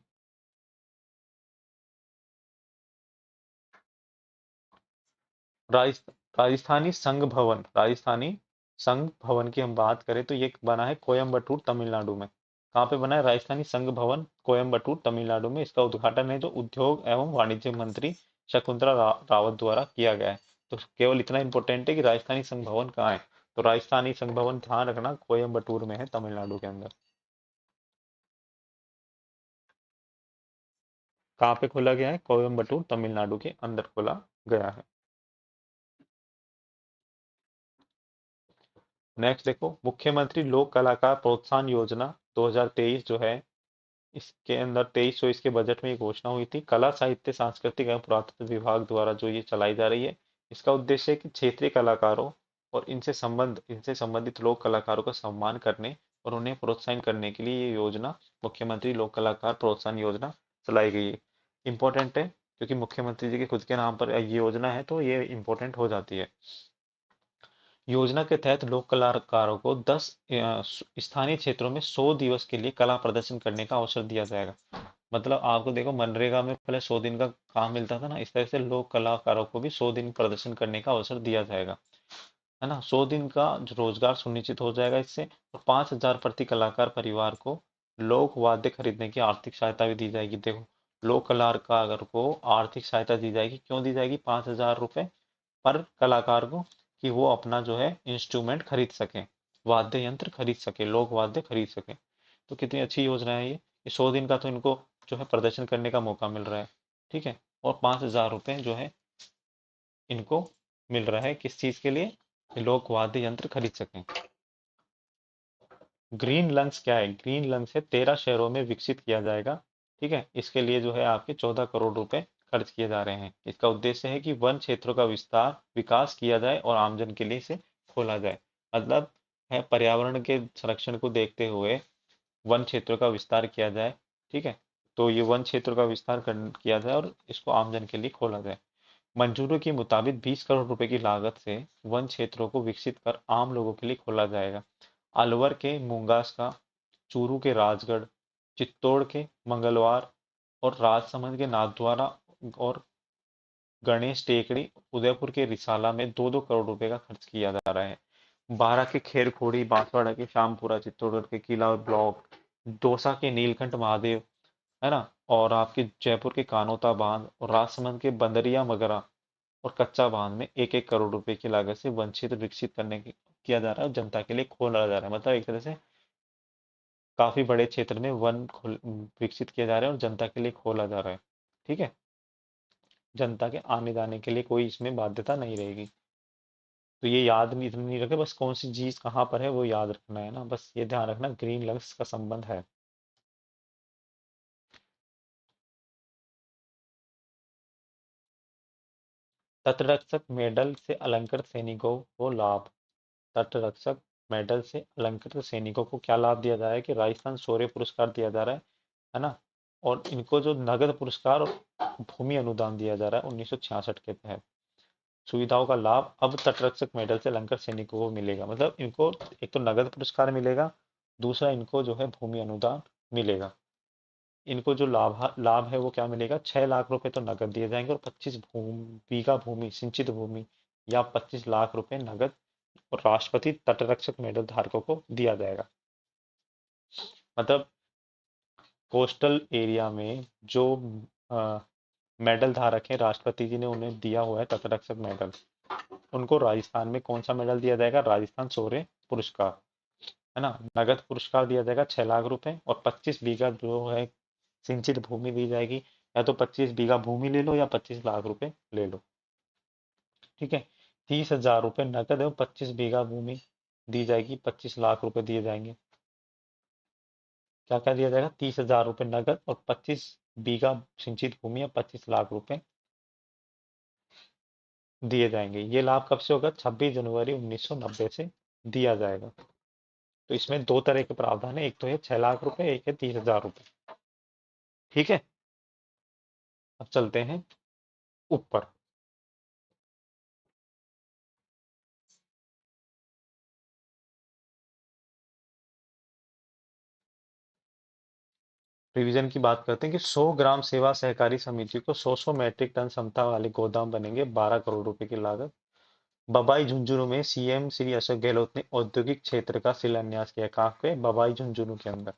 राजस्थानी संघ भवन, राजस्थानी संघ भवन की हम बात करें तो ये बना है कोयम्बटूर तमिलनाडु में। कहाँ पे बना है राजस्थानी संघ भवन, कोयम्बटूर तमिलनाडु में। इसका उद्घाटन है जो उद्योग एवं वाणिज्य मंत्री शकुंतला रावत द्वारा किया गया है। तो केवल इतना इंपॉर्टेंट है कि राजस्थानी संघ भवन कहाँ है, तो राजस्थानी संघ भवन ध्यान रखना कोयम्बटूर में है, तमिलनाडु के अंदर। कहाँ पे खोला गया है, कोयम्बटूर तमिलनाडु के अंदर खोला गया है। नेक्स्ट देखो, मुख्यमंत्री लोक कलाकार प्रोत्साहन योजना 2023 जो है, इसके अंदर 23-24 के बजट में ये घोषणा हुई थी। कला साहित्य सांस्कृतिक एवं पुरातत्व विभाग द्वारा जो ये चलाई जा रही है, इसका उद्देश्य है कि क्षेत्रीय कलाकारों और इनसे संबंधित लोक कलाकारों का सम्मान करने और उन्हें प्रोत्साहन करने के लिए ये योजना, मुख्यमंत्री लोक कलाकार प्रोत्साहन योजना चलाई गई है। इंपॉर्टेंट है क्योंकि मुख्यमंत्री जी के खुद के नाम पर ये योजना है, तो ये इंपॉर्टेंट हो जाती है। योजना के तहत लोक कलाकारों को 10 स्थानीय क्षेत्रों में 100 दिवस के लिए कला प्रदर्शन करने का अवसर दिया जाएगा। मतलब आपको देखो, मनरेगा में पहले 100 दिन का काम मिलता था ना, इस तरह से लोक कलाकारों को भी 100 दिन प्रदर्शन करने का अवसर दिया जाएगा, है ना। 100 दिन का जो रोजगार सुनिश्चित हो जाएगा इससे, और 5,000 प्रति कलाकार परिवार को लोक वाद्य खरीदने की आर्थिक सहायता भी दी जाएगी। देखो, लोक कलाकार को आर्थिक सहायता दी जाएगी, क्यों दी जाएगी, 5,000 रुपये पर कलाकार को, कि वो अपना जो है इंस्ट्रूमेंट खरीद सकें, वाद्य यंत्र खरीद सके, लोक वाद्य खरीद सके। तो कितनी अच्छी योजना है ये 100 दिन का तो इनको जो है प्रदर्शन करने का मौका मिल रहा है। ठीक है, और 5,000 रुपये जो है इनको मिल रहा है किस चीज के लिए, कि लोक वाद्य यंत्र खरीद सकें। ग्रीन लंग्स क्या है, ग्रीन लंग्स है 13 शहरों में विकसित किया जाएगा। ठीक है, इसके लिए जो है आपके 14 करोड़ रुपए खर्च किए जा रहे हैं। इसका उद्देश्य है कि वन क्षेत्रों का विकास किया जाए और आमजन के लिए इसे खोला जाए। मतलब है पर्यावरण के संरक्षण को देखते हुए वन क्षेत्रों का विस्तार किया जाए। ठीक है, तो ये वन क्षेत्रों का विस्तार किया जाए और इसको आमजन के लिए खोला जाए। मंजूरी के मुताबिक 20 करोड़ रुपए की लागत से वन क्षेत्रों को विकसित कर आम लोगों के लिए खोला जाएगा। अलवर के मूंगास का, चूरू के राजगढ़, चित्तौड़ के मंगलवार और राजसमंद के नाथद्वारा और गणेश टेकड़ी, उदयपुर के रिसाला में 2-2 करोड़ रुपए का खर्च किया जा रहा है। बारां के खेरखोड़ी, बांसवाड़ा के श्यामपुरा, चित्तौड़गढ़ के किला ब्लॉक, दौसा के नीलकंठ महादेव, है ना, और आपके जयपुर के कानोता बांध और राजसमंद के बंदरिया मगरा और कच्चा बांध में 1-1 करोड़ रुपए की लागत से वन क्षेत्र विकसित किया जा रहा है और जनता के लिए खोला जा रहा है। मतलब एक तरह से काफी बड़े क्षेत्र में विकसित किया जा रहा है और जनता के लिए खोला जा रहा है। ठीक है, जनता के आने जाने के लिए कोई इसमें बाध्यता नहीं रहेगी। तो ये याद नहीं, इतना नहीं रखे, बस कौन सी चीज कहाँ पर है वो याद रखना है ना, बस ये ध्यान रखना ग्रीन लंग्स का संबंध है। तटरक्षक मेडल से अलंकृत सैनिकों को लाभ। तटरक्षक मेडल से अलंकृत सैनिकों को क्या लाभ दिया जा रहा है कि राजस्थान शौर्य पुरस्कार दिया जा रहा है ना। और इनको जो नगद पुरस्कार और भूमि अनुदान दिया जा रहा है 1966 के तहत। सुविधाओं का लाभ अब तटरक्षक मेडल से अलंकृत सैनिकों को मिलेगा, मतलब इनको एक तो नगद पुरस्कार मिलेगा, दूसरा इनको जो है भूमि अनुदान मिलेगा। इनको जो लाभ लाभ है वो क्या मिलेगा, 6 लाख रुपए तो नगद दिए जाएंगे और 25 बीघा भूमि सिंचित भूमि या 25 लाख रुपए नगद और राष्ट्रपति तटरक्षक मेडल धारकों को दिया जाएगा। मतलब कोस्टल एरिया में जो मेडल धारक है, राष्ट्रपति जी ने उन्हें दिया हुआ है तटरक्षक मेडल, उनको राजस्थान में कौन सा मेडल दिया जाएगा, राजस्थान शौर्य पुरस्कार, है ना। नगद पुरस्कार दिया जाएगा 6 लाख रुपए और 25 बीघा जो है सिंचित भूमि दी जाएगी। या तो 25 बीघा भूमि ले लो या 25 लाख रुपए ले लो। ठीक है। 30,000 रुपए नकद एवं 25 बीघा भूमि दी जाएगी, 25 लाख रुपए दिए जाएंगे। क्या क्या दिया जाएगा, 30,000 रुपए नगद और 25 बीघा सिंचित भूमि या 25 लाख रुपए दिए जाएंगे। ये लाभ कब से होगा, 26 जनवरी 1990 से दिया जाएगा। तो इसमें दो तरह के प्रावधान है, एक तो है 6 लाख रुपए, एक है 30,000 रुपए। ठीक है। अब चलते हैं ऊपर। रिवीजन की बात करते हैं कि 100 ग्राम सेवा सहकारी समिति को 100 मीट्रिक टन क्षमता वाले गोदाम बनेंगे, 12 करोड़ रुपए की लागत। बबाई झुंझुनू में सीएम श्री अशोक गहलोत ने औद्योगिक क्षेत्र का शिलान्यास किया, कहाँ पे, बबाई झुंझुनू के अंदर।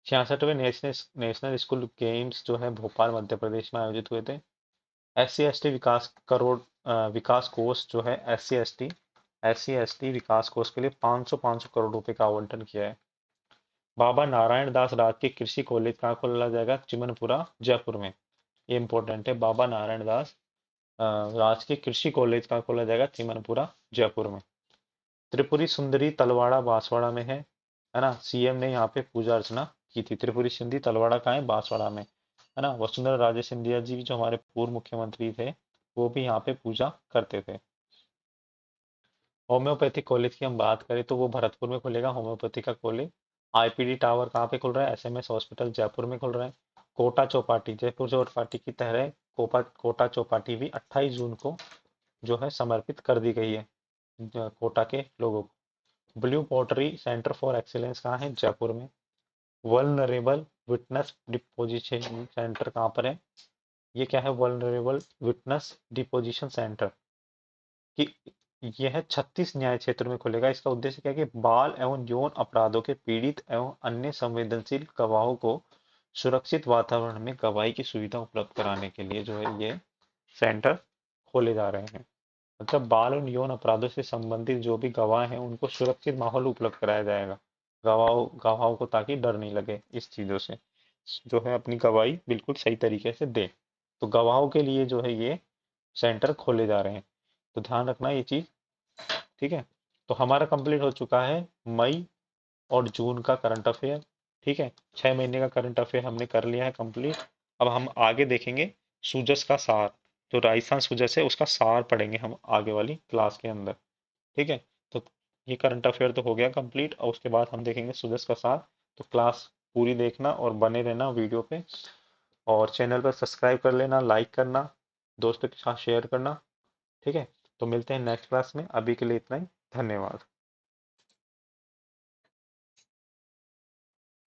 66वें नेशनल नेशनल स्कूल गेम्स जो है भोपाल मध्य प्रदेश में आयोजित हुए थे। SC ST विकास कोष जो है SC ST विकास कोष के लिए 500 करोड़ रुपए का आवंटन किया है। बाबा नारायण दास राजकीय कृषि कॉलेज कहाँ खोला जाएगा, चिमनपुरा जयपुर में। ये इंपॉर्टेंट है, बाबा नारायण दास राजकीय कृषि कॉलेज कहाँ खोला जाएगा, चिमनपुरा जयपुर में। त्रिपुरी सुंदरी तलवाड़ा बांसवाड़ा में है ना। सीएम ने यहाँ पे पूजा अर्चना की थी। त्रिपुरी सुंदरी तलवाड़ा कहाँ है, बांसवाड़ा में, है ना। वसुंधरा राजे सिंधिया जी जो हमारे पूर्व मुख्यमंत्री थे, वो भी यहाँ पे पूजा करते थे। होम्योपैथिक कॉलेज की हम बात करें तो वो भरतपुर में खुलेगा, होम्योपैथी का कॉलेज। आईपीडी टावर कहाँ पे खुल रहा है, एसएमएस हॉस्पिटल जयपुर में खुल रहा है। कोटा चौपाटी, जयपुर चौपाटी की तरह कोटा चौपाटी भी 28 जून को जो है समर्पित कर दी गई है कोटा के लोगों को। ब्लू पोर्टरी सेंटर फॉर एक्सीलेंस कहाँ है, जयपुर में। वल्नरेबल विटनेस डिपोजिशन सेंटर कहाँ पर है, ये क्या है, वल्नरेबल विटनेस डिपोजिशन सेंटर कि यह 36 न्याय क्षेत्र में खुलेगा। इसका उद्देश्य क्या है कि बाल एवं यौन अपराधों के पीड़ित एवं अन्य संवेदनशील गवाहों को सुरक्षित वातावरण में गवाही की सुविधा उपलब्ध कराने के लिए जो है ये सेंटर खोले जा रहे हैं। मतलब बाल और यौन अपराधों से संबंधित जो भी गवाह हैं उनको सुरक्षित माहौल उपलब्ध कराया जाएगा, गवाहों को, ताकि डर नहीं लगे इस चीजों से, जो है अपनी गवाही बिल्कुल सही तरीके से दे। तो गवाहों के लिए जो है ये सेंटर खोले जा रहे हैं, तो ध्यान रखना ये चीज। ठीक है। तो हमारा कंप्लीट हो चुका है मई और जून का करंट अफेयर। ठीक है, 6 महीने का करंट अफेयर हमने कर लिया है कंप्लीट। अब हम आगे देखेंगे सूजस का सार, जो राजस्थान सूजस है उसका सार पढ़ेंगे हम आगे वाली क्लास के अंदर। ठीक है। तो ये करंट अफेयर तो हो गया कंप्लीट, और उसके बाद हम देखेंगे सूजस का सार। तो क्लास पूरी देखना और बने रहना वीडियो पे, और चैनल पर सब्सक्राइब कर लेना, लाइक करना, दोस्तों के साथ शेयर करना। ठीक है। तो मिलते हैं नेक्स्ट क्लास में, अभी के लिए इतना ही। धन्यवाद।